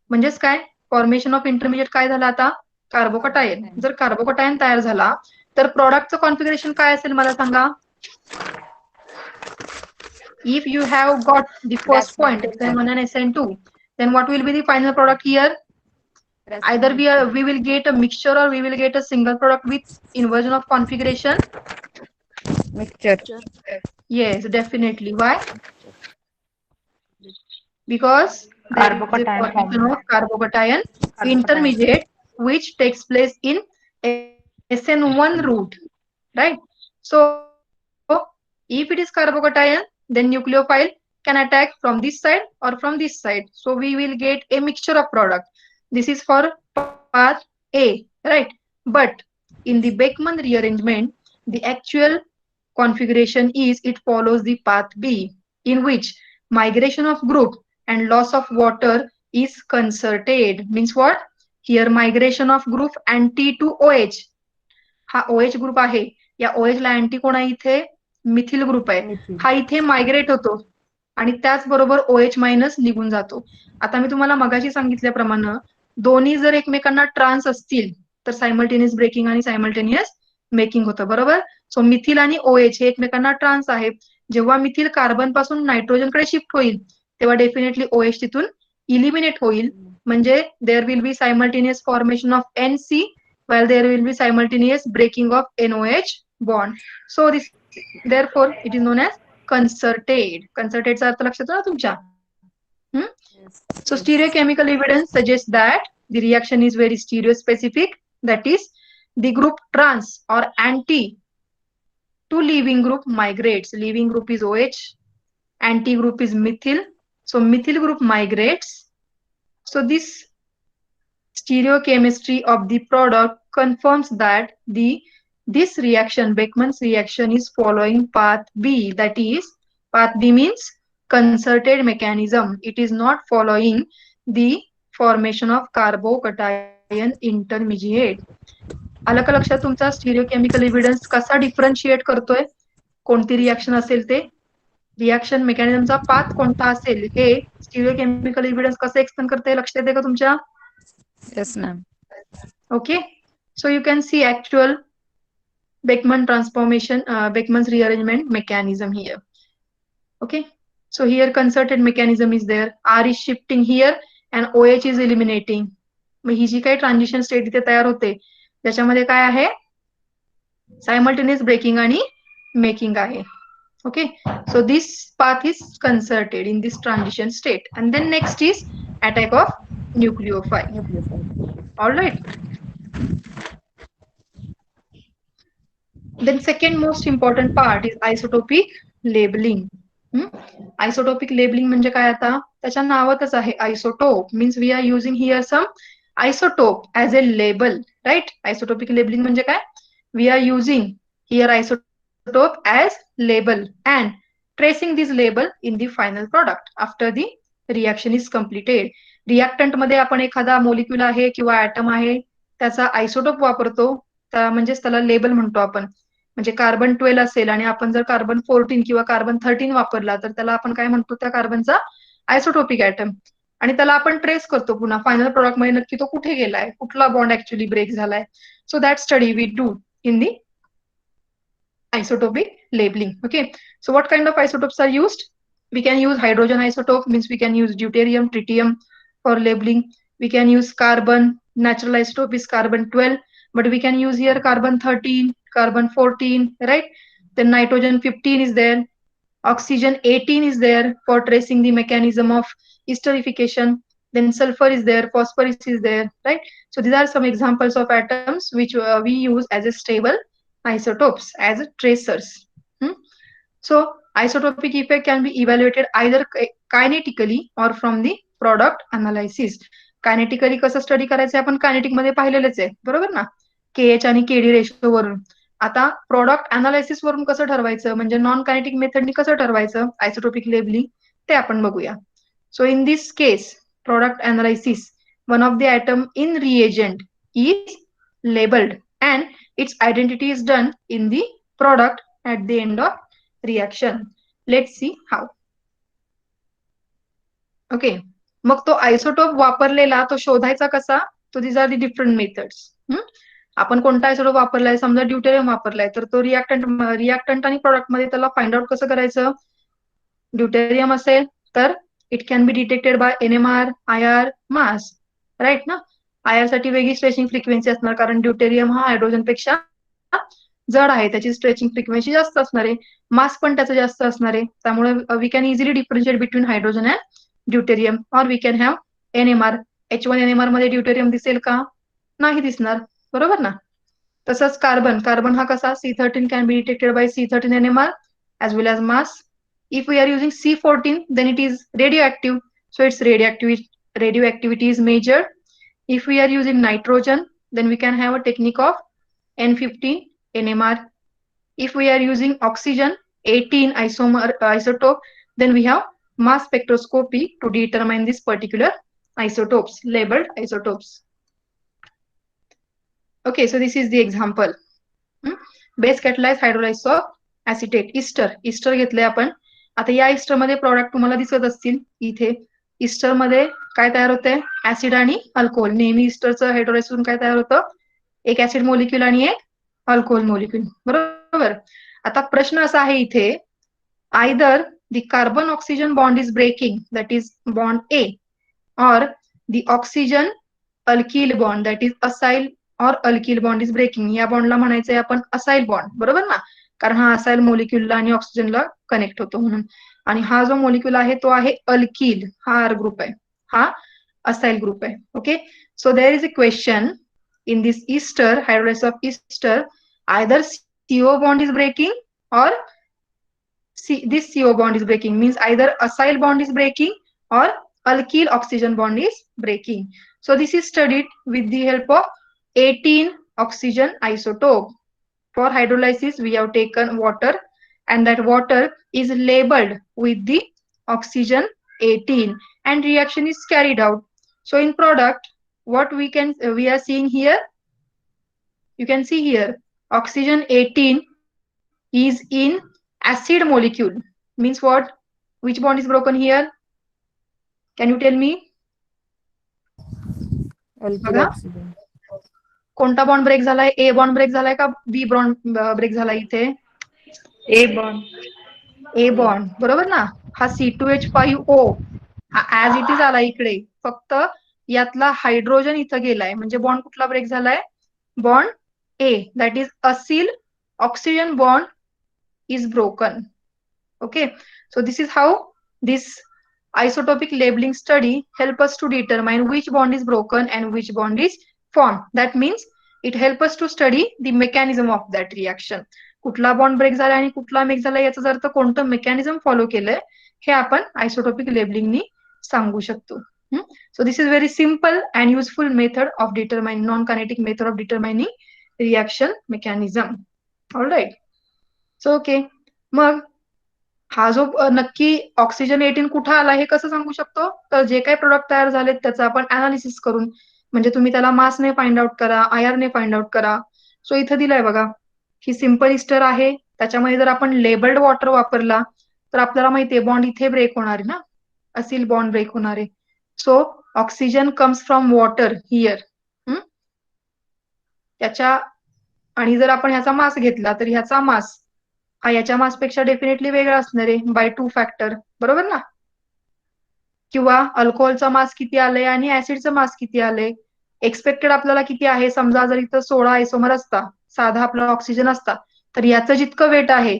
म्हणजेच काय? फॉर्मेशन ऑफ इंटरमिजिएट काय झालं आता? कार्बोकटायन. जर कार्बोकटायन तयार झाला तर प्रॉडक्टचं कॉन्फिगरेशन काय असेल मला सांगा? If you have got the first point SN1 and SN2, then what will be the final product here? Either we will get a mixture or we will get a single product with inversion of configuration. Mixture. Yes, definitely. Why? Because there is a formation of carbocation intermediate which takes place in SN1 route, right? So if it is carbocation, then nucleophile can attack from this side or from this side. So we will get a mixture of product. This is for path A, right? But in the Beckmann rearrangement, the actual configuration is it follows the path B, in which migration of group and loss of water is concerted. Means what? Here migration of group anti to OH. हा OH ग्रुप आहे, या OH ला अँटी कोण आहे इथे? मिथिल ग्रुप आहे. हा इथे मायग्रेट होतो आणि त्याचबरोबर OH मायनस निघून जातो. आता मी तुम्हाला मगाशी सांगितल्याप्रमाणे दोन्ही जर एकमेकांना ट्रान्स असतील तर सायमल्टेनियस ब्रेकिंग आणि सायमल्टेनियस मेकिंग होतं, बरोबर. सो मिथिल आणि OH हे एकमेकांना ट्रान्स आहेत. जेव्हा मिथिल कार्बन पासून नायट्रोजनकडे शिफ्ट होईल तेव्हा डेफिनेटली OH तिथून इलिमिनेट होईल, म्हणजे there will be simultaneous formation of NC while there will be simultaneous breaking of NOH bond. So this therefore it is known as concerted. Concerted चा अर्थ लक्षात ना तुमच्या. So stereochemical evidence suggests that the reaction is very stereospecific. That is, the group trans or anti to leaving group migrates. Leaving group is OH, anti group is methyl. So methyl group migrates. So this stereochemistry of the product confirms that this reaction, Beckmann's reaction, is following path B. That is, path B means concerted mechanism. It is not following the formation of carbocation intermediate. आलं का लक्षात तुमचा स्टिरियोकेमिकल एव्हिडन्स कसा डिफरन्शिएट करतोय, कोणती रिॲक्शन असेल ते, रिॲक्शन मेकॅनिझमचा पाथ कोणता असेल हे स्टिरियोकेमिकल एव्हिडन्स कसं एक्सप्लेन करते, लक्षात येते का तुमच्या. Yes, ma'am. Okay, so you can see actual Beckmann transformation, Beckmann's rearrangement mechanism here. Okay, so here concerted mechanism is there. R is shifting here and OH is eliminating. मग ही जी काही ट्रान्झिशन स्टेट इथे तयार होते त्याच्यामध्ये काय आहे, सायमल्टेनियस ब्रेकिंग आणि मेकिंग आहे. Okay, so this path is concerted in this transition state, and then next is attack of nucleophile. All right. Then second most important part is isotopic labeling. Isotopic labeling म्हणजे काय, आता त्याच्या नावातच आहे isotope means we are using here some isotope as a label, right? Isotopic labeling म्हणजे काय, we are using here isotope as label and tracing this label in the final product after the reaction is completed. Reactant मध्ये आपण एखादा मोलिक्यूल आहे किंवा ऍटम आहे त्याचा आयसोटोप वापरतो, म्हणजेच त्याला लेबल म्हणतो आपण. म्हणजे कार्बन 12 असेल आणि आपण जर कार्बन 14 किंवा कार्बन 13 वापरला तर त्याला आपण काय म्हणतो, त्या कार्बनचा आयसोटोपिक ऍटम. आणि त्याला आपण ट्रेस करतो पुन्हा फायनल प्रोडक्ट मध्ये नक्की तो कुठे गेलाय, कुठला बॉन्ड ऍक्च्युअली ब्रेक झालाय. So that study we do in the isotopic labeling. Okay, so what kind of isotopes are used? We can use hydrogen isotope, means we can use deuterium, tritium for labeling. We can use carbon, natural isotope is carbon 12, but we can use here carbon 13, carbon 14, right? Then nitrogen 15 is there, oxygen 18 is there for tracing the mechanism of esterification. Then sulfur is there, phosphorus is there, right? So these are some examples of atoms which we use as a stable isotopes as tracers. So isotopic effect can be evaluated either kinetically or from the product analysis. Kinetically कसं स्टडी करायचं आपण कायनेटिक मध्ये पाहिलेलंच आहे, बरोबर ना, KH आणि KD रेशो वरून. आता प्रोडक्ट अनालिसिस वरून कसं ठरवायचं, म्हणजे नॉन कायनेटिक मेथडनी कसं ठरवायचं आयसोटोपिक लेबलिंग, ते आपण बघूया. So in this case product analysis, one of the item in reagent is labeled and its identity is done in the product at the end of reaction. Let's see how. Okay, मग तो आयसोटोप वापरलेला तो शोधायचा कसा, तो these are the different methods. आपण कोणता आयसोटोप वापरलाय, समजा ड्यूटेरियम वापरलाय तर तो रिॲक्टंट आणि प्रोडक्ट मध्ये त्याला फाइंड आउट कसं करायचं. ड्यूटेरियम असेल तर it can be detected by NMR, IR, mass, right ना. IR साठी वेगळी स्ट्रेचिंग फ्रिक्वेन्सी असणार कारण ड्यूटेरियम हा हायड्रोजन पेक्षा जड आहे, त्याची स्ट्रेचिंग फ्रिक्वेन्सी जास्त असणार आहे, मास पण त्याचं जास्त असणार आहे. त्यामुळे we can easily differentiate between hydrogen and deuterium. और we can have NMR. H1 NMR मध्ये ड्यूटेरियम दिसेल का, नाही दिसणार, बरोबर ना. तसंच कार्बन हा कसा, C13 can be detected bye C13 NMR as well as mass. If we are using C14 then it is radioactive, so its radioactivity is measured. If we are using nitrogen then we can have a technique of N15 NMR. If we are using oxygen 18 isotope then we have mass spectroscopy to determine this particular isotopes, labeled isotopes. Okay, so this is the example. Base catalyzed hydrolysis of acetate, Easter घेतले आपण. आता या ईस्टर मध्ये प्रॉडक्ट तुम्हाला दिसत असतील इथे. ईस्टर मध्ये काय तयार होते, ऍसिड आणि अल्कोहोल. नेहमी ईस्टरचं हायड्रोलाइसिस काय तयार होतं, एक ऍसिड मोलिक्यूल आणि एक अल्कोहोल मोलिक्यूल. बरोबर. आता प्रश्न असा आहे इथे, either the carbon oxygen bond is breaking, that is bond A, or the oxygen alkyl bond, that is acyl or alkyl bond is breaking. या बॉन्डला म्हणायचंय आपण असाइल बॉन्ड, बरोबर ना, कारण हा असाइल मोलिक्यूलला आणि ऑक्सिजनला कनेक्ट होतो म्हणून. आणि हा जो मोलिक्यूल आहे तो आहे अल्किल, हा आर ग्रुप आहे, हा असाइल ग्रुप आहे. Okay, so there is a question in this ester, hydrolysis of ester, either CO bond is breaking or this CO bond is breaking, means either acyl bond is breaking or alkyl oxygen bond is breaking. So this is studied with the help of 18 oxygen isotope. For hydrolysis, we have taken water, and that water is labeled with the oxygen 18, and reaction is carried out. So in product, what we are seeing here, you can see here, oxygen 18 is in acid molecule. Means what? Which bond is broken here? Can you tell me? Alkyl बघा, ऑक्सिजन. कोणता बॉन्ड ब्रेक झालाय? ए बॉन्ड ब्रेक झालाय का बी बॉन्ड ब्रेक झालाय इथे? A bond. ए बॉन्ड, बरोबर ना. हा C2H5O हा ऍज इट इज आला इकडे, फक्त यातला हायड्रोजन इथं गेलाय, म्हणजे बॉन्ड कुठला ब्रेक झालाय? Bond A, that is Aseel oxygen bond is broken. Okay, so this is how this isotopic labeling study help us to determine which bond is broken and which bond is formed. That means it help us to study the mechanism of that reaction. कुठला बॉन्ड ब्रेक झाला आणि कुठला मेक झाला याचा अर्थ कोणतं मेकॅनिझम फॉलो केलंय हे आपण आयसोटोपिक लेबलिंगनी सांगू शकतो. So this is very simple and useful method of determining, non-kinetic method of determining reaction mechanism. All right. So okay, मग हा जो नक्की ऑक्सिजन 18 कुठं आला हे कसं सांगू शकतो? तर जे काही प्रोडक्ट तयार झालेत त्याचं आपण अनालिसिस करून, म्हणजे तुम्ही त्याला मासने फाइंड आउट करा, IR ने फाइंड आउट करा. सो इथं दिलंय बघा, ही सिंपल इस्टर आहे, त्याच्यामध्ये जर आपण लेबल्ड वॉटर वापरला तर आपल्याला माहितीये बॉन्ड इथे ब्रेक होणार आहे ना, असिल बॉन्ड ब्रेक होणार आहे. So oxygen comes from water here. त्याच्या, आणि जर आपण ह्याचा मास घेतला तर ह्याचा मास हा याच्या मासपेक्षा डेफिनेटली वेगळा असणार आहे बाय 2 फॅक्टर, बरोबर ना. किंवा अल्कोहोलचा मास किती आलंय आणि ऍसिडचं मास किती आलंय, एक्सपेक्टेड आपल्याला किती आहे. समजा जर इथं 16 आयसोमर असता, साधा आपला ऑक्सिजन असता, तर याचं जितकं वेट आहे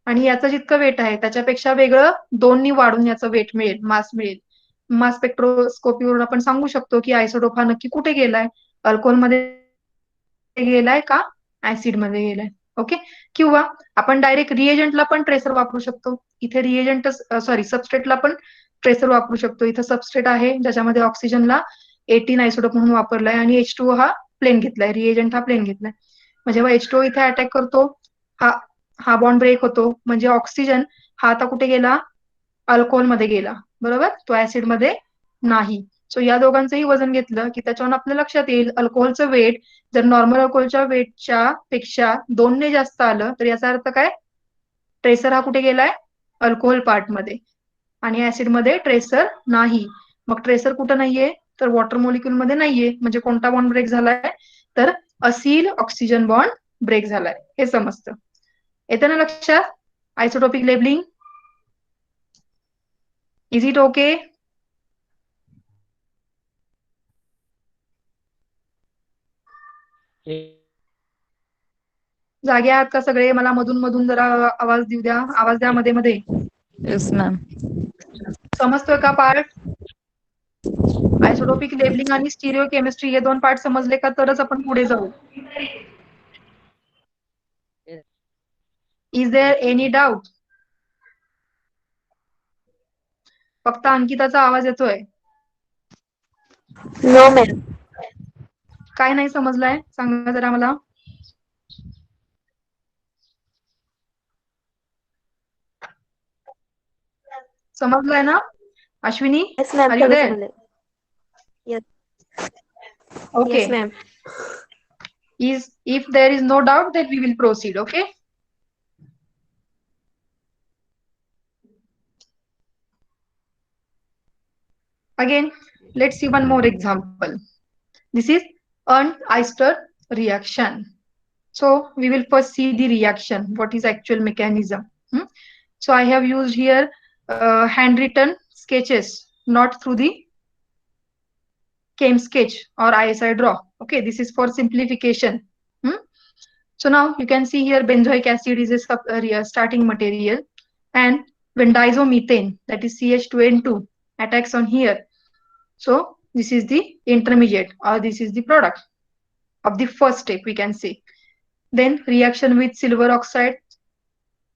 आणि याचं जितकं वेट आहे त्याच्यापेक्षा वेगळं 2 वाढून याचं वेट मिळेल, मास मिळेल. मास स्पेक्ट्रोस्कोपीवरून आपण सांगू शकतो की आयसोटोप हा नक्की कुठे गेलाय, अल्कोहोलमध्ये गेलाय का ऍसिड मध्ये गेलाय. ओके, किंवा आपण डायरेक्ट रिएजंटला पण ट्रेसर वापरू शकतो. इथे रिएजंट सॉरी सबस्ट्रेटला पण ट्रेसर वापरू शकतो. इथं सबस्ट्रेट आहे ज्याच्यामध्ये ऑक्सिजनला 18 आयसोटोप म्हणून वापरलाय आणि H2O हा प्लेन घेतलाय, रिएजंट हा प्लेन घेतलाय. म्हणजे जेव्हा H2O इथे अटॅक करतो, हा हा बॉन्ड ब्रेक होतो, म्हणजे ऑक्सिजन हा आता कुठे गेला? अल्कोहोल मध्ये गेला, बरोबर, तो ऍसिड मध्ये नाही. सो या दोघांचंही वजन घेतलं की त्याच्यावर आपल्या लक्षात येईल अल्कोहोलचं वेट जर नॉर्मल अल्कोहोलच्या वेटच्या पेक्षा 2 ने जास्त आलं तर याचा अर्थ काय? ट्रेसर हा कुठे गेलाय? अल्कोहोल पार्ट मध्ये, आणि ऍसिड मध्ये ट्रेसर नाही. मग ट्रेसर कुठं नाहीये? तर वॉटर मोलिक्यूल मध्ये नाहीये. म्हणजे कोणता बॉन्ड ब्रेक झालाय? तर असिल ऑक्सिजन बॉन्ड ब्रेक झालाय, हे समजतं. येतं ना लक्षात? Isotopic labelling, is it okay? जागे आहात का सगळे? मला मधून मधून जरा आवाज देऊ द्या, आवाज द्या मध्ये मध्ये. Yes ma'am. समजतोय का पार्ट? आयसोटोपिक लेबलिंग आणि स्टिरिओ केमिस्ट्री हे 2 पार्ट समजले का तरच आपण पुढे जाऊ. Is there any doubt? फक्त अंकिताचा आवाज येतोय. No ma'am. काय नाही समजलंय सांगा जरा मला. समजलंय ना Ashwini? Yes ma'am, are you सगळं देअर? समजलंय. Yes. Okay. Yes ma'am. If there is no doubt, then we will proceed. Okay. Again, let's see one more example. This is Ester reaction. So we will first see the reaction. What is actual mechanism? So I have used here handwritten sketches, not through the chem sketch or ISI draw. Okay, this is for simplification. So now you can see here benzoic acid is a starting material, and when diazomethane, that is CH2N2, attacks on here, so this is the intermediate or this is the product of the first step, we can say. Then reaction with silver oxide,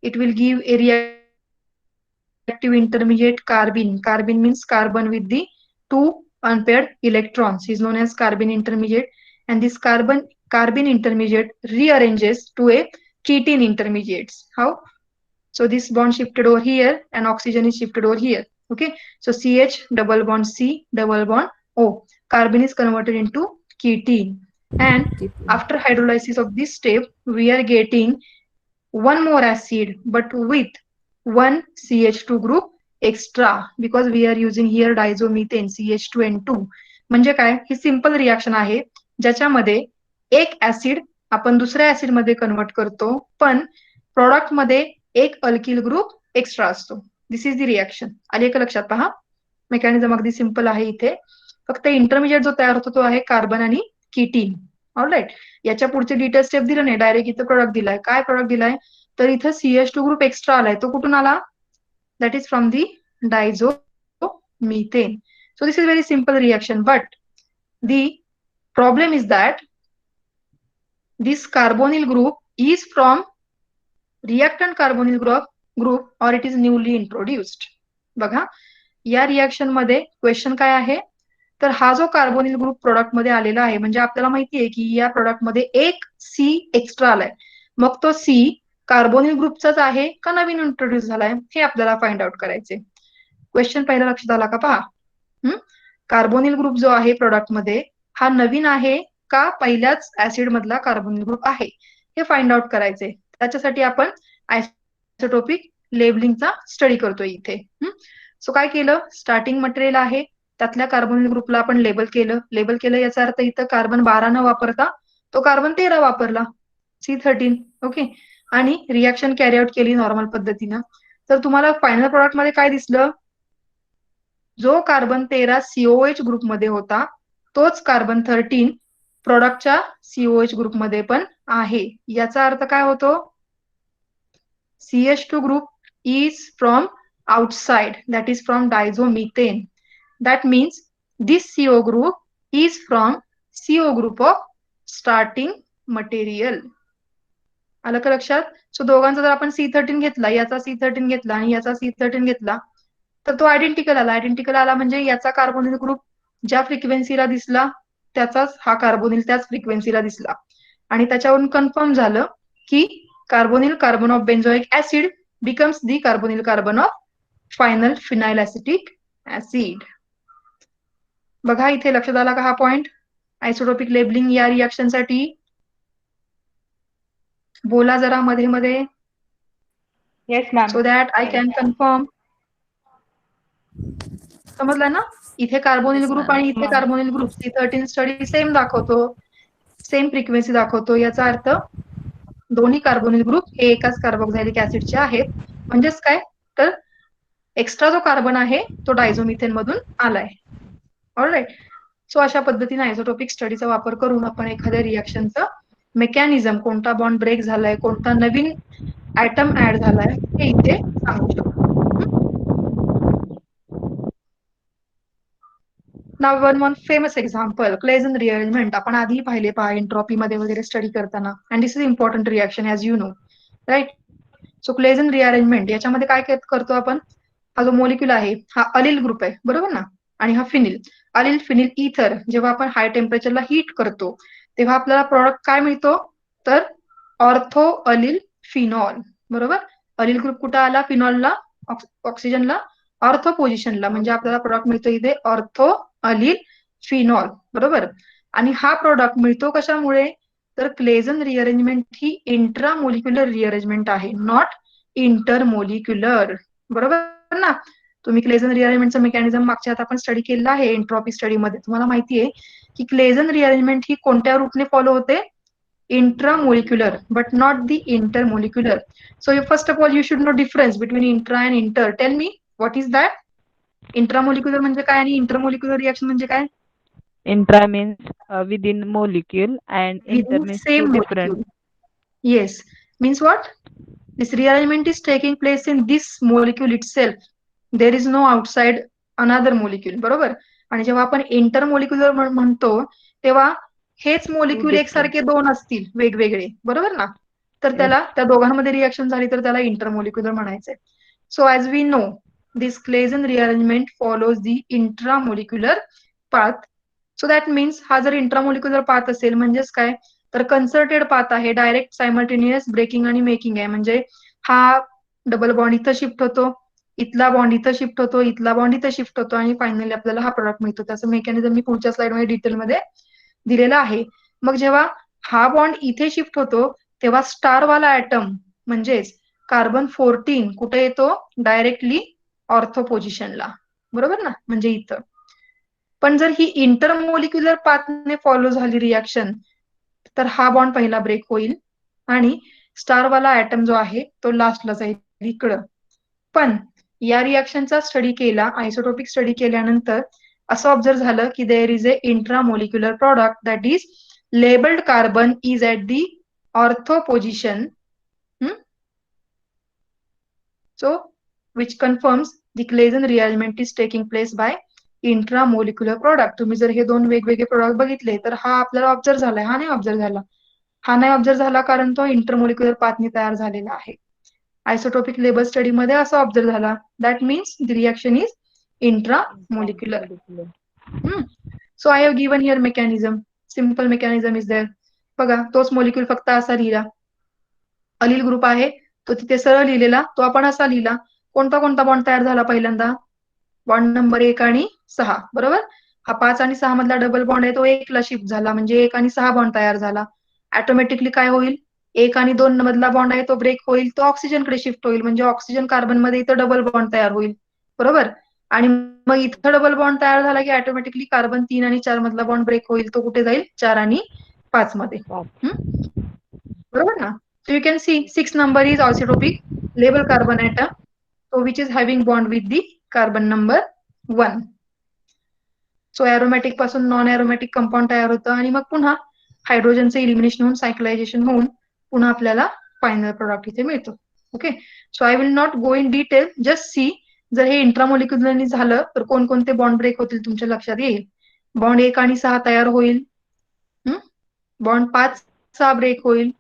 it will give a reactive intermediate carbene. Carbene means carbon with the 2 unpaired electrons is known as carbene intermediate, and this carbene intermediate rearranges to a ketene intermediates. How? So this bond shifted over here and oxygen is shifted over here. Okay, so CH double bond C double bond O. Carbon is converted into ketene. And after hydrolysis of this step, we are getting one more acid, but with one CH2 group extra, because we are using here diazomethane CH2N2. म्हणजे काय, ही सिंपल रिएक्शन आहे ज्याच्यामध्ये एक ऍसिड आपण दुसऱ्या ऍसिड मध्ये कन्वर्ट करतो, पण प्रोडक्ट मध्ये एक अल्किल ग्रुप एक्स्ट्रा असतो. दिस इज द रिएक्शन. आली का लक्षात? पहा, मेकॅनिझम अगदी सिंपल आहे इथे. फक्त इंटरमिजिएट जो तयार होतो तो आहे कार्बन आणि किटीन. ऑलराईट, याच्या पुढचे डिटेल स्टेप दिलं नाही, डायरेक्ट इथं प्रोडक्ट दिलाय. काय प्रोडक्ट दिलाय? तर इथं CH2 ग्रुप एक्स्ट्रा आलाय. तो कुठून आला? That is from the diazomethane. So this is very simple reaction, but the problem is that this carbonyl group is from reactant carbonyl group or it is newly introduced. बघा, या रिएक्शन मध्ये क्वेश्चन काय आहे, तर हा जो कार्बोनिल ग्रुप प्रोडक्ट मध्ये आलेला आहे, म्हणजे आपल्याला माहिती आहे की या प्रोडक्ट मध्ये एक सी एक्स्ट्रा आलाय. मग तो सी कार्बोनिल ग्रुपचाच आहे का नवीन इंट्रोड्यूस झालाय, हे आपल्याला फाइंड आउट करायचे. क्वेश्चन पहिला लक्षात आला का? पहा, कार्बोनिल ग्रुप जो आहे प्रोडक्ट मध्ये हा नवीन आहे का पहिल्याच ऍसिड मधला कार्बोनिल ग्रुप आहे, हे फाइंड आउट करायचे. त्याच्यासाठी आपण आयसोटोपिक लेबलिंगचा स्टडी करतोय इथे. सो काय केलं, स्टार्टिंग मटेरियल आहे त्यातल्या कार्बोनिल ग्रुपला आपण लेबल केलं याचा अर्थ इथं कार्बन 12 न वापरता तो कार्बन 13 वापरला, C13. ओके, आणि रिएक्शन कॅरी आउट केली नॉर्मल पद्धतीनं. तर तुम्हाला फायनल प्रोडक्ट मध्ये काय दिसलं, जो कार्बन 13 COH ग्रुप मध्ये होता तोच कार्बन 13 प्रोडक्टच्या COH ग्रुप मध्ये पण आहे. याचा अर्थ काय होतो, CH2 group is from outside, that is from diazomethane. That means this CO group is from CO group of starting material. आलं का लक्षात? सो दोघांचा जर आपण C13 घेतला, याचा C13 घेतला आणि याचा C13 घेतला, तर तो आयडेंटिकल आला. आयडेंटिकल आला म्हणजे याचा कार्बोनिल ग्रुप ज्या फ्रिक्वेन्सीला दिसला त्याचाच हा कार्बोनिल त्याच फ्रिक्वेन्सीला दिसला, आणि त्याच्यावरून कन्फर्म झालं की carbonyl carbon of benzoic acid becomes the carbonyl carbon of final phenyl acetic acid. बघा इथे लक्षात आला का हा पॉइंट? आयसोटोपिक लेबलिंग या रिएक्शन साठी बोला जरा मध्ये मध्ये, Yes, ma'am. So that I can confirm. समजलं ना? इथे कार्बोनिल ग्रुप आणि इथे carbonyl group C13 study same दाखवतो, सेम फ्रिक्वेन्सी दाखवतो. याचा अर्थ दोन्ही कार्बोनिल ग्रुप हे एकाच कार्बोक्झिलिक ऍसिडचे आहेत. म्हणजेच काय, तर एक्स्ट्रा जो कार्बन आहे तो डायझोमिथेन मधून आलाय. ऑलराईट, सो अशा पद्धतीने आयसोटोपिक स्टडीचा वापर करून आपण एखाद्या रिएक्शनचं मेकॅनिझम, कोणता बॉन्ड ब्रेक झालाय, कोणता नवीन ऍटम ऍड झालाय, हे इथे सांगू शकतो. Now one famous example, Claisen rearrangement. आपण आधी पाहिले पहा एंट्रॉपी मध्ये वगैरे स्टडी करताना, and this is important reaction as you know, right. So Claisen rearrangement याच्यामध्ये काय करतो आपण, हा जो मॉलिक्यूल आहे हा अलिल ग्रुप आहे, बरोबर ना, आणि हा फिनिल, अलिल फिनिल इथर. जेव्हा आपण हाय टेम्परेचरला हीट करतो तेव्हा आपल्याला प्रोडक्ट काय मिळतो, तर ऑर्थो अलिल फिनॉल. बरोबर, अलिल ग्रुप कुठं आला, फिनॉलला, ऑक्सिजनला ऑर्थो पोझिशनला, म्हणजे आपल्याला प्रोडक्ट मिळतो इथे ऑर्थो अलिल फिनॉल. बरोबर, आणि हा प्रोडक्ट मिळतो कशामुळे, तर क्लेझन रिअरेंजमेंट ही इंट्रामोलिक्युलर रिअरेंजमेंट आहे, नॉट इंटरमोलिक्युलर. बरोबर ना, तुम्ही क्लेझन रिअरेंजमेंटचं मेकॅनिझम मागच्या आता आपण स्टडी केलेला आहे एंट्रॉपी स्टडीमध्ये. तुम्हाला माहिती आहे की क्लेझन रिअरेंजमेंट ही कोणत्या रूटने फॉलो होते? intramolecular but not the intermolecular. So first of all you should know difference between intra and inter. Tell me what is that? Intramolecular म्हणजे काय आणि intermolecular reaction म्हणजे काय? Intra means within molecule and inter Within means same two different. molecule. Yes, means what? This rearrangement is taking place in this molecule itself. There is no outside another molecule. बरोबर? आणि जेव्हा आपण इंटरमोलिक्युलर म्हणतो तेव्हा हेच मोलिक्युल different. एकसारखे दोन असतील वेगवेगळे, बरोबर ना? तर Yes. त्याला त्या दोघांमध्ये रिएक्शन झाली तर त्याला इंटरमोलिक्युलर म्हणायचंय. So as we know this Claisen rearrangement follows the intramolecular path. So that means हा जर इंट्रामोलिक्युलर पाथ असेल म्हणजेच काय, तर कन्सर्टेड पाथ आहे, डायरेक्ट सायमल्टेनियस ब्रेकिंग आणि मेकिंग आहे. म्हणजे हा डबल बॉन्ड इथं शिफ्ट होतो, इथला बॉन्ड इथं शिफ्ट होतो, इथला बॉन्ड इथं शिफ्ट होतो आणि फायनली आपल्याला हा प्रोडक्ट मिळतो. त्याचं मेकॅनिझम मी पुढच्या स्लाइडमध्ये डिटेलमध्ये दिलेला आहे. मग जेव्हा हा बॉन्ड इथे शिफ्ट होतो तेव्हा स्टारवाला ऍटम म्हणजेच कार्बन 14 कुठे येतो? डायरेक्टली ऑर्थो पोझिशनला, बरोबर ना? म्हणजे इथं. पण जर ही इंटरमोलिक्युलर पाथने फॉलो झाली रिॲक्शन तर हा बॉन्ड पहिला ब्रेक होईल आणि स्टारवाला ऍटम जो आहे तो लास्टला जाईल इकडं. पण या रिॲक्शनचा स्टडी केला, आयसोटोपिक स्टडी केल्यानंतर असं ऑब्झर्व झालं की there is a intramolecular product that is labelled carbon is at the ortho position. So which confirms the Claisen rearrangement is taking place by intramolecular product. तुम्ही जर हे दोन वेगवेगळे प्रोडक्ट बघितले तर हा आपल्याला ऑब्झर्व झालाय, हा नाही ऑब्झर्व झाला. हा नाही ऑब्झर्व झाला कारण तो इंटरमोलिक्युलर पाथनी तयार झालेला आहे. आयसोटोपिक लेबल स्टडी मध्ये असं ऑब्झर्व झाला. That means the reaction is intramolecular. So I have given here mechanism. Simple mechanism is there. बघा तोच मोलिक्युल फक्त असा लिहिला. अलील ग्रुप आहे तो तिथे सरळ लिहिलेला, तो आपण असा लिहिला. कोणता कोणता बॉन्ड तयार झाला पहिल्यांदा? बॉन्ड नंबर 1 आणि 6, बरोबर? हा 5 आणि 6 मधला डबल बॉन्ड आहे तो 1 ला शिफ्ट झाला म्हणजे 1 आणि 6 बॉन्ड तयार झाला. ऑटोमॅटिकली काय होईल? 1 आणि 2 मधला बॉन्ड आहे तो ब्रेक होईल, तो ऑक्सिजनकडे शिफ्ट होईल म्हणजे ऑक्सिजन कार्बन मध्ये इथं डबल बॉन्ड तयार होईल, बरोबर? आणि मग इथं डबल बॉन्ड तयार झाला की ऑटोमॅटिकली कार्बन 3 आणि 4 मधला बॉन्ड ब्रेक होईल, तो कुठे जाईल? 4 आणि 5 मध्ये. बरोबर ना? So you can see 6 number is isotopic label carbon atom, so which is having bond with the carbon number 1. So aromatic पासून नॉन aromatic कंपाऊंड तयार होतं आणि मग पुन्हा हायड्रोजनचं इलिमिनेशन होऊन सायक्लायझेशन होऊन पुन्हा आपल्याला फायनल प्रोडक्ट इथे मिळतो. Okay, so I will not go in detail, just see. जर हे इंट्रामोलिक्युलरनी झालं तर कोणकोणते बॉन्ड ब्रेक होतील तुमच्या लक्षात येईल. बॉन्ड 1 आणि 6 तयार होईल, बॉन्ड 5, 6 ब्रेक होईल,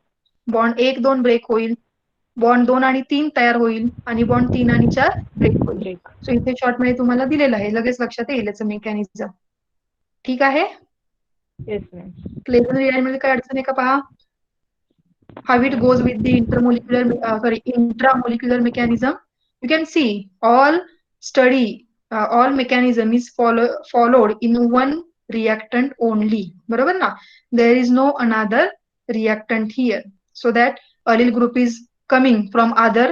बॉन्ड 1, 2 ब्रेक होईल, बॉन्ड 2 आणि 3 तयार होईल आणि बॉन्ड 3 आणि 4 ब्रेक होईल. सो इथे शॉर्ट मध्ये तुम्हाला दिलेलं आहे, लगेच लक्षात येईल याचं मेकॅनिझम. ठीक आहे? क्लेझन रिअरेंजमेंट काय अडचण आहे का पहा. How it goes with the intramolecular mechanism. You can see all study, all mechanism is followed in one reactant only, बरोबर ना? There is no another reactant here, so that allyl group is coming from other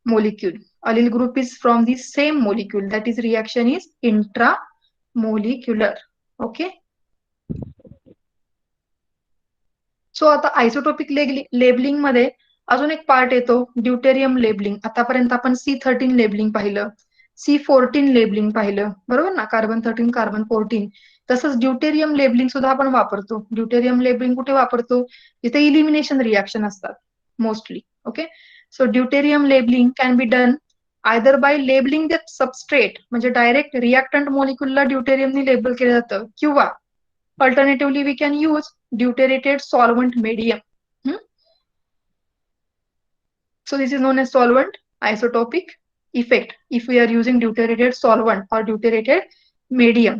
molecule. Allyl group is from the same molecule, that is reaction is intramolecular. Okay, so आता आयसोटोपिक लेबलिंग मध्ये अजून एक पार्ट येतो, ड्यूटेरियम लेबलिंग. आतापर्यंत आपण C13 लेबलिंग पाहिलं, C14 लेबलिंग पाहिलं, बरोबर ना? Carbon 13, carbon 14. तसंच ड्यूटेरियम लेबलिंग सुद्धा आपण वापरतो. ड्यूटेरियम लेबलिंग कुठे वापरतो? जिथे इलिमिनेशन रिॲक्शन असतात mostly. Okay, so deuterium labelling can be done either by labelling the substrate, म्हणजे डायरेक्ट रिॲक्टंट मॉलिक्युलला ड्यूटेरियमनी लेबल केलं जातं, किंवा alternatively we can use deuterated solvent medium. So this is known as solvent isotopic effect if we are using deuterated solvent or deuterated medium,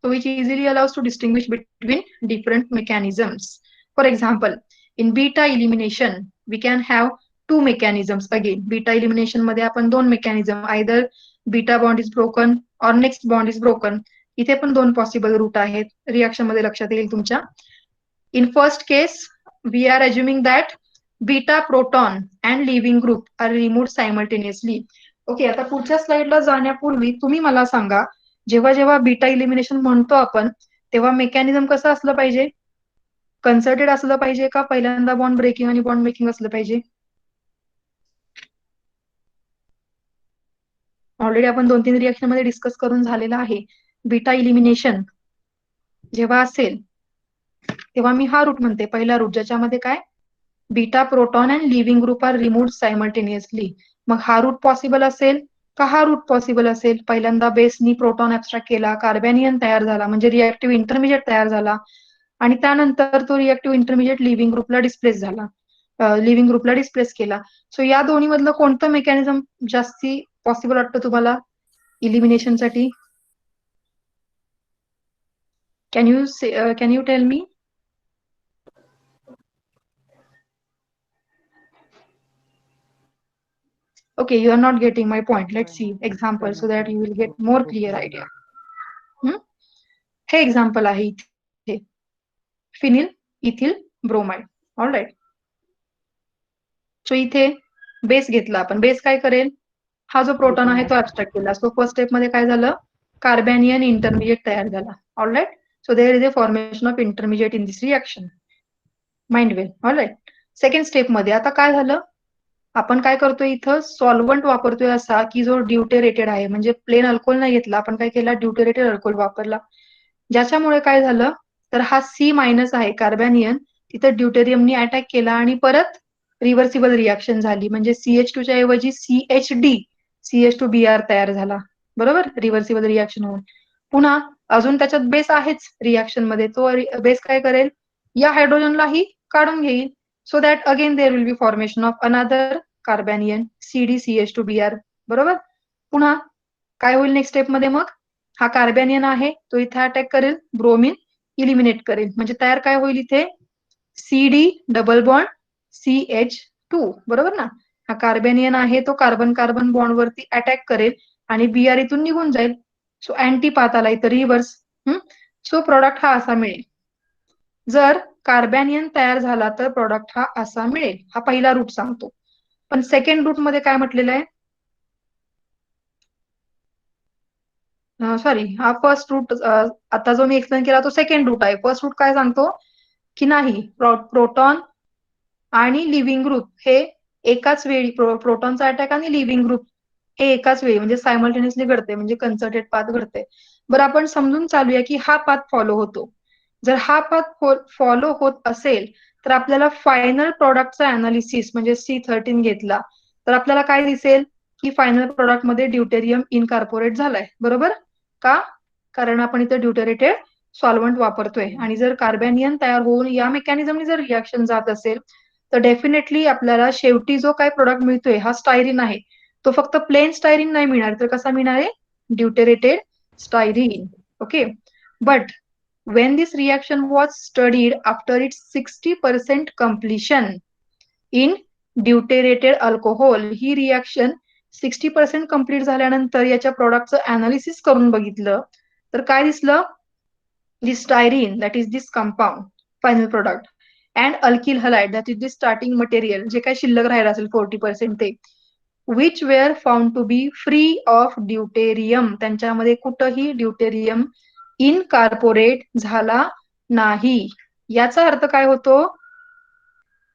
so which easily allows to distinguish between different mechanisms. For example, in beta elimination we can have two mechanisms. Again, beta elimination मध्ये आपण दोन mechanism, either beta bond is broken or next bond is broken. इथे पण दोन पॉसिबल रूट आहेत, रिॲक्शन मध्ये लक्षात येईल तुमच्या. In first case we are assuming that beta proton and leaving group are removed simultaneously. Okay, आता पुढच्या स्लाइडला जाण्यापूर्वी तुम्ही मला सांगा, जेव्हा जेव्हा बीटा इलिमिनेशन म्हणतो आपण, तेव्हा मेकॅनिझम कसं असलं पाहिजे? कन्सर्टेड असलं पाहिजे का पहिल्यांदा बॉन्ड ब्रेकिंग आणि बॉन्ड मेकिंग असलं पाहिजे? ऑलरेडी आपण 2-3 रिएक्शन मध्ये डिस्कस करून झालेलं आहे. बीटा इलिमिनेशन जेव्हा असेल तेव्हा मी हा रूट म्हणते, पहिला रूट, ज्याच्यामध्ये काय beta proton and leaving group are removed simultaneously. मग हा रूट पॉसिबल असेल का हा रूट पॉसिबल असेल? पहिल्यांदा बेसनी प्रोटॉन ऍब्स्ट्रॅक्ट केला, कार्बॅनियन तयार झाला, म्हणजे रिएक्टिव्ह इंटरमिजिएट तयार झाला, आणि त्यानंतर तो रिएक्टिव्ह इंटरमिजिएट लिव्हिंग ग्रुपला डिस्प्लेस झाला, लिव्हिंग ग्रुपला डिस्प्लेस केला. सो या दोन्ही मधलं कोणतं मेकॅनिझम जास्ती पॉसिबल वाटतं तुम्हाला इलिमिनेशनसाठी? Can you tell me? Okay, you are not getting my point. Let's see example so that you will get more clear idea. हे एक्झाम्पल आहे इथे, phenyl ethyl bromide. All right. So इथे बेस घेतला आपण. बेस काय करेल? हा जो प्रोटॉन आहे तो ऍब्स्ट्रॅक्ट केला. सो फर्स्ट स्टेप मध्ये काय झालं? कार्बॅनियन इंटरमिजिएट तयार झाला. All right. So there is a formation of intermediate in this reaction. Mind well. All right. Second step मध्ये आता काय झालं? आपण काय करतोय इथं? सॉल्व्हंट वापरतोय असा की जो ड्यूटेरेटेड आहे, म्हणजे प्लेन अल्कोहोल नाही घेतला आपण, काय केला? ड्यूटेरेटेड अल्कोहोल वापरला. ज्याच्यामुळे काय झालं? तर हा C- आहे कार्बॅनियन, तिथं ड्यूटेरियमनी अटॅक केला आणि परत रिव्हर्सिबल रिएक्शन झाली, म्हणजे CH2 च्या ऐवजी CHD, CH2Br तयार झाला. बरोबर? रिव्हर्सिबल रिएक्शन होऊन पुन्हा अजून त्याच्यात बेस आहेच रिएक्शन मध्ये, तो बेस काय करेल? या हायड्रोजनलाही काढून घेईल. So that again there will be formation of another carbanion CdCH2Br. बरोबर? पुन्हा काय होईल नेक्स्ट स्टेप मध्ये? मग हा कार्बॅनियन आहे तो इथे अटॅक करेल, ब्रोमिन इलिमिनेट करेल, म्हणजे तयार काय होईल इथे? CD double bond CH2. बरोबर ना? हा कार्बॅनियन आहे तो कार्बन कार्बन बॉन्ड वरती अटॅक करेल आणि Br इथून निघून जाईल. सो अँटी पाथ आला इथं, रिव्हर्स. सो प्रोडक्ट हा असा मिळेल. जर कार्बॅनियन तयार झाला तर प्रोडक्ट हा असा मिळेल. हा पहिला रूट सांगतो. पण सेकंड रूट मध्ये काय म्हटलेलं आहे? सॉरी, हा फर्स्ट रूट आता जो मी एक्सप्लेन केला तो सेकंड रूट आहे. फर्स्ट रूट काय सांगतो की नाही, प्रोटॉन आणि लिव्हिंग ग्रुप हे एकाच वेळी, प्रोटॉनचा अटॅक आणि लिव्हिंग ग्रुप हे एकाच वेळी म्हणजे सायमल्टेनियसली घडते, म्हणजे कन्सर्टेड पाथ घडते. बरं, आपण समजून चालूया की हा पाथ फॉलो होतो. जर हा पाथ फॉलो होत असेल तर आपल्याला फायनल प्रॉडक्टचा अनालिसिस म्हणजे C13 घेतला तर आपल्याला काय दिसेल की फायनल प्रॉडक्ट मध्ये ड्यूटेरियम इनकॉर्पोरेट झालाय. बरोबर? का? कारण आपण इथे ड्यूटेरेटेड सॉल्व्हंट वापरतोय. आणि जर कार्बॅनियन तयार होऊन या मेकॅनिझमने जर रिएक्शन जात असेल तर डेफिनेटली आपल्याला शेवटी जो काय प्रोडक्ट मिळतोय हा स्टायरीन आहे, तो फक्त प्लेन स्टायरीन नाही मिळणार, तर कसा मिळणार आहे? Deuterated styrene. Okay. But when this reaction was studied after its 60% completion in deuterated alcohol, ही रिएक्शन 60% कंप्लीट झाल्यानंतर याच्या प्रोडक्टचं अनालिसिस करून बघितलं तर काय दिसलं? This styrene, that is this compound, final product, and alkyl halide, that is this starting material, जे काय शिल्लक राहिलं असेल 40% ते, which were found to be free of deuterium, त्यांच्यामध्ये कुठंही ड्यूटेरियम इनकॉर्पोरेट झाला नाही. याचा अर्थ काय होतो?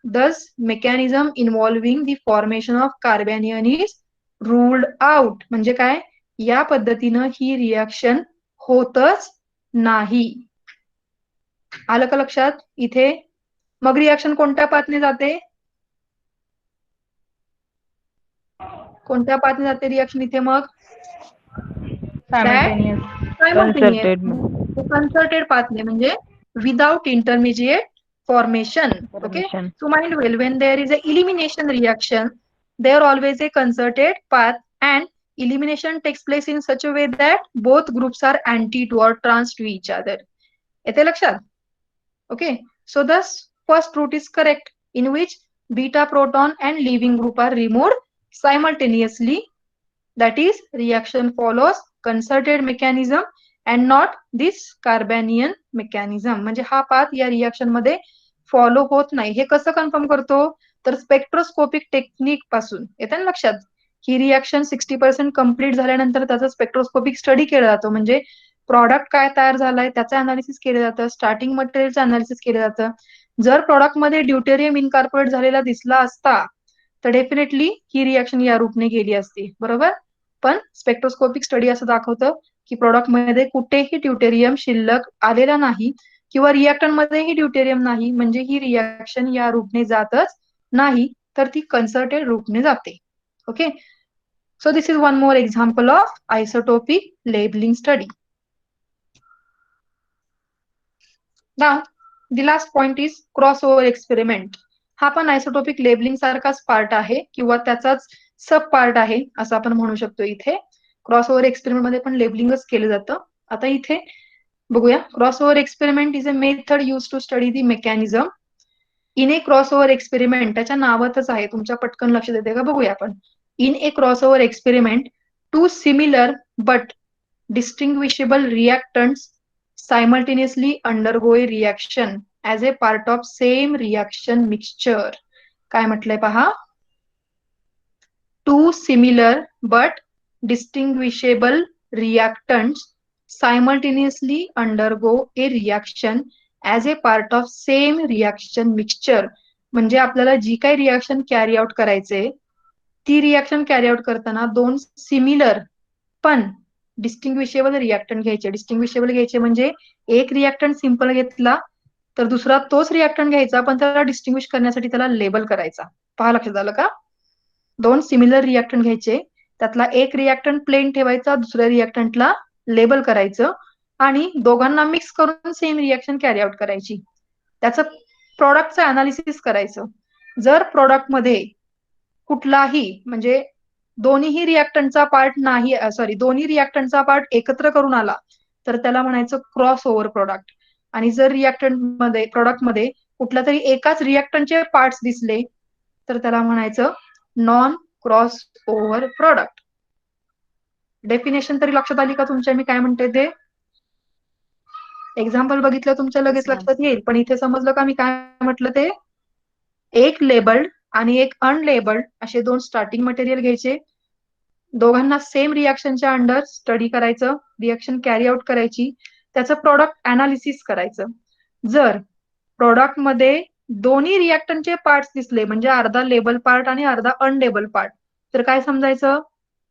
Thus mechanism involving the formation of carbanion is ruled out. म्हणजे काय? या पद्धतीनं ही रिएक्शन होतच नाही. आलं का लक्षात इथे? मग रिएक्शन कोणत्या पाथने जाते? कोणत्या पाथने जाते रिएक्शन इथे? मग Concerted. कन्सर्टेड पाथने, म्हणजे without intermediate formation. Okay, Formation. so mind well, when there is a elimination reaction, there always a concerted path, and elimination takes place in such a way that both groups are anti to or trans to each other. येते लक्षात? Okay, so thus first root is correct, in which beta proton and leaving group are removed simultaneously. That is, reaction follows concerted mechanism and not this carbanion mechanism. म्हणजे हा पाथ या रिएक्शन मध्ये फॉलो होत नाही. हे कसं कन्फर्म करतो? तर स्पेक्ट्रोस्कोपिक टेक्निक पासून. येतं ना लक्षात? ही रिॲक्शन 60% कम्प्लीट झाल्यानंतर त्याचा स्पेक्ट्रोस्कोपिक स्टडी केला जातो. म्हणजे प्रॉडक्ट काय तयार झालाय त्याचं अनालिसिस केलं जातं, स्टार्टिंग मटेरियलचं अनालिसिस केलं जातं. जर प्रॉडक्टमध्ये ड्यूटेरियम इनकॉर्पोरेट झालेला दिसला असता तर डेफिनेटली ही रिॲक्शन या रूपने गेली असती, बरोबर. पण स्पेक्ट्रोस्कोपिक स्टडी असं दाखवतं की प्रॉडक्टमध्ये कुठेही ड्यूटेरियम शिल्लक आलेला नाही किंवा रिॲक्टंट मध्येही ड्यूटेरियम नाही, म्हणजे ही रिॲक्शन या रूपने जातच नाही, तर ती कन्सर्टेड रूपने जाते. Okay, so this is one more example of isotopic labelling study. Now the last point is crossover experiment. हा पण आयसोटोपिक लेबलिंग सारखाच पार्ट आहे किंवा त्याचाच सब पार्ट आहे असं आपण म्हणू शकतो. इथे क्रॉसओव्हर एक्सपेरिमेंट मध्ये पण लेबलिंगच केलं जातं. आता इथे बघूया, crossover experiment is a method use to study the mechanism in a crossover experiment. त्याच्या नावातच आहे, तुमच्या पटकन लक्षात येते का बघूया आपण. In a crossover experiment to similar but distinguishable reactants simultaneously undergo a reaction as a part of same reaction mixture. काय म्हटलंय पहा, two similar but distinguishable reactants simultaneously undergo a reaction as a part of same reaction mixture. म्हणजे आपल्याला जी काही रिॲक्शन कॅरी आउट करायचे ती रिॲक्शन कॅरी आउट करताना दोन सिमिलर पण डिस्टिंग्विशेबल रिॲक्टंट घ्यायचे. डिस्टिंग्विशेबल घ्यायचे म्हणजे एक रिॲक्टंट सिंपल घेतला तर दुसरा तोच रिॲक्टंट घ्यायचा पण त्याला डिस्टिंग्विश करण्यासाठी त्याला लेबल करायचा. पहा, लक्षात आलं का. दोन सिमिलर रिॲक्टंट घ्यायचे, त्यातला एक रिॲक्टंट प्लेन ठेवायचा, दुसऱ्या रिॲक्टंटला लेबल करायचं आणि दोघांना मिक्स करून सेम रिॲक्शन कॅरी आउट करायची. त्याचं प्रॉडक्टचं अनालिसिस करायचं. जर प्रॉडक्ट मध्ये कुठलाही म्हणजे दोन्ही रिॲक्टंटचा पार्ट नाही, दोन्ही रिॲक्टंटचा पार्ट एकत्र करून आला तर त्याला म्हणायचं क्रॉस ओव्हर प्रॉडक्ट. आणि जर प्रॉडक्ट मध्ये कुठल्या तरी एकाच रिॲक्टंटचे पार्ट्स दिसले तर त्याला म्हणायचं non cross over product. Definition तरी लक्षात आली का तुमच्या मी काय म्हणते ते. एक्झाम्पल बघितलं तुमच्या लगेच Yes, ma'am. लक्षात येईल, पण इथे समजलं का मी काय म्हटलं ते. एक लेबल्ड आणि एक अनलेबल्ड असे दोन स्टार्टिंग मटेरियल घ्यायचे, दोघांना सेम रिॲक्शनच्या अंडर स्टडी करायचं, रिॲक्शन कॅरी आउट करायची, त्याचं प्रॉडक्ट अनालिसिस करायचं. जर प्रॉडक्ट मध्ये दोन्ही रिॲक्टंटचे पार्ट्स दिसले म्हणजे अर्धा लेबल पार्ट आणि अर्धा अनलेबल पार्ट, तर काय समजायचं,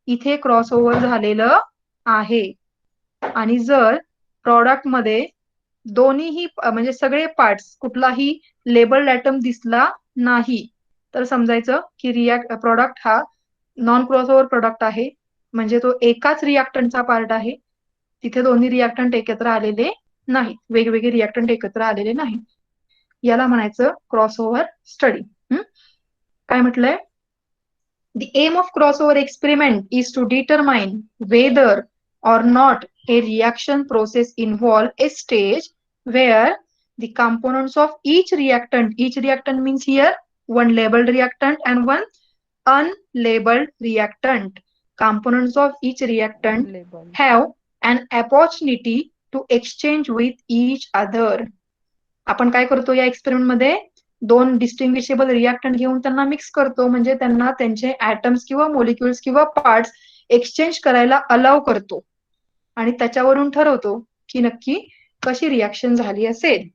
इथे क्रॉसओव्हर झालेलं आहे. आणि जर प्रॉडक्ट मध्ये दोन्हीही म्हणजे सगळे पार्ट्स कुठलाही लेबल्ड ॲटम दिसला नाही तर समजायचं की प्रॉडक्ट हा नॉन क्रॉसओव्हर प्रोडक्ट आहे, म्हणजे तो एकाच रिॲक्टंटचा पार्ट आहे. तिथे दोन्ही रिॲक्टंट एकत्र आलेले नाहीत, वेगवेगळे रिॲक्टंट एकत्र आलेले नाहीत. याला म्हणायचं क्रॉसओव्हर स्टडी. काय म्हटलंय, the aim of crossover experiment is to determine whether or not a reaction process involve a stage where the components of each reactant means here one labeled reactant and one unlabeled reactant, components of each reactant Label. have an opportunity to exchange with each other. आपण काय करतो या एक्सपेरिमेंट मध्ये, दोन डिस्टिंग्विशेबल रिॲक्टंट घेऊन त्यांना मिक्स करतो, म्हणजे त्यांना त्यांचे ऍटम्स किंवा मोलिक्युल्स किंवा पार्ट्स एक्सचेंज करायला अलाव करतो आणि त्याच्यावरून ठरवतो की नक्की कशी रिॲक्शन झाली असेल.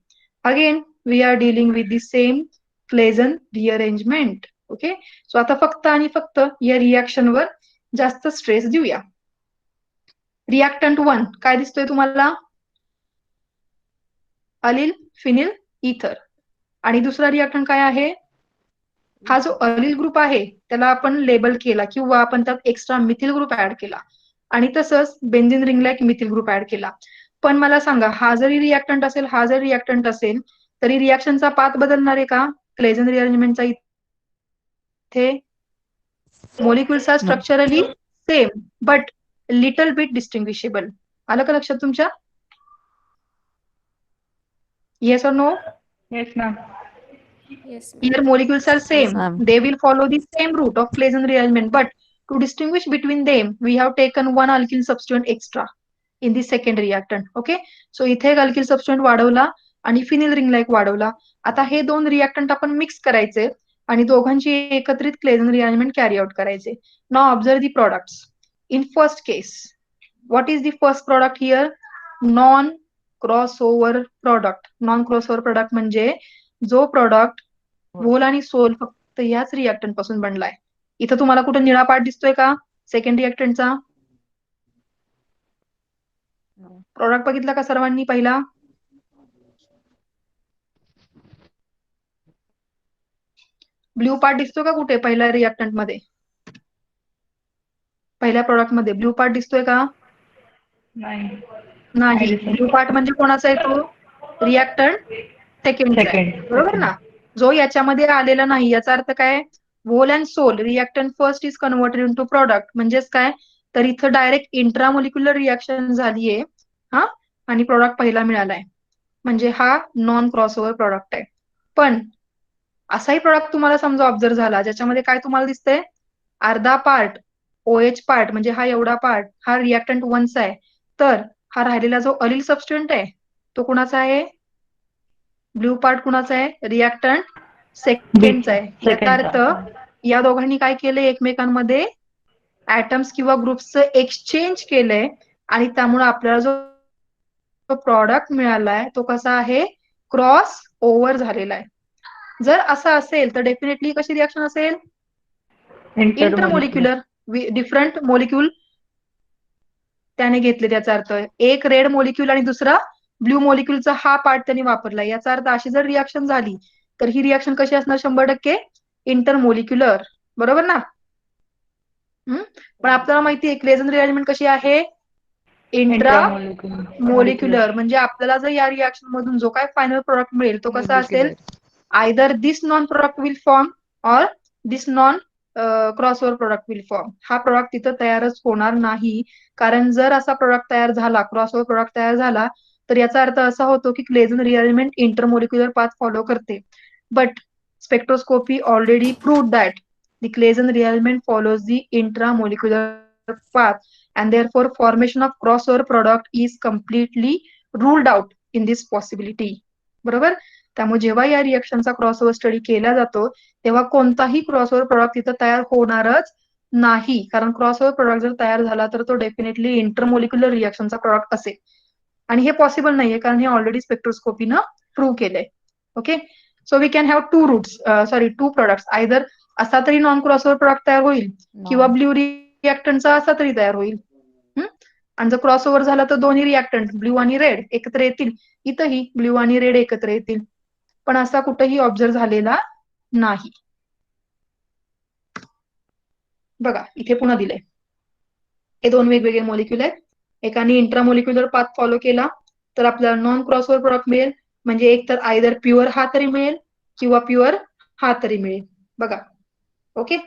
Again we are dealing with the same Claisen rearrangement. Okay, so आता फक्त आणि फक्त या रिॲक्शनवर जास्त स्ट्रेस देऊया. रिॲक्टंट 1 काय दिसतोय तुम्हाला, अलिल फिनिल इथर. आणि दुसरा रिॲक्टंट काय आहे, हा जो अलिल ग्रुप आहे त्याला आपण लेबल केला किंवा आपण त्यात एक्स्ट्रा मिथिल ग्रुप ऍड केला आणि तसंच बेन्झीन रिंगला एक मिथिल ग्रुप ऍड केला. पण मला सांगा, हा जरी रिॲक्टंट असेल हा जरी रिॲक्टंट असेल तरी रिॲक्शनचा पाथ बदलणार आहे का क्लेझन रिअरेंजमेंटचा. इथे molecules are structurally same but little bit distinguishable. आलं का लक्षात तुमच्या. येस और no. Yes, ma'am. Yes, ma'am. Here molecules are same. ma'am. They will follow the same route of Claisen rearrangement, but to distinguish between them, we have taken one alkyl substituent extra in the second reactant. Okay, so इथे एक alkyl substituent वाढवला आणि फिनिल रिंगला एक वाढवला. आता हे दोन रिॲक्टंट आपण मिक्स करायचे. आणि दोघांची एकत्रित क्लेझन रिअरेंजमेंट कॅरी आउट करायचे. Now observe the products. In first case, what is the first product here? Non crossover product. Non crossover product म्हणजे जो प्रॉडक्ट व्होल आणि सोल फक्त याच रिएक्टंट पासून बनलाय. इथं तुम्हाला कुठं निळा पार्ट दिसतोय का सेकंड रिएक्टंटचा? प्रॉडक्ट बघितला का सर्वांनी पहिला? ब्ल्यू पार्ट दिसतो का कुठे पहिल्या रिएक्टंट मध्ये? पहिल्या प्रॉडक्ट मध्ये ब्ल्यू पार्ट दिसतोय का? नाही. नाही. ब्ल्यू पार्ट म्हणजे कोणाचा आहे तो? रिएक्टंट सेकंडचा आहे. बरोबर ना? जो याच्यामध्ये आलेला नाही. याचा अर्थ काय? Whole and sole reactant first is converted into product. म्हणजेच काय? तर इथं डायरेक्ट इंट्रामोलिक्युलर रिएक्शन झालीये हा, आणि प्रॉडक्ट पहिला मिळालाय. म्हणजे हा नॉन क्रॉसओव्हर प्रॉडक्ट आहे. पण असाही प्रॉडक्ट तुम्हाला समजा ऑब्झर्व झाला ज्याच्यामध्ये काय तुम्हाला दिसतंय? अर्धा पार्ट OH पार्ट म्हणजे हा एवढा पार्ट हा रिएक्टंट वनचा आहे. तर हा राहिलेला जो अलील सबस्टिट्यूएंट आहे तो कुणाचा आहे? ब्ल्यू पार्ट कुणाचा आहे? रिएक्टंट सेकंडचा आहे. याचा अर्थ या दोघांनी काय केलंय? एकमेकांमध्ये ऍटम्स किंवा ग्रुप्सचं एक्सचेंज केलंय आणि त्यामुळे आपल्याला जो प्रॉडक्ट मिळालाय तो कसा आहे? क्रॉस ओव्हर झालेला आहे. जर असं असेल तर डेफिनेटली कशी रिएक्शन असेल? इंटरमोलिक्युलर. डिफरंट मोलिक्यूल त्याने घेतले. त्याचा अर्थ एक रेड मोलिक्यूल आणि दुसरा ब्ल्यू मोलिक्यूलचा हा पार्ट त्यांनी वापरला. याचा अर्थ अशी जर रिएक्शन झाली तर ही रिएक्शन कशी असणार? 100% इंटरमोलिक्युलर. बरोबर ना? पण आपल्याला माहिती आहे क्लेझन रिअरेंजमेंट कशी आहे? इंट्रामोलिक्युलर. म्हणजे आपल्याला जर या रिएक्शन मधून जो काय फायनल प्रोडक्ट मिळेल तो कसा असेल? Either this non product will form और this non crossover product will form. हा प्रोडक्ट तिथं तयारच होणार नाही. कारण जर असा प्रोडक्ट तयार झाला, क्रॉसओव्हर प्रोडक्ट तयार झाला, तर याचा अर्थ असा होतो की Claisen rearrangement intermolecular path follow करते. But spectroscopy already proved that the Claisen rearrangement follows the intramolecular path and therefore formation of crossover product is completely ruled out in this possibility. बरोबर? त्यामुळे जेव्हा या रिएक्शनचा क्रॉसओव्हर स्टडी केला जातो तेव्हा कोणताही क्रॉसओव्हर प्रोडक्ट तिथं तयार होणारच नाही. कारण क्रॉसओव्हर प्रोडक्ट जर तयार झाला तर तो डेफिनेटली इंटरमोलिक्युलर रिएक्शनचा प्रोडक्ट असेल. आणि हे पॉसिबल नाहीये कारण हे ऑलरेडी स्पेक्ट्रोस्कोपीनं प्रूव्ह केलंय. Okay, so we can have two products. Either असा तरी नॉन क्रॉसओव्हर प्रोडक्ट तयार होईल किंवा ब्ल्यू रिएक्टंटचा असा तरी तयार होईल. आणि जर क्रॉसओव्हर झाला तर दोन्ही रिएक्टंट ब्ल्यू आणि रेड एकत्र येतील. इथंही ब्ल्यू आणि रेड एकत्र येतील. पण असा कुठेही ऑब्झर्व झालेला नाही. बघा इथे पुन्हा दिलंय. हे दोन वेगवेगळे मॉलिक्युल आहेत. एकाने इंट्रामोलिक्युलर पाथ फॉलो केला तर आपल्याला नॉन क्रॉसओव्हर प्रोडक्ट मिळेल. म्हणजे एक तर आयदर प्युअर हा तरी मिळेल किंवा प्युअर हा तरी मिळेल. बघा ओके.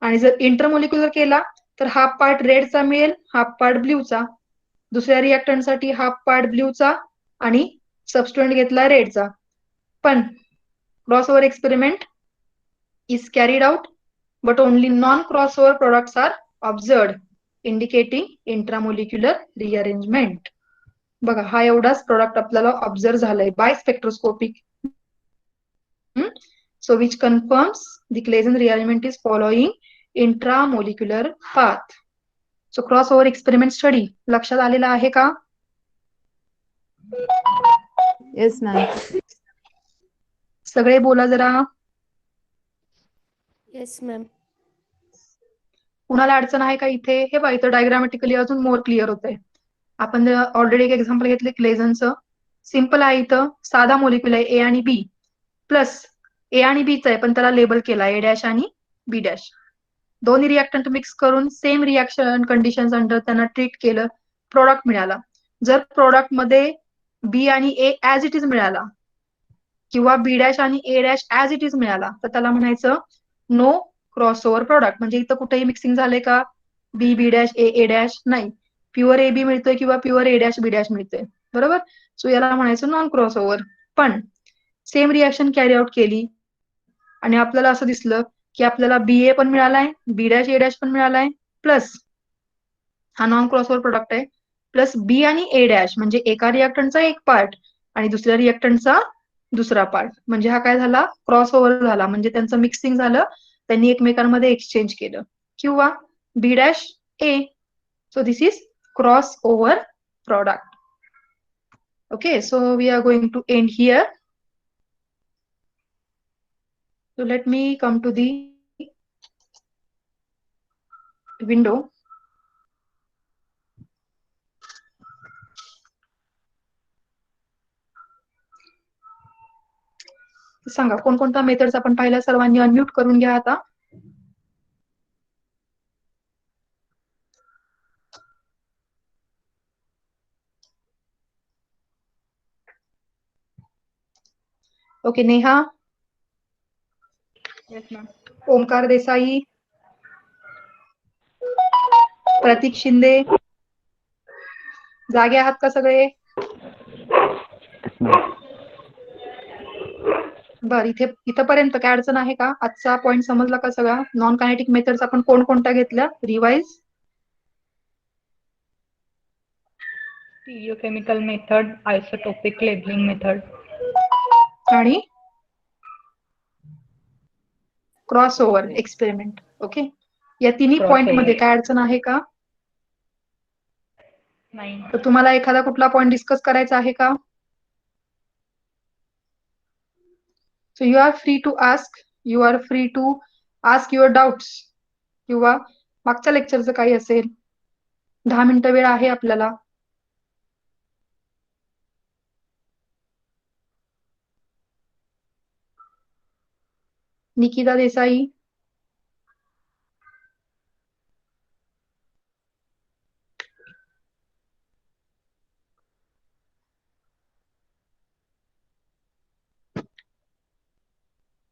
आणि जर इंटरमोलिक्युलर केला तर हाफ पार्ट रेडचा मिळेल, हाफ पार्ट ब्ल्यूचा. दुसऱ्या रिएक्टंटसाठी हाफ पार्ट ब्ल्यूचा आणि सबस्टिट्यूएंट घेतला रेडचा. पण crossover experiment is carried out but only non-crossover products are observed indicating intramolecular rearrangement. बघा हा एवढाच प्रोडक्ट आपल्याला ऑब्झर्व झालाय by spectroscopic. So which confirms the Claisen rearrangement is following intramolecular path. So crossover experiment study लक्षात आलेला आहे का? Yes ma'am. सगळे बोला जरा. Yes, ma'am. कुणाला अडचण आहे का इथे? हे बघा इथं डायग्रामॅटिकली अजून मोर क्लिअर होतंय. आपण ऑलरेडी एक एक्झाम्पल घेतले क्लेझनचं. सिम्पल आहे. इथं साधा मोलिक्युल आहे ए आणि बी प्लस ए आणि बीच आहे पण त्याला लेबल केला ए डॅश आणि बी डॅश. दोन्ही रिएक्टंट मिक्स करून सेम रिएक्शन कंडिशन्स अंडर त्यांना ट्रीट केलं, प्रोडक्ट मिळाला. जर प्रोडक्ट मध्ये बी आणि ए ऍज इट इज मिळाला किंवा बी डॅश आणि A dash as it is मिळाला तर त्याला म्हणायचं नो क्रॉसओव्हर प्रोडक्ट. म्हणजे इथं कुठेही मिक्सिंग झाले का? B B dash A dash नाही. प्युअर ए बी मिळतोय किंवा pure A dash B dash मिळतोय. बरोबर? सो याला म्हणायचं नॉन क्रॉसओव्हर. पण सेम रिएक्शन कॅरी आउट केली आणि आपल्याला असं दिसलं की आपल्याला बी ए पण मिळालाय, बी डॅश ए डॅश पण मिळालाय, प्लस हा नॉन क्रॉसओव्हर प्रोडक्ट आहे, प्लस बी आणि ए डॅश म्हणजे एका रिएक्टंटचा एक पार्ट आणि दुसऱ्या रिएक्टंटचा दुसरा पार्ट. म्हणजे हा काय झाला, क्रॉस ओव्हर झाला, म्हणजे त्यांचं मिक्सिंग झालं, त्यांनी एकमेकांमध्ये एक्सचेंज केलं. किंवा B dash A. So this is crossover product. Okay, so we are going to end here. So let me come to the window. सांगा कोणकोणत्या मेथड्स आपण पाहिल्या, सर्वांनी अनम्यूट करून घ्या आता. Okay, Neha, Yes, ma'am. Omkar Desai, Prateek Shinde, जागे आहात का सगळे? बर, इथपर्यंत काय अडचण आहे का? आजचा पॉइंट समजला का सगळा? नॉन कायनेटिक मेथड्स आपण कोणकोणत्या घेतल्या? Revise. Stereochemical method, isotopic labeling method. आणि क्रॉस ओव्हर एक्सपेरिमेंट. ओके, या तिन्ही पॉइंट मध्ये काय अडचण आहे का? नाही. तर तुम्हाला एखादा कुठला पॉइंट डिस्कस करायचा आहे का? So you are free to ask your doubts. किंवा मागच्या लेक्चरचं काही असेल. 10 मिनिटं वेळ आहे आपल्याला. निकिता देसाई,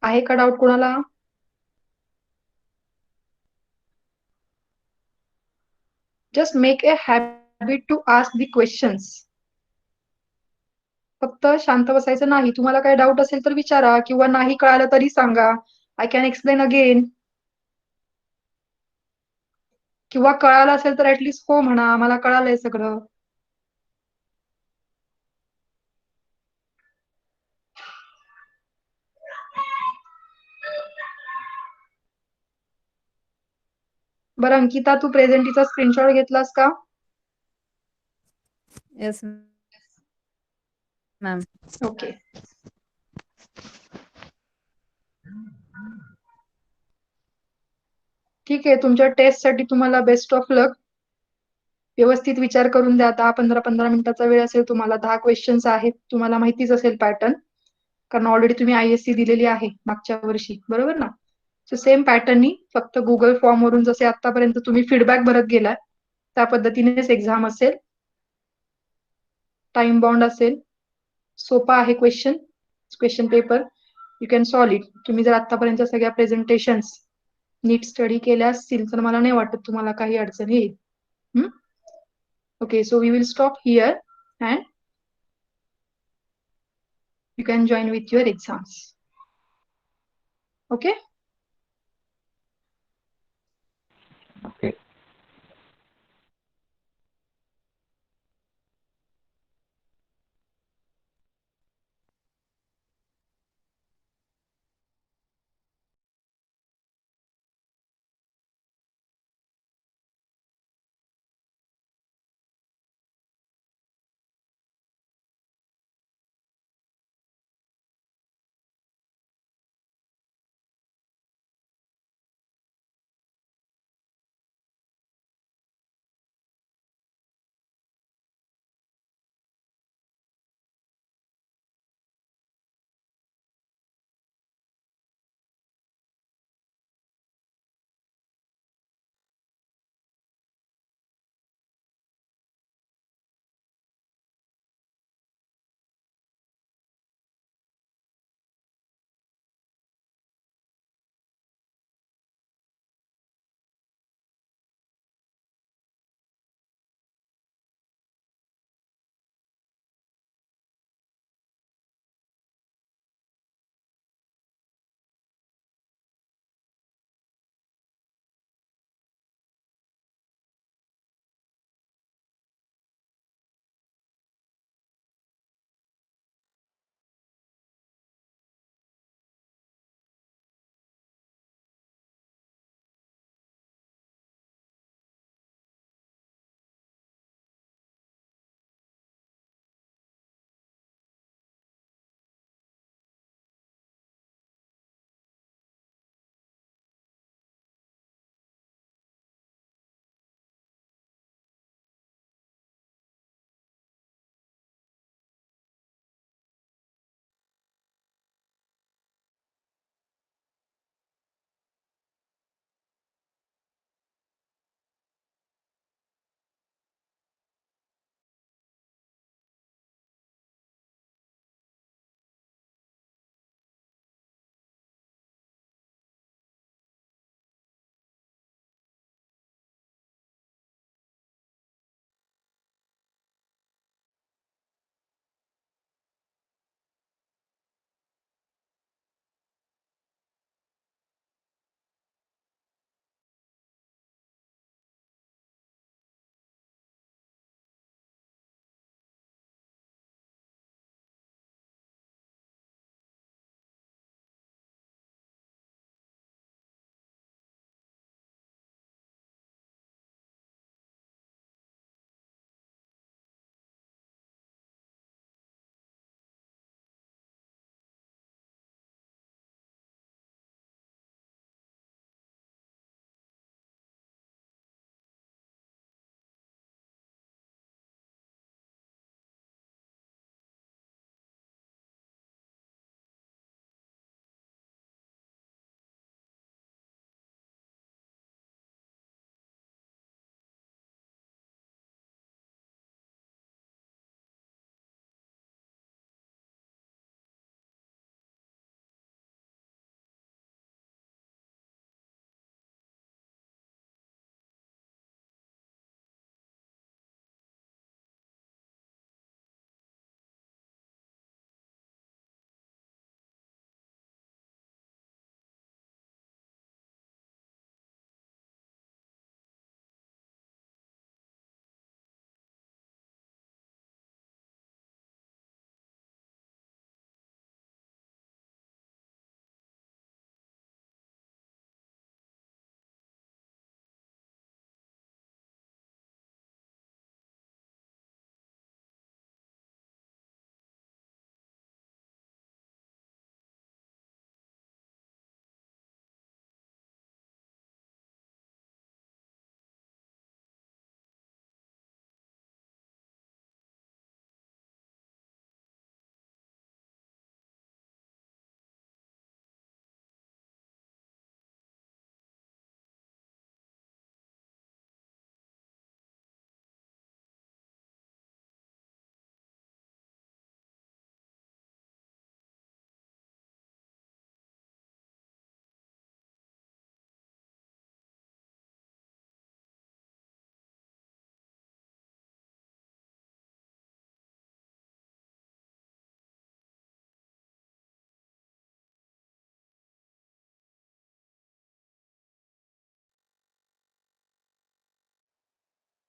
आहे का डाऊट कोणाला? Just make a habit to ask the questions. फक्त शांत बसायचं नाही. तुम्हाला काही डाऊट असेल तर विचारा, किंवा नाही कळालं तरी सांगा. I can explain again. किंवा कळालं असेल तर ऍटलीस्ट हो म्हणा, मला कळालंय सगळं. बरं अंकिता, तू प्रेझेंटीचा स्क्रीनशॉट घेतलास का? Yes, ma'am. ओके. ठीक आहे, तुमच्या टेस्टसाठी तुम्हाला बेस्ट ऑफ लक. व्यवस्थित विचार करून द्या. 10-15 मिनिटाचा वेळ असेल तुम्हाला. 10 क्वेश्चन्स आहेत. तुम्हाला माहितीच असेल पॅटर्न, कारण ऑलरेडी तुम्ही ISC दिलेली आहे मागच्या वर्षी, बरोबर ना? सो सेम पॅटर्ननी, फक्त गुगल फॉर्म वरून जसे आतापर्यंत तुम्ही फीडबॅक भरत गेलाय त्या पद्धतीनेच एक्झाम असेल. टाइम बाउंड असेल. सोपा आहे question paper. You can solve it. तुम्ही जर आतापर्यंत सगळ्या प्रेझेंटेशन्स नीट स्टडी केल्या असतील तर मला नाही वाटत तुम्हाला काही अडचण येईल. Okay, so we will stop here and you can join with your exams. Okay.